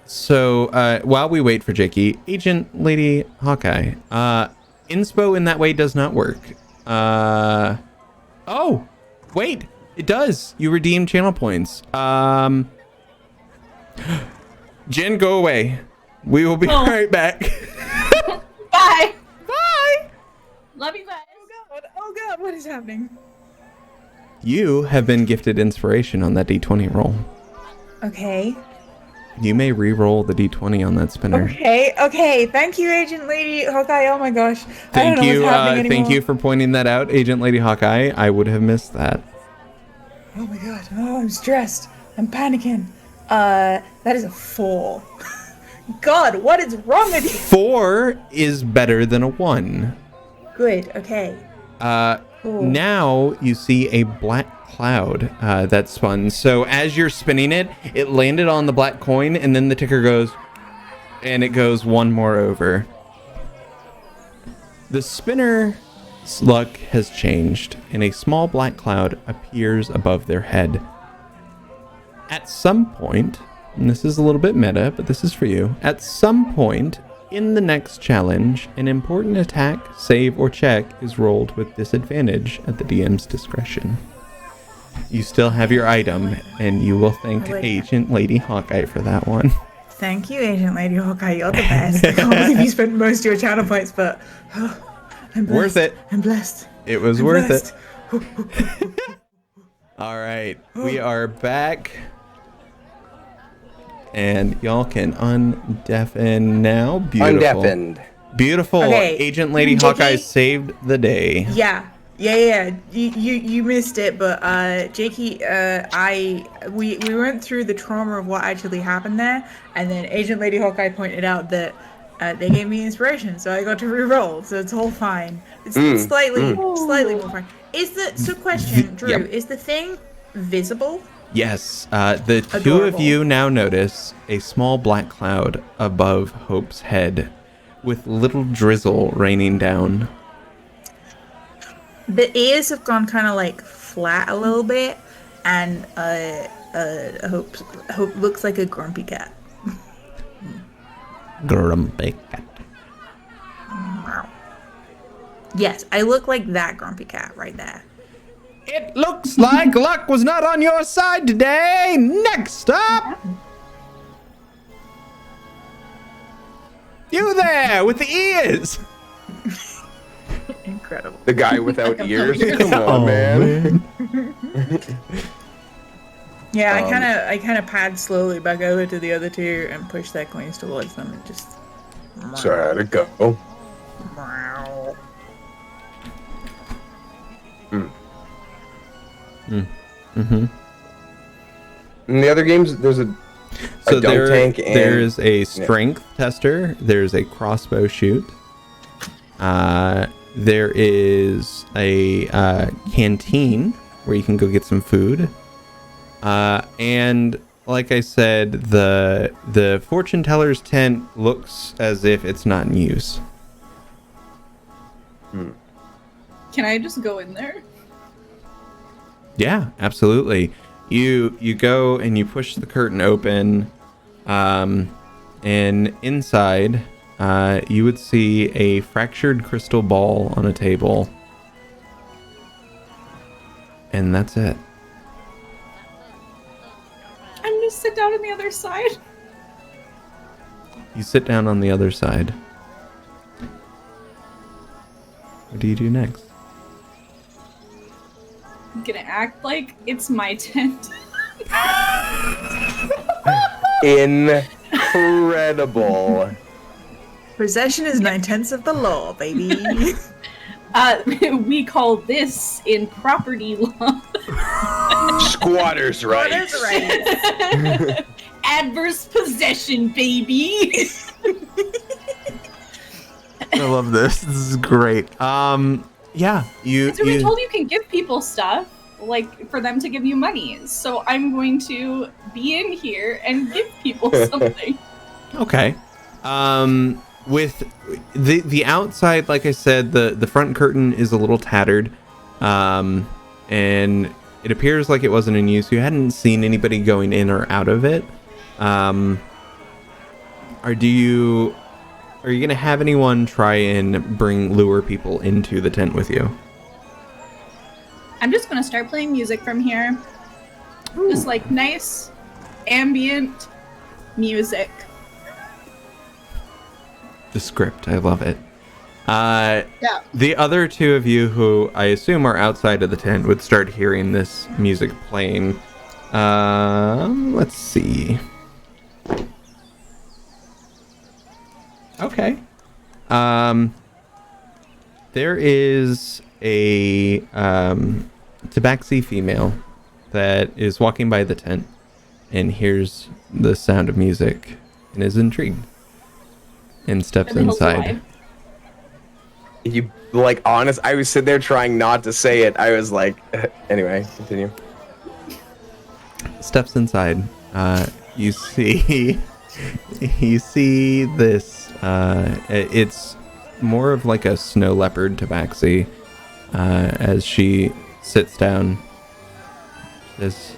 So while we wait for Jakey, Agent Lady Hawkeye, inspo in that way does not work. Oh, wait, it does. You redeem channel points. Jen, go away. We will be right back. Bye. Bye. Love you guys. Oh god, what is happening? You have been gifted inspiration on that D20 roll. Okay. You may re-roll the D20 on that spinner. Okay. Thank you, Agent Lady Hawkeye. Oh my gosh. I don't Thank know you. what's happening Thank anymore. you for pointing that out, Agent Lady Hawkeye. I would have missed that. Oh my god. Oh, I'm stressed. I'm panicking. That is a 4. God, what is wrong with you? 4 is better than a 1. Good. Okay. Cool. Now you see a black cloud that spun. So as you're spinning it, it landed on the black coin, and then the ticker goes, and it goes one more over. The spinner's luck has changed, and a small black cloud appears above their head. At some point, and this is a little bit meta, but this is for you. At some point in the next challenge, an important attack, save, or check is rolled with disadvantage at the DM's discretion. You still have your item, and you will thank Agent Lady Hawkeye for that one. Thank you, Agent Lady Hawkeye. You're the best. I can't believe you spent most of your channel points, but I'm blessed. Worth it. I'm blessed. It was I'm worth blessed. it. All right, we are back. And y'all can undeafen now. Beautiful. Undeafened. Beautiful. Okay. Agent Lady Jakey? Hawkeye saved the day. Yeah. You missed it, but Jakey, we went through the trauma of what actually happened there, and then Agent Lady Hawkeye pointed out that they gave me inspiration, so I got to re-roll, so it's all fine. It's slightly more fine. Question, Drew, Yep. is the thing visible? Yes, the two of Adorable. you now notice a small black cloud above Hope's head. with little drizzle raining down. The ears have gone kind of like flat a little bit, and Hope looks like a grumpy cat. Grumpy cat. Yes, I look like that grumpy cat right there. It looks like luck was not on your side today. Next up, you there with the ears. Incredible. The guy without ears. Come on, man. Yeah, I kind of pad slowly back over to the other two and push their coins towards them and just. So how'd it go? Mm-hmm. In the other games, there's a dunk tank and there's a strength tester. There's a crossbow shoot. There is a canteen where you can go get some food. And like I said, the fortune teller's tent looks as if it's not in use. Can I just go in there? Yeah, absolutely. You go and you push the curtain open, and inside you would see a fractured crystal ball on a table, and that's it. I'm gonna sit down on the other side. You sit down on the other side. What do you do next? I'm gonna act like it's my tent. incredible. Possession is 9/10 of the law, baby. We call this in property law Squatters' rights. Squatters' rights. adverse possession, baby. I love this. This is great. Yeah, So we told you can give people stuff, like for them to give you money. So I'm going to be in here and give people something. Okay. With the outside, like I said, the front curtain is a little tattered, and it appears like it wasn't in use. You hadn't seen anybody going in or out of it. Are you gonna have anyone try and lure people into the tent with you? I'm just going to start playing music from here. Ooh. Just like nice ambient music. The script, I love it. Yeah. The other two of you, who I assume are outside of the tent, would start hearing this music playing. Let's see. Okay. There is a tabaxi female that is walking by the tent and hears the sound of music and is intrigued and steps inside. You honest? I was sitting there trying not to say it. I was like, anyway, continue. Steps inside. You see this. It's more of like a snow leopard tabaxi. As she sits down, says,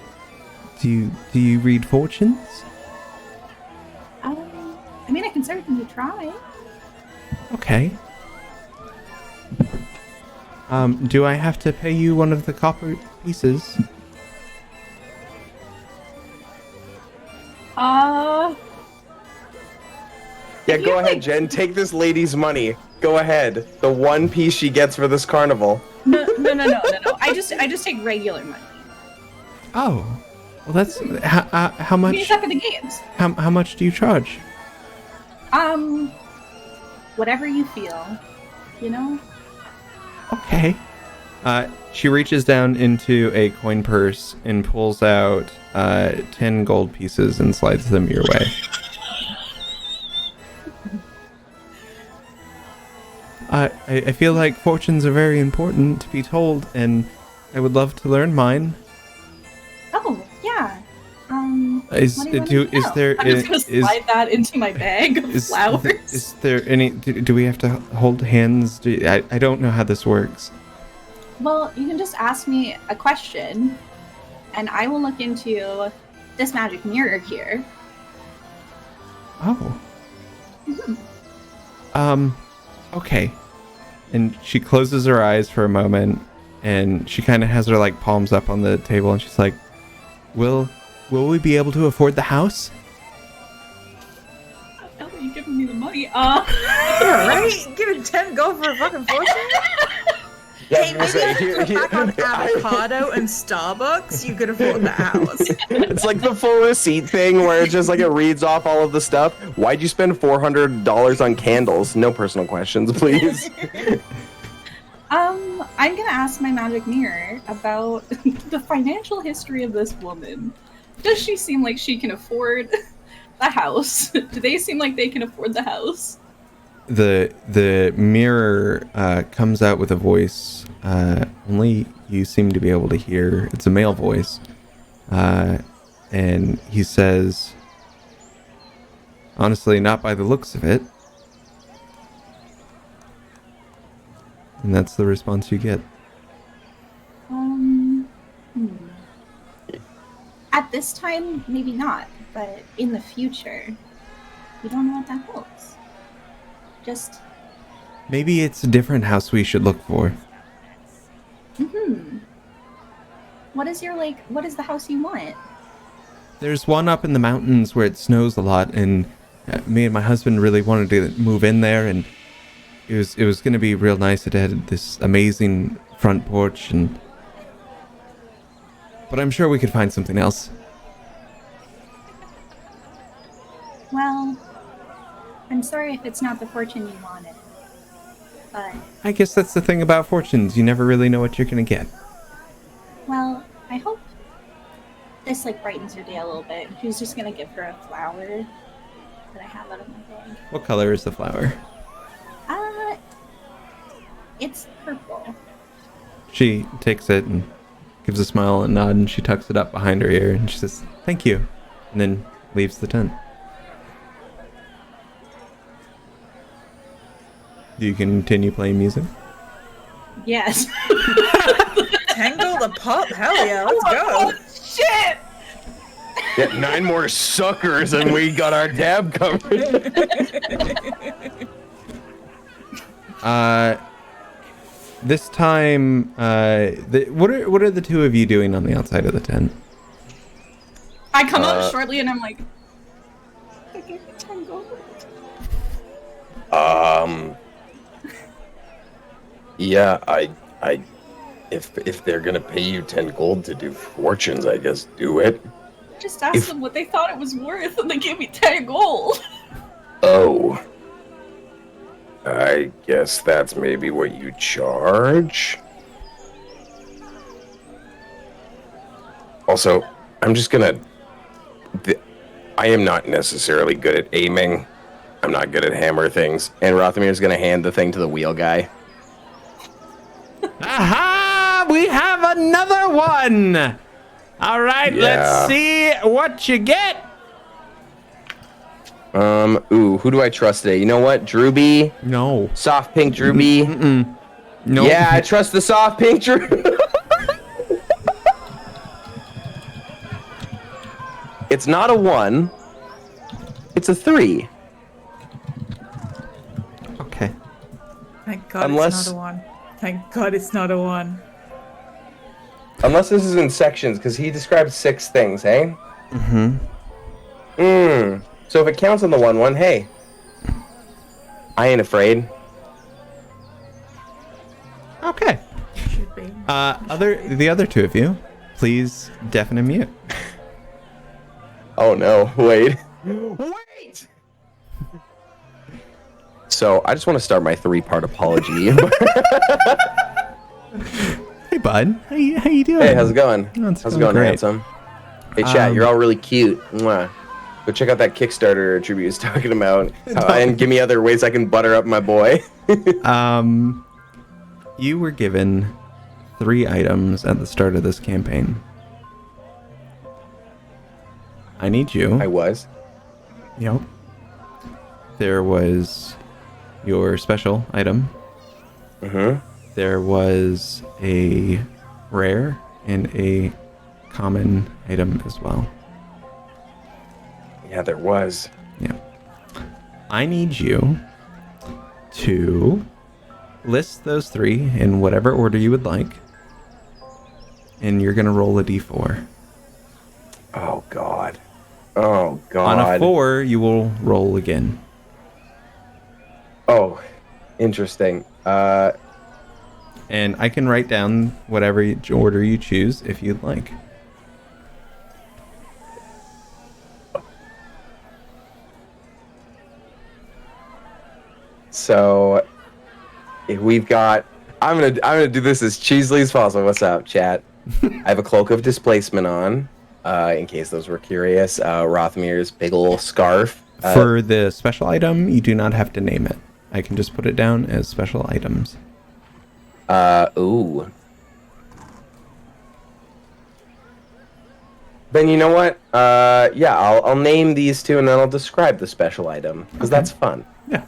"Do you read fortunes?" I mean, I can certainly try. Okay. Do I have to pay you one of the copper pieces? Yeah, go ahead, Jen. Take this lady's money. Go ahead. The one piece she gets for this carnival. No. I just take regular money. Oh, well, that's how much? We suck at the games. How much do you charge? Whatever you feel, you know. Okay. She reaches down into a coin purse and pulls out 10 gold pieces and slides them your way. I feel like fortunes are very important to be told, and I would love to learn mine. Oh yeah. Is What do you want to know? there I'm just gonna slide that into my bag of flowers. Is there any? Do we have to hold hands? I don't know how this works. Well, you can just ask me a question, and I will look into this magic mirror here. Oh. Okay. And she closes her eyes for a moment, and she kind of has her like palms up on the table, and she's like, Will we be able to afford the house? How are you giving me the money? Yeah, right? Giving 10 gold for a fucking fortune? Hey, maybe if you cut back on avocado and Starbucks, you could afford the house. It's like the full receipt thing where it's just like it reads off all of the stuff. Why'd you spend $400 on candles? No personal questions, please. I'm gonna ask my magic mirror about the financial history of this woman. Does she seem like she can afford the house? Do they seem like they can afford the house? The mirror comes out with a voice only you seem to be able to hear. It's a male voice, and he says, honestly, not by the looks of it. And that's the response you get. At this time, maybe not, but in the future, we don't know what that holds. Just, Maybe it's a different house we should look for. what is the house you want? There's one up in the mountains where it snows a lot, and me and my husband really wanted to move in there, and it was going to be real nice. It had this amazing front porch, but I'm sure we could find something else. Well, I'm sorry if it's not the fortune you wanted, but, I guess that's the thing about fortunes. You never really know what you're going to get. well, I hope this, brightens your day a little bit. She's just gonna give her a flower that I have out of my bag. What color is the flower? It's purple. She takes it and gives a smile and nod, and she tucks it up behind her ear, and she says, thank you, and then leaves the tent. Do you continue playing music? Yes. Tangle the pop? Hell yeah, let's go. Shit! Get 9 more suckers and we got our tab covered. This time, what are the two of you doing on the outside of the tent? I come out shortly and I'm like, I gave you 10 gold. Yeah, if they're gonna pay you 10 gold to do fortunes, I guess do it. Just asked them what they thought it was worth and they gave me 10 gold. Oh. I guess that's maybe what you charge. Also, I'm just gonna... I am not necessarily good at aiming. I'm not good at hammer things. And Rothamir's gonna hand the thing to the wheel guy. Aha! We have another one! All right, Let's see what you get. Ooh, who do I trust today? You know what? Drewby? No. Soft pink Drewby? No. Yeah, I trust the soft pink Drew. It's not a 1. It's a 3. Okay. Thank God Unless- it's not a 1. Thank God it's not a 1. Unless this is in sections, because he described 6 things, hey? So if it counts on the 1-1, hey. I ain't afraid. Should Okay. be. The other two of you, please deafen and mute. Oh no, wait. Wait! So, I just want to start my 3-part apology. Hey, bud. How you doing? Hey, how's it going? Oh, it's How's it going going, great. handsome? Hey, chat, you're all really cute. Mwah. Go check out that Kickstarter Tribute was talking about, and give me other ways I can butter up my boy. You were given 3 items at the start of this campaign. I need you. I was. Yep. There was your special item. Mm-hmm. There was a rare and a common item as well. Yeah, there was. Yeah. I need you to list those three in whatever order you would like. And you're going to roll a d4. Oh, God. Oh, God. On a 4, you will roll again. Oh, interesting. And I can write down whatever order you choose if you'd like. So if we've got, I'm gonna do this as cheesily as possible. What's up, chat? I have a cloak of displacement on, in case those were curious. Rothamir's big ol' scarf. For the special item, you do not have to name it. I can just put it down as special items. Ooh. Then you know what? Yeah, I'll name these two and then I'll describe the special item because that's fun. Yeah.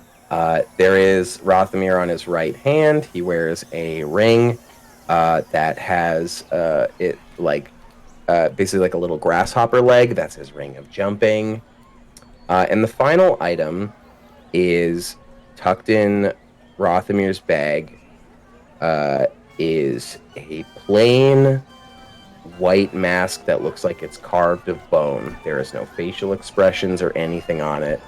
There is Rothamir on his right hand. He wears a ring that has it like basically like a little grasshopper leg. That's his ring of jumping. And the final item is tucked in Rothamir's bag. Is a plain white mask that looks like it's carved of bone. There is no facial expressions or anything on it.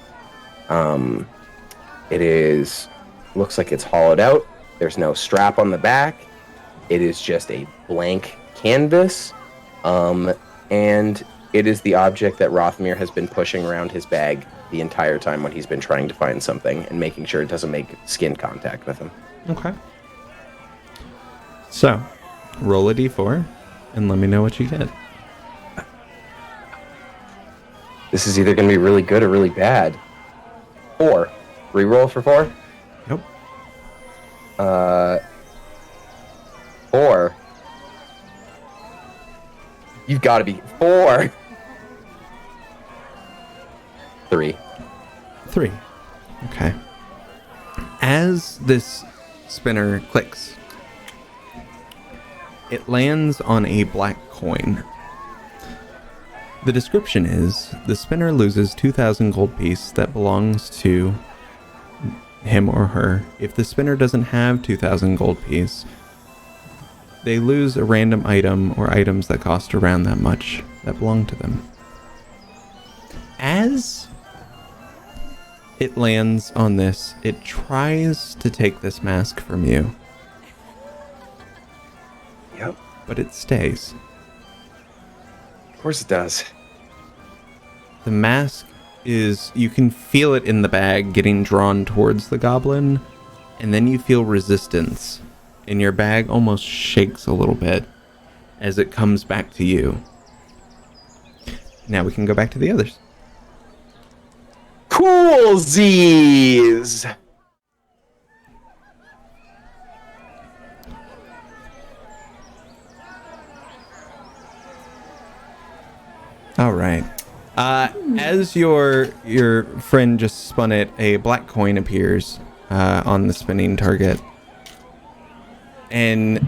It looks like it's hollowed out. There's no strap on the back. It is just a blank canvas. And it is the object that Rothamir has been pushing around his bag the entire time when he's been trying to find something and making sure it doesn't make skin contact with him. Okay. So, roll a d4 and let me know what you get. This is either going to be really good or really bad. 4. Reroll for 4? Nope. 4. You've got to be 4. 3. 3. Okay. As this spinner clicks, it lands on a black coin. The description is, the spinner loses 2,000 gold piece that belongs to him or her. If the spinner doesn't have 2,000 gold piece, they lose a random item or items that cost around that much that belong to them. As it lands on this, it tries to take this mask from you. Yep. But it stays. Of course it does. The mask is, you can feel it in the bag getting drawn towards the goblin, and then you feel resistance, and your bag almost shakes a little bit as it comes back to you. Now we can go back to the others. Coolsies! All right. As your friend just spun it, a black coin appears on the spinning target. And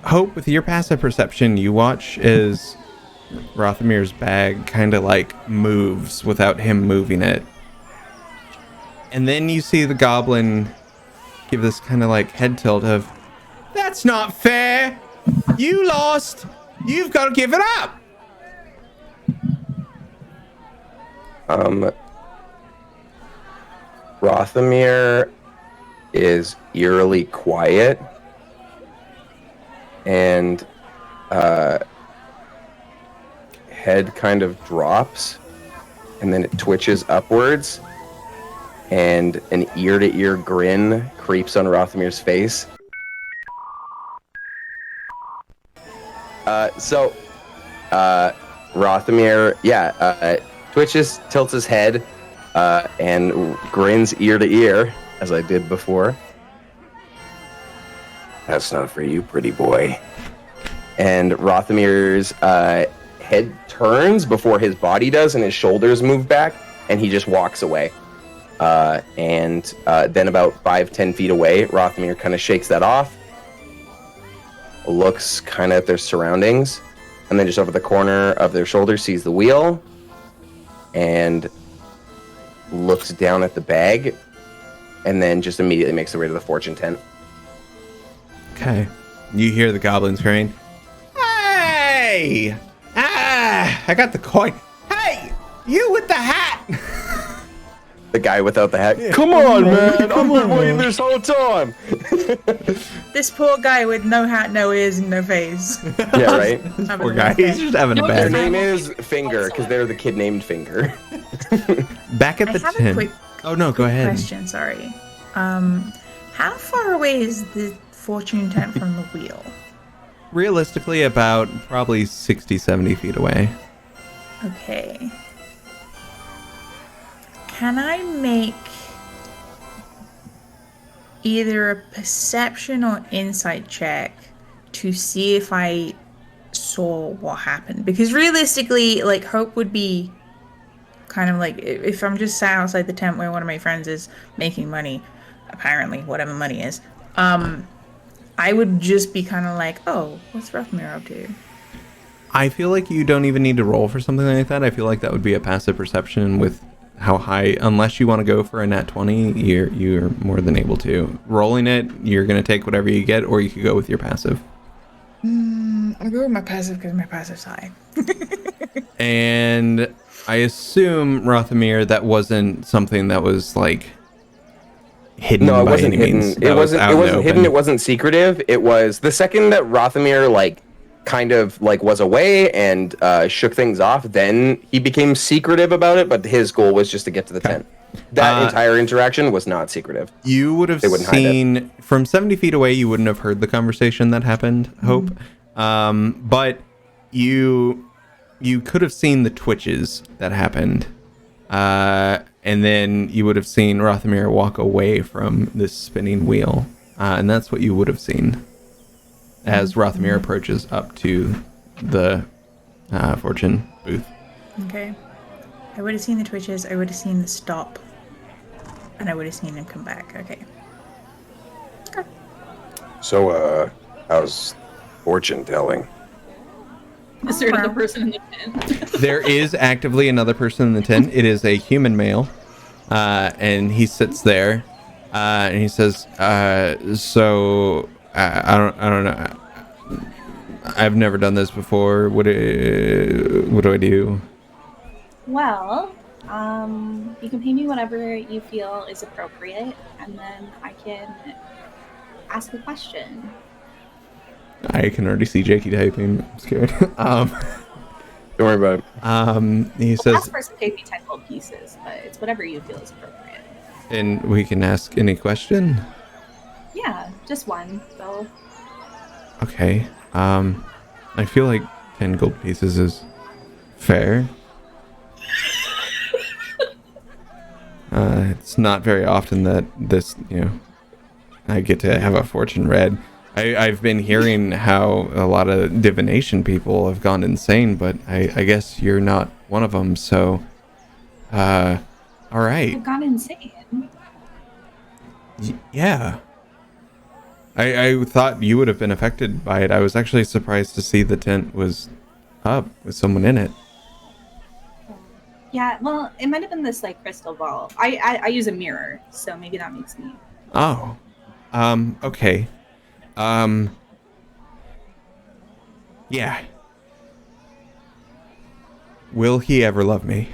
Hope, with your passive perception, you watch as Rothamir's bag kind of like moves without him moving it. And then you see the goblin give this kind of like head tilt of, "That's not fair! You lost! You've got to give it up!" Rothamir is eerily quiet and head kind of drops and then it twitches upwards and an ear-to-ear grin creeps on Rothamir's face. Rothamir, twitches, tilts his head, and grins ear to ear, as I did before. That's not for you, pretty boy. And Rothamir's head turns before his body does, and his shoulders move back, and he just walks away. And then about 5-10 feet away, Rothamir kind of shakes that off, looks kind of at their surroundings, and then just over the corner of their shoulder sees the wheel, and looks down at the bag, and then just immediately makes their way to the fortune tent. Okay. You hear the goblin screaming, "Hey! I got the coin. Hey! You with the hat!" The guy without the hat. Come on, man! I've been waiting this whole time. This poor guy with no hat, no ears, and no face. Yeah, right. Poor guy. He's just having a No, Their bad name day. is Finger because they're the kid named Finger. Back at I the have a tent. quick Oh no, go ahead. question, sorry. How far away is the fortune tent from the wheel? Realistically, about probably 60, 70 feet away. Okay. Can I make either a perception or insight check to see if I saw what happened? Because realistically, like, hope would be kind of like, if I'm just sat outside the tent where one of my friends is making money, apparently, whatever money is, I would just be kind of like, oh, what's Rothamir up to? I feel like you don't even need to roll for something like that. I feel like that would be a passive perception with how high, unless you want to go for a nat 20, you're more than able to. Rolling it, you're going to take whatever you get, or you could go with your passive. I'll go with my passive because my passive's high. And I assume, Rothamir, that wasn't something that was like hidden No, it by wasn't any hidden. means. It That was wasn't. out It in the wasn't hidden. open. It wasn't secretive. It was the second that Rothamir like kind of like was away and shook things off. Then he became secretive about it. But his goal was just to get to the tent. That entire interaction was not secretive. You would have They wouldn't hide seen from 70 feet away. You wouldn't have heard the conversation that happened. Hope, but you could have seen the twitches that happened, and then you would have seen Rothamir walk away from this spinning wheel, and that's what you would have seen as Rothamir approaches up to the fortune booth. Okay. I would have seen the twitches, I would have seen the stop, and I would have seen him come back. Okay. So, how's fortune telling? Is there another person in the tent? There is actively another person in the tent. It is a human male, and he sits there, and he says, "So I don't know. I've never done this before. What do I do?" Well, you can pay me whatever you feel is appropriate, and then I can ask a question. I can already see Jakey typing. I'm scared. Don't worry about it. He Well, says, last person paid me 10 gold pieces, but it's whatever you feel is appropriate. and we can ask any question. Yeah, just one, though. Okay. I feel like 10 gold pieces is fair. It's not very often that this, I get to have a fortune read. I've been hearing how a lot of divination people have gone insane, but I guess you're not one of them, so, all right. I've gone insane. Yeah. I thought you would have been affected by it. I was actually surprised to see the tent was up with someone in it. Yeah, well, it might have been this, like, crystal ball. I use a mirror, so maybe that makes me... Oh. Okay. Yeah. Will he ever love me?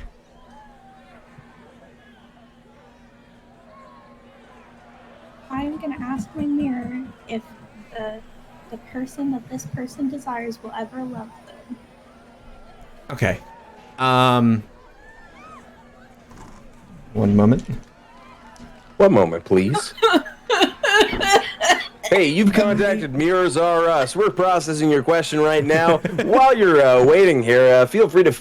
I'm gonna ask my mirror if the person that this person desires will ever love them. Okay. One moment. One moment, please. Hey, you've contacted Mirrors R Us. We're processing your question right now. While you're waiting here, feel free to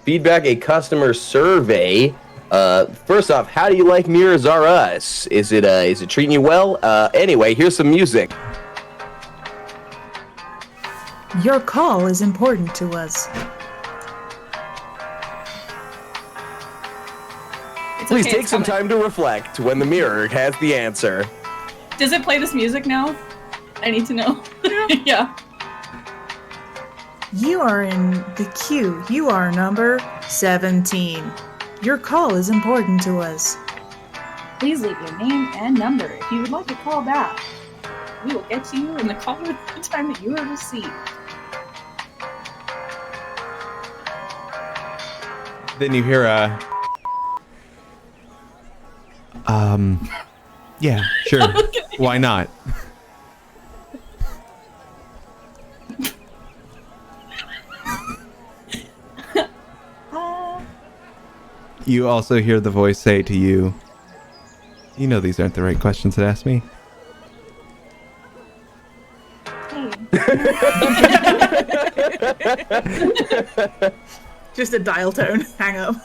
feedback a customer survey. First off, how do you like Mirrors R Us? Is it treating you well? Anyway, here's some music. Your call is important to us. It's Please okay, take it's some coming. time to reflect when the mirror has the answer. Does it play this music now? I need to know. Yeah. You are in the queue. You are number 17. Your call is important to us. Please leave your name and number if you would like to call back. We will get to you in the call at the time that you are received. Then you hear a... Yeah, sure. Why not? You also hear the voice say to you, you know these aren't the right questions to ask me. Hey. Just a dial tone. Hang up.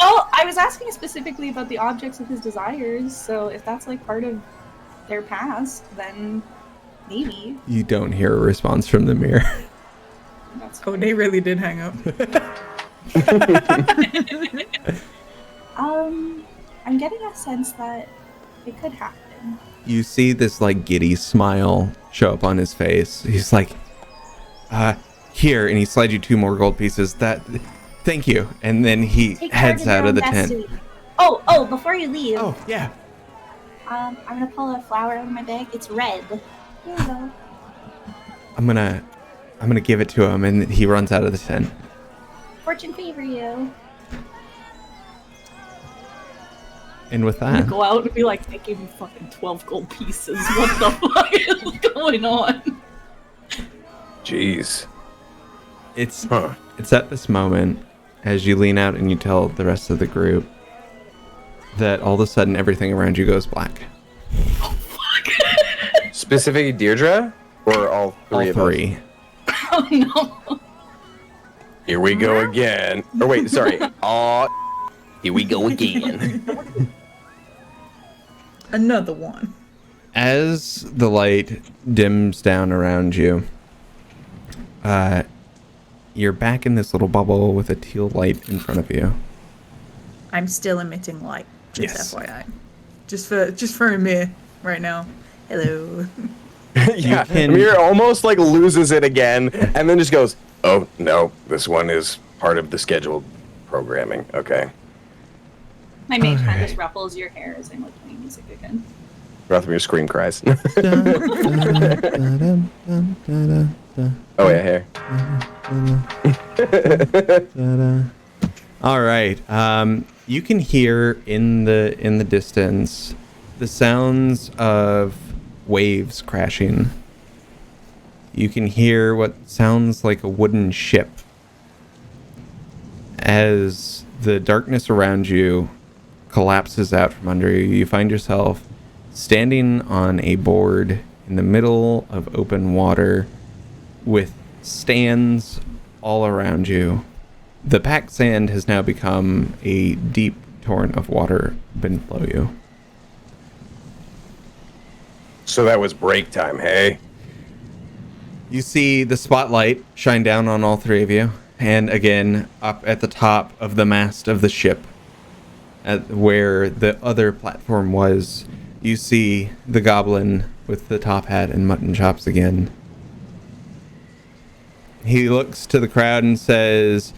Oh, I was asking specifically about the objects of his desires, so if that's like part of their past, then maybe. You don't hear a response from the mirror. That's Oh, they really did hang up. I'm getting a sense that it could happen. You see this like giddy smile show up on his face. He's like, here, and he slides you 2 more gold pieces. Thank you. And then he Take heads charge out of the your own tent. destiny. Oh, before you leave, Oh, yeah. I'm gonna pull a flower out of my bag. It's red. Here you go. I'm gonna give it to him, and he runs out of the tent. Fortune favor you. And with I'm gonna that, go out and be like, they gave me fucking 12 gold pieces. What the fuck is going on? Jeez. it's Huh. at this moment, as you lean out and you tell the rest of the group, that all of a sudden everything around you goes black. Specifically Deirdre? Or all three All of us? 3. Oh no. Here we go again. Or wait, sorry. Here we go again. Another one. As the light dims down around you, you're back in this little bubble with a teal light in front of you. I'm still emitting light. Just Yes. FYI. Just for a mirror right now. Hello. Yeah, can- Amir almost like loses it again, and then just goes, Oh, no. This one is part of the scheduled programming. Okay. My mage hand just ruffles your hair as I'm playing music again. Rothamir scream cries. Oh yeah, hair. All right. You can hear in the distance the sounds of waves crashing. You can hear what sounds like a wooden ship. As the darkness around you collapses out from under you, you find yourself standing on a board in the middle of open water with stands all around you. The packed sand has now become a deep torrent of water below you. So that was break time, hey? You see the spotlight shine down on all 3 of you, and again, up at the top of the mast of the ship, at where the other platform was, you see the goblin with the top hat and mutton chops again. He looks to the crowd and says,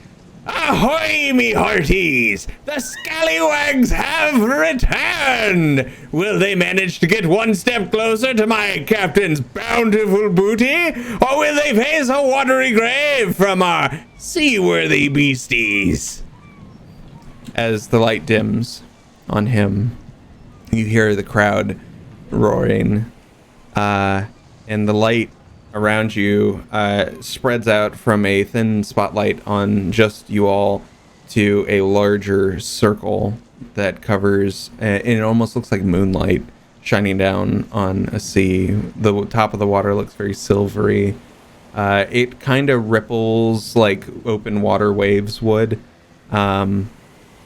"Ahoy, me hearties! The scallywags have returned! Will they manage to get one step closer to my captain's bountiful booty? Or will they face a watery grave from our seaworthy beasties?" As the light dims on him, you hear the crowd roaring, and the light around you spreads out from a thin spotlight on just you all to a larger circle that covers, and it almost looks like moonlight shining down on a sea. The top of the water looks very silvery. It kind of ripples like open water waves would.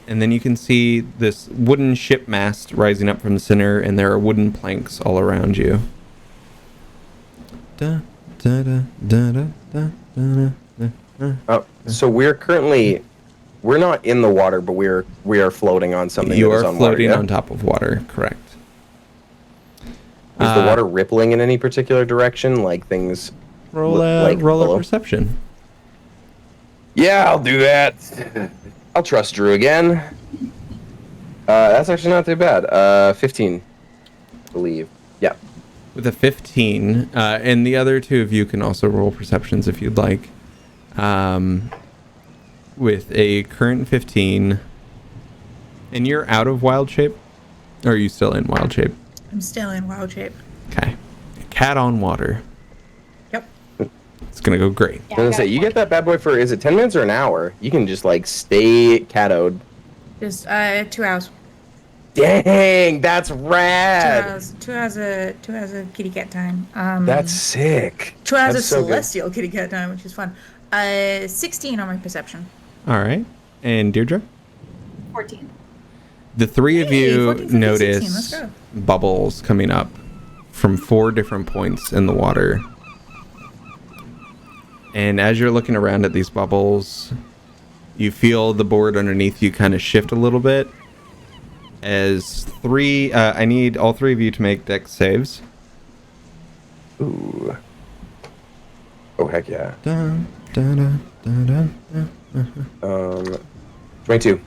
And then you can see this wooden ship mast rising up from the center, and there are wooden planks all around you. Da, So we're not in the water, but we are floating on something. You that is are on floating water, on top of water, correct. Is the water rippling in any particular direction? Like things Roll like a below? perception. Yeah, I'll do that. I'll trust Drew again. That's actually not too bad. 15, I believe. Yeah. With a 15, and the other two of you can also roll perceptions if you'd like. With a current 15, and you're out of wild shape, or are you still in wild shape? I'm still in wild shape. Okay. Cat on water. Yep. It's gonna go great. I was gonna say, you get that bad boy for, is it 10 minutes or an hour? You can just like stay cattoed. Just 2 hours. Dang, that's 2 rad. hours. 2 hours of kitty cat time. That's sick. 2 hours That's of so good. celestial kitty cat time, which is fun. 16 on my perception. All right. And Deirdre? 14. The three of Hey, you 14, 15, notice 16, let's go. bubbles coming up from 4 different points in the water. And as you're looking around at these bubbles, you feel the board underneath you kind of shift a little bit. As I need all 3 of you to make dex saves. Ooh. Oh, heck yeah. Dun, dun, dun, dun, dun, dun. 22.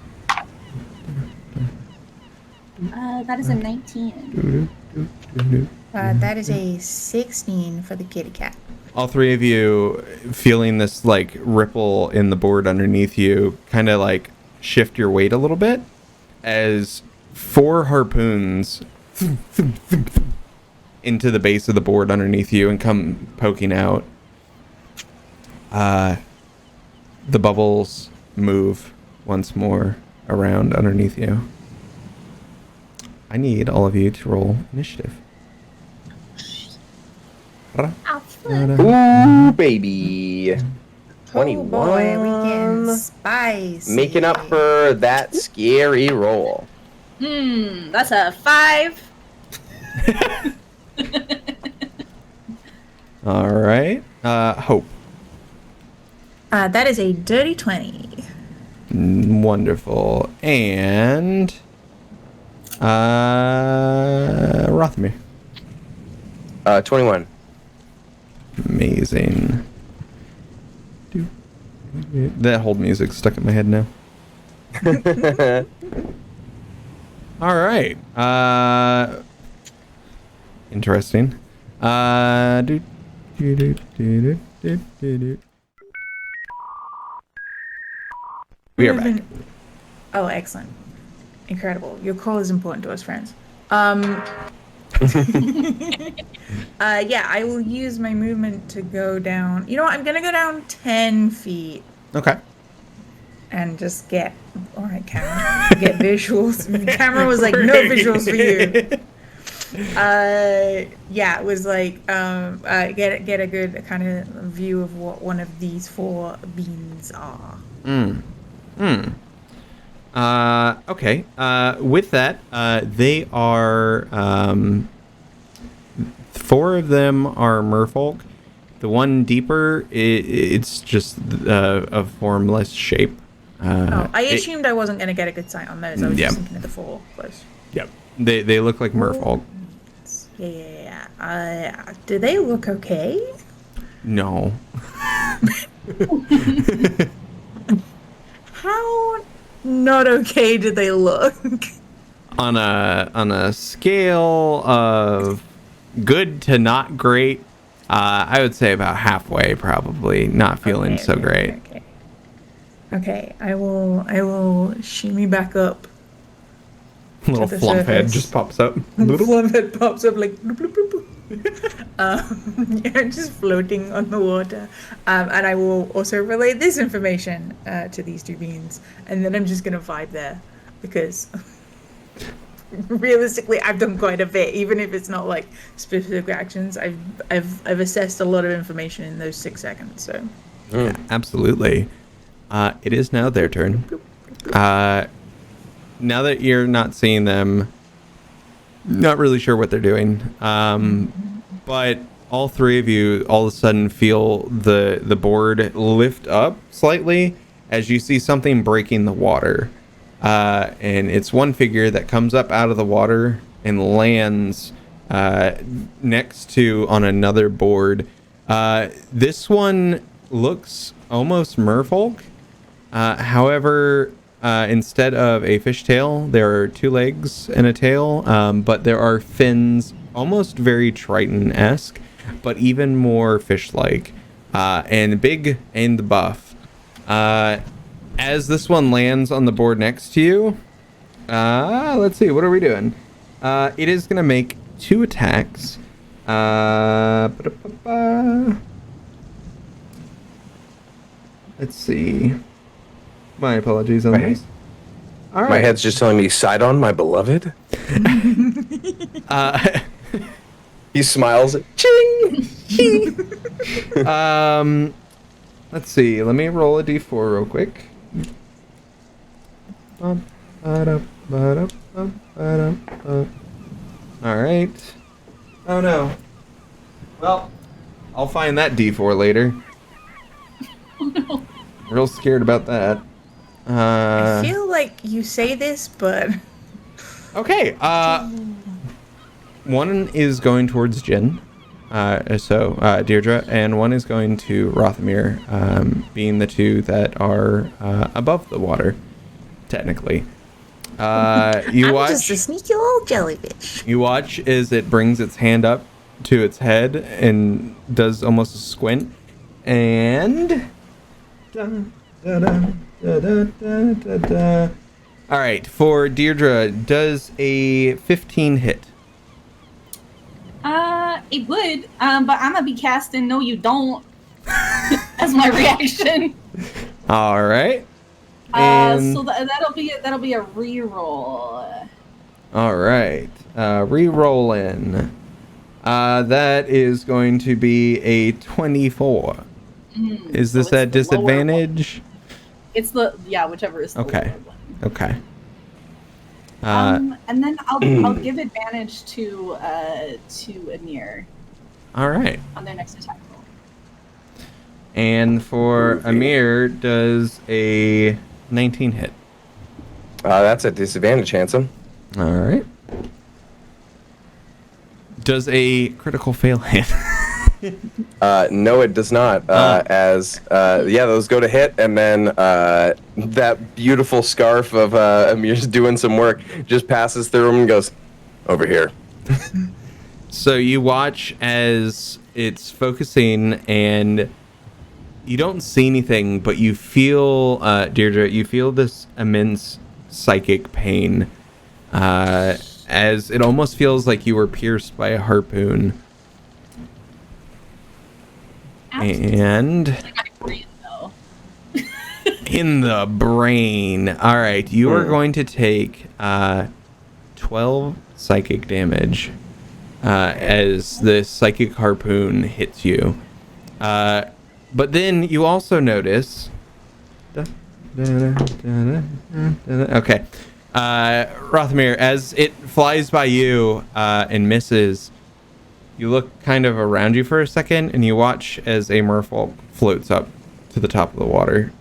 That is a 19. That is a 16 for the kitty cat. All 3 of you feeling this like ripple in the board underneath you kind of like shift your weight a little bit as 4 harpoons into the base of the board underneath you and come poking out. The bubbles move once more around underneath you. I need all of you to roll initiative. Ooh, baby. 21. Oh boy, we can spice. Making up for that scary roll. That's a 5. All right. Hope. That is a dirty 20. Wonderful. And Rothamir. 21. Amazing. That hold music stuck in my head now. All right. Interesting. We are back. Oh, excellent. Incredible. Your call is important to us, friends. Yeah, I will use my movement to go down. You know what? I'm going to go down 10 feet Okay. and just get... All right, camera. Get visuals. The camera was like, no visuals for you. Yeah, it was like, get a good kind of view of what one of these 4 beans are. Okay. With that, they are 4 of them are merfolk. The one deeper, it's just a formless shape. I assumed I wasn't going to get a good sight on those. I was just thinking of the 4 close. Yep. They look like merfolk. Yeah. Do they look okay? No. How not okay do they look? On a scale of good to not great, I would say about halfway, probably. Not feeling so great. Okay, I will shimmy back up. Little the flump head surface. just pops up. Little flump head pops up like bloop, bloop, bloop. Yeah, just floating on the water. And I will also relay this information to these 2 beings, and then I'm just gonna vibe there because realistically, I've done quite a bit, even if it's not like specific actions. I've assessed a lot of information in those 6 seconds. So Yeah, absolutely. It is now their turn. Now that you're not seeing them, not really sure what they're doing, but all three of you all of a sudden feel the board lift up slightly as you see something breaking the water. And it's one figure that comes up out of the water and lands next to on another board. This one looks almost merfolk. However, instead of a fishtail, there are two legs and a tail, but there are fins, almost very Triton-esque, but even more fish-like, and big and buff. As this one lands on the board next to you, let's see, what are we doing? It is going to make 2 attacks. Let's see. My apologies on this. All right. My head's just telling me, Sidon, my beloved. He smiles. Ching! Let's see. Let me roll a d4 real quick. All right. Oh no. Well, I'll find that d4 later. Oh, no. Real scared about that. I feel like you say this, but Okay. One is going towards Jin, Deirdre, and one is going to Rothamir, being the two that are above the water, technically. You I'm watch. just a sneaky little jellyfish. You watch as it brings its hand up to its head and does almost a squint, and. All right, for Deirdre, does a 15 hit? It would, but I'm gonna be casting No You Don't as my reaction. All right. And So that'll be a reroll. all right, re-roll in. That is going to be a 24. Is this So at it's the lower one. disadvantage? It's whichever is the Okay. lower one. Okay. And then I'll give advantage to Amir All right. on their next attack roll. And for Amir, does a 19 hit? That's a disadvantage, handsome. All right. Does a critical fail hit? No, it does not. Those go to hit, and then that beautiful scarf of Amir's doing some work just passes through him and goes, over here. So you watch as it's focusing, and you don't see anything, but you feel, Deirdre, you feel this immense psychic pain, as it almost feels like you were pierced by a harpoon. And Like my brain, though. in the brain. All right, you are going to take 12 psychic damage as the psychic harpoon hits you. But then you also notice. Okay, Rothamir, as it flies by you and misses. You look kind of around you for a second, and you watch as a merfolk floats up to the top of the water.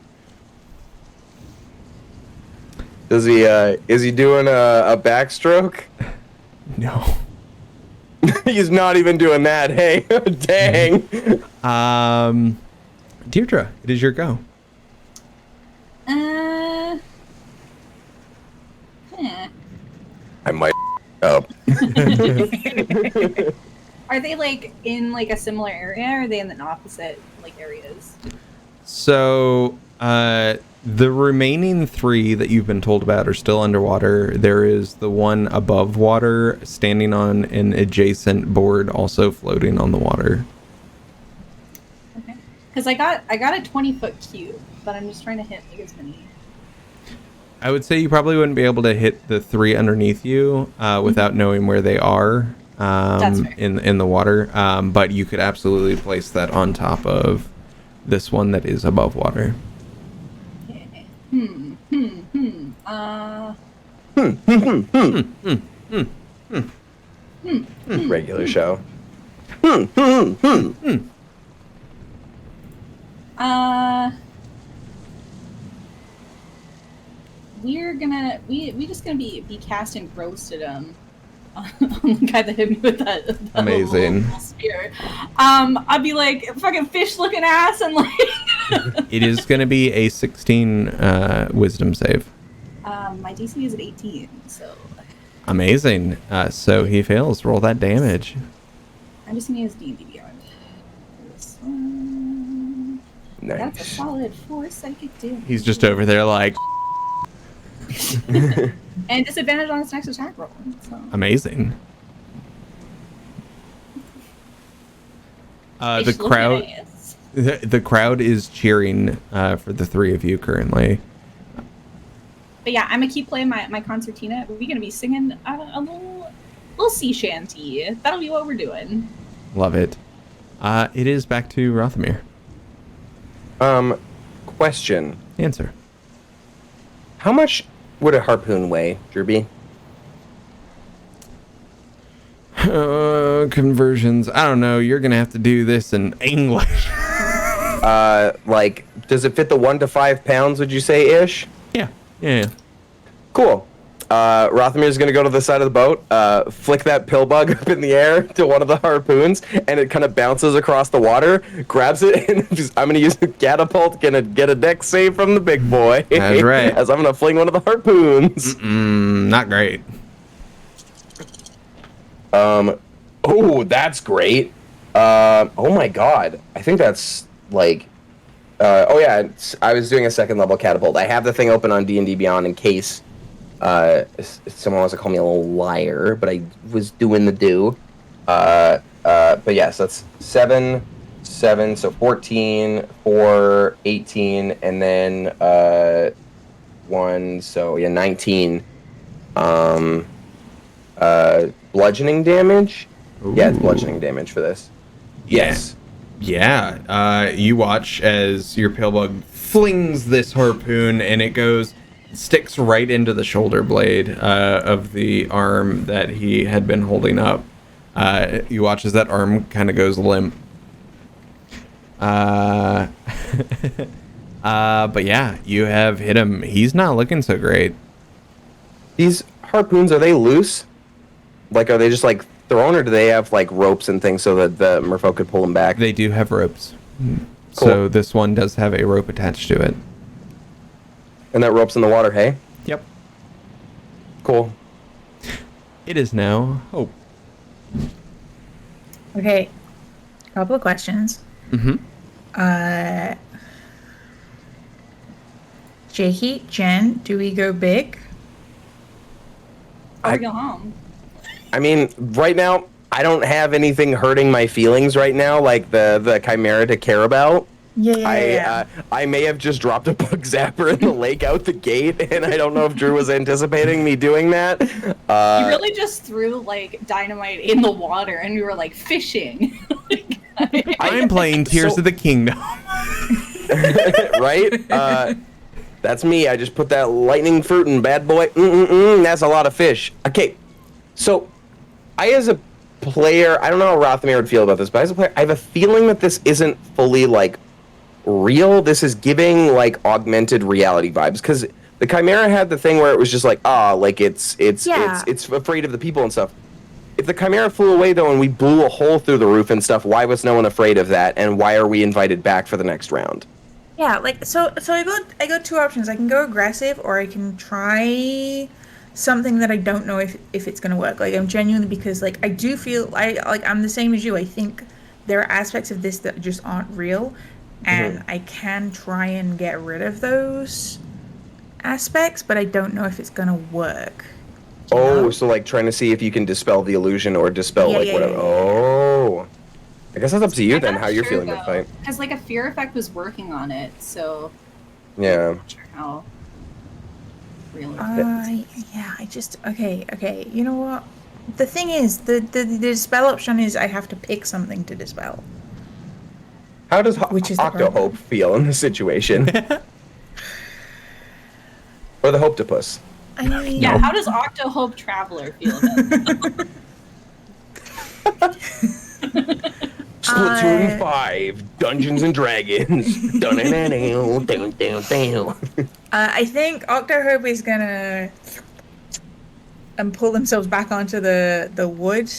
Is he doing a backstroke? No. He's not even doing that. Hey, dang. Deirdre, it is your go. I might up. Are they like in like a similar area, or are they in the opposite like areas? So, the remaining 3 that you've been told about are still underwater. There is the one above water standing on an adjacent board, also floating on the water. Okay. Because I got a 20-foot cube, but I'm just trying to hit like as many. I would say you probably wouldn't be able to hit the 3 underneath you without knowing where they are That's fair. in the water. But you could absolutely place that on top of this one that is above water. Regular show. We just gonna be casting roast at him. On the guy that hit me with that Amazing little spear. I'd be like fucking fish looking ass and like It is going to be a 16 wisdom save. my DC is at 18, so Amazing. So he fails. Roll that damage. I'm just gonna use D&D Beyond. This one. That's a Nice. solid 4 psychic damage. He's just over there like, And disadvantage on his next attack roll. So. amazing. The Fish looking crowd, ass. the crowd is cheering for the three of you currently. But yeah, I'm gonna keep playing my concertina. We're gonna be singing a little sea shanty. That'll be what we're doing. Love it. It is back to Rothamir. Question. Answer. How much would a harpoon weigh, Derby? Conversions. I don't know. You're gonna have to do this in English. Like, does it fit the 1 to 5 pounds, would you say, ish? Yeah. Cool. Rothamir's gonna go to the side of the boat, flick that pill bug up in the air to one of the harpoons, and it kind of bounces across the water, grabs it, and I'm gonna use the catapult, gonna get a dex save from the big boy. That's right. As I'm gonna fling one of the harpoons. Not great. Oh, that's great. Oh my god. I think that's like, oh yeah, I was doing a 2nd level catapult. I have the thing open on D&D Beyond in case someone wants to call me a little liar, but I was doing the do. But yes, that's 7, so 14, 4, 18, and then 1, so yeah, 19. Bludgeoning damage? Yeah, it's bludgeoning damage for this. Yes. Yeah. You watch as your pillbug flings this harpoon, and it sticks right into the shoulder blade of the arm that he had been holding up. You watch as that arm kind of goes limp. But yeah, you have hit him. He's not looking so great. These harpoons, are they loose? Like, are they just like thrown, or do they have like ropes and things so that the merfolk could pull them back? They do have ropes. Cool. So this one does have a rope attached to it. And that rope's in the water, hey? Yep. Cool. It is now Hope. Okay, couple of questions. Jakey, Jen, do we go big? Or we go home. I mean, right now, I don't have anything hurting my feelings right now, like the chimera to care about. Yeah. I may have just dropped a bug zapper in the lake out the gate, and I don't know if Drew was anticipating me doing that. You really just threw like dynamite in the water, and we were like fishing. I'm playing Tears of the Kingdom. Right? That's me. I just put that lightning fruit in bad boy. That's a lot of fish. Okay, so I, as a player, I don't know how Rothamir would feel about this, but as a player, I have a feeling that this isn't fully like real. This is giving like augmented reality vibes, because the chimera had the thing where it was just like, like it's afraid of the people and stuff. If the chimera flew away though, and we blew a hole through the roof and stuff, why was no one afraid of that, and why are we invited back for the next round? Yeah, like so I got two options. I can go aggressive, or I can try something that I don't know if it's gonna work. Like, I'm genuinely, because like I do feel I'm the same as you. I think there are aspects of this that just aren't real, and I can try and get rid of those aspects, but I don't know if it's gonna work. You know? So like trying to see if you can dispel the illusion or dispel whatever. Yeah. Oh, I guess that's up to you then, how you're feeling the fight. Because like a fear effect was working on it, so Yeah. I'm not sure how real it is. Yeah, I just okay. You know what? The thing is, the dispel option is I have to pick something to dispel. How does Which is the Octo Hope feel in this situation? Or the Hoptopus? I mean, Yeah, how does Octo Hope Traveler feel about it? Splatoon 5, Dungeons and Dragons. I think Octohobe's gonna pull themselves back onto the wood,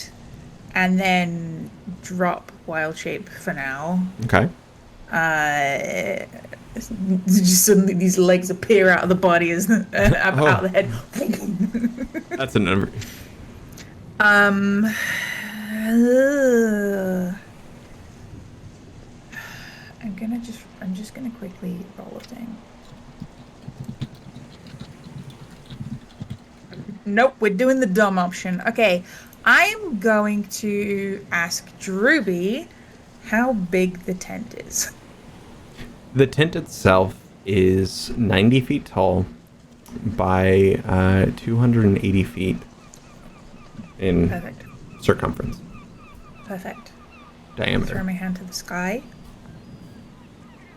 and then drop Wild Shape for now. Okay. Just suddenly these legs appear out of the body as out of the head. That's a number. I'm just gonna quickly roll a thing. Nope, we're doing the dumb option. Okay, I'm going to ask Drewby how big the tent is. The tent itself is 90 feet tall by 280 feet in Perfect. circumference. Perfect. Diameter. Throw my hand to the sky,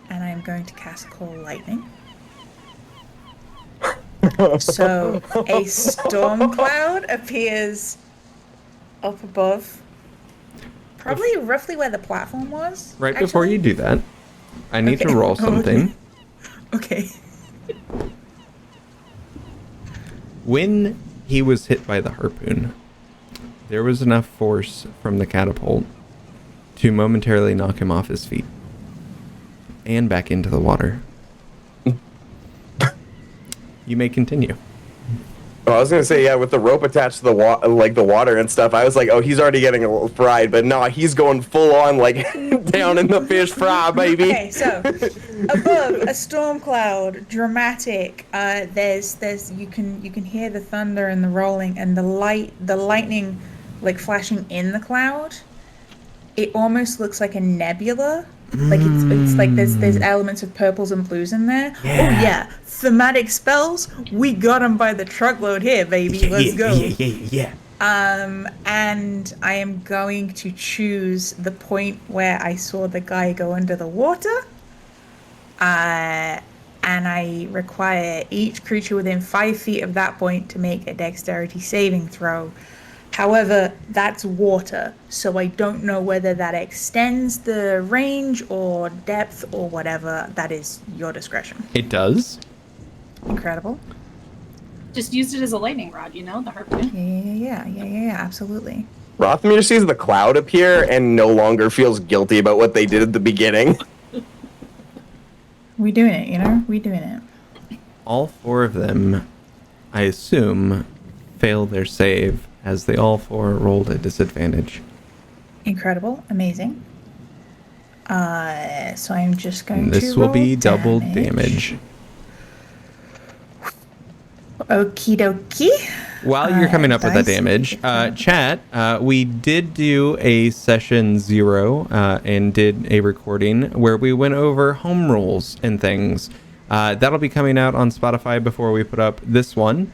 and I'm going to cast Call Lightning. So a storm cloud appears up above, probably roughly where the platform was. Right before you do that, I need to roll something. Okay. When he was hit by the harpoon, there was enough force from the catapult to momentarily knock him off his feet and back into the water. You may continue. Oh, I was gonna say, yeah, with the rope attached to the water and stuff, I was like, oh, he's already getting a little fried, but no, he's going full on like down in the fish fry, baby. Okay, so above a storm cloud, dramatic. There's you can hear the thunder and the rolling and the lightning, like flashing in the cloud. It almost looks like a nebula. Like it's like there's elements of purples and blues in there. Yeah. Oh yeah, thematic spells. We got them by the truckload here, baby. Let's go. Yeah. And I am going to choose the point where I saw the guy go under the water. And I require each creature within 5 feet of that point to make a dexterity saving throw. However, that's water, so I don't know whether that extends the range or depth or whatever. That is your discretion. It does. Incredible. Just used it as a lightning rod, the harpoon. Yeah, absolutely. Rothamir sees the cloud appear and no longer feels guilty about what they did at the beginning. We doing it, we doing it. All four of them, I assume, fail their save as they all four rolled at disadvantage. Incredible, amazing. So I'm just going to This will be roll double damage. Okie dokie. While you're coming up with that damage, chat, we did do a session 0 and did a recording where we went over home rules and things. That'll be coming out on Spotify before we put up this one.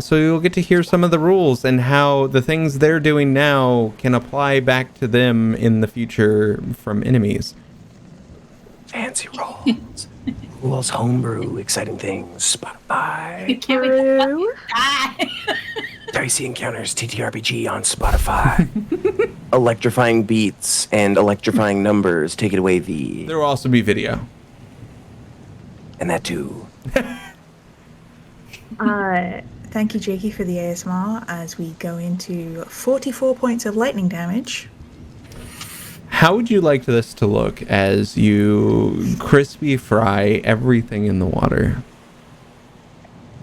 So you'll get to hear some of the rules and how the things they're doing now can apply back to them in the future from enemies. Fancy rolls. Rules, homebrew, exciting things, Spotify. Can't wait to fucking die. Dicey Encounters TTRPG on Spotify. Electrifying beats and electrifying numbers. Take it away, V. There will also be video. And that too. Thank you, Jakey, for the ASMR as we go into 44 points of lightning damage. How would you like this to look as you crispy fry everything in the water?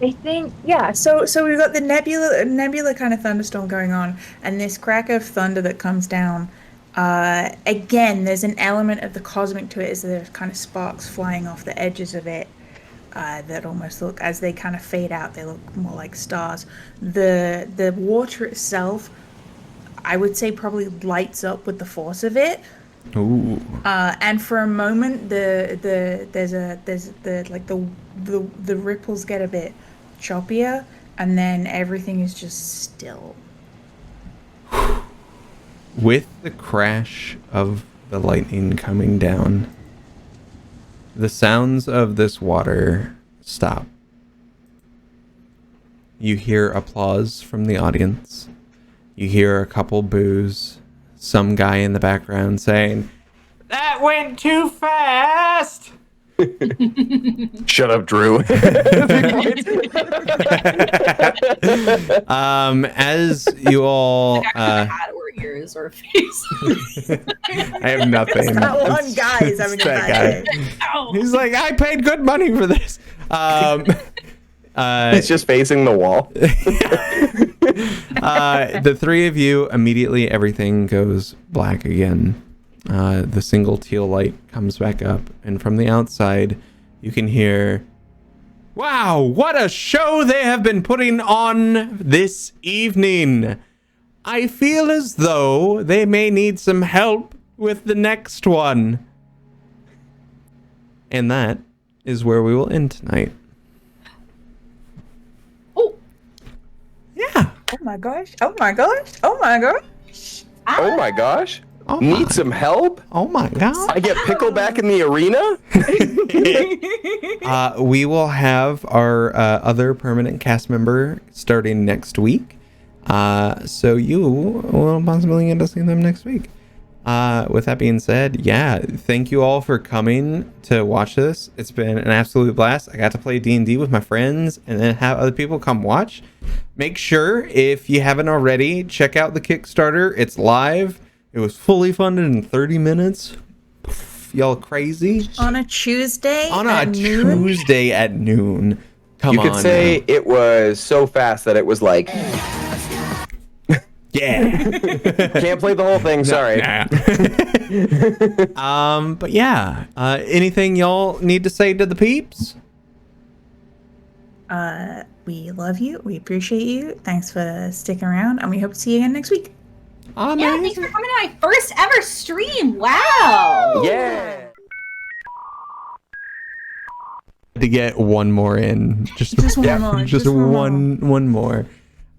I think, yeah, so we've got the nebula kind of thunderstorm going on, and this crack of thunder that comes down. Again, there's an element of the cosmic to it, as there's kind of sparks flying off the edges of it. That almost look, as they kind of fade out, they look more like stars. The water itself, I would say, probably lights up with the force of it. Ooh. And for a moment, the ripples get a bit choppier, and then everything is just still. With the crash of the lightning coming down, the sounds of this water stop. You hear applause from the audience. You hear a couple boos, some guy in the background saying, "That went too fast." Shut up, Drew. As you all, Hat or ears or face. I have nothing. That one guy is having a That bad guy. day. Ow. He's like, I paid good money for this. It's just facing the wall. The three of you, immediately everything goes black again. The single teal light comes back up, and from the outside, you can hear, "Wow, what a show they have been putting on this evening. I feel as though they may need some help with the next one." And that is where we will end tonight. Oh, Yeah. Oh my gosh. Oh my gosh. Oh my gosh. Oh my gosh. Oh my, Need some help? oh my god. I get Pickle back in the arena? We will have our other permanent cast member starting next week. So you will possibly get to see them next week. With that being said, yeah, thank you all for coming to watch this. It's been an absolute blast. I got to play D&D with my friends and then have other people come watch. Make sure, if you haven't already, check out the Kickstarter. It's live. It was fully funded in 30 minutes. Y'all crazy? On a Tuesday. On a at noon? Tuesday at noon. Come You on. could say it was so fast that it was like, Yeah. can't play the whole thing, sorry. But yeah, anything y'all need to say to the peeps? We love you. We appreciate you. Thanks for sticking around, and we hope to see you again next week. yeah, thanks for coming to my first ever stream. Wow. Yeah. To get one more in, just one more. just one more.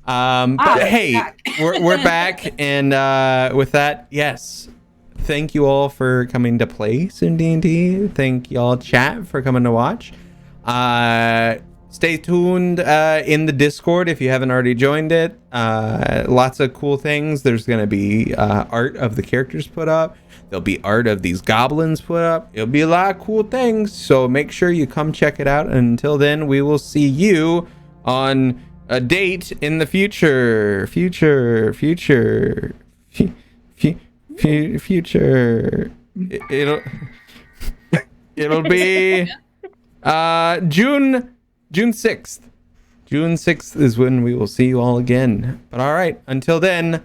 But hey, back. we're back, and with that, yes, thank you all for coming to play some D&D. Thank y'all chat for coming to watch. Stay tuned in the Discord if you haven't already joined it. Lots of cool things. There's gonna be art of the characters put up. There'll be art of these goblins put up. It'll be a lot of cool things. So make sure you come check it out. And until then, we will see you on a date in the future. Future. It'll be June 6th. June 6th is when we will see you all again. But all right, until then,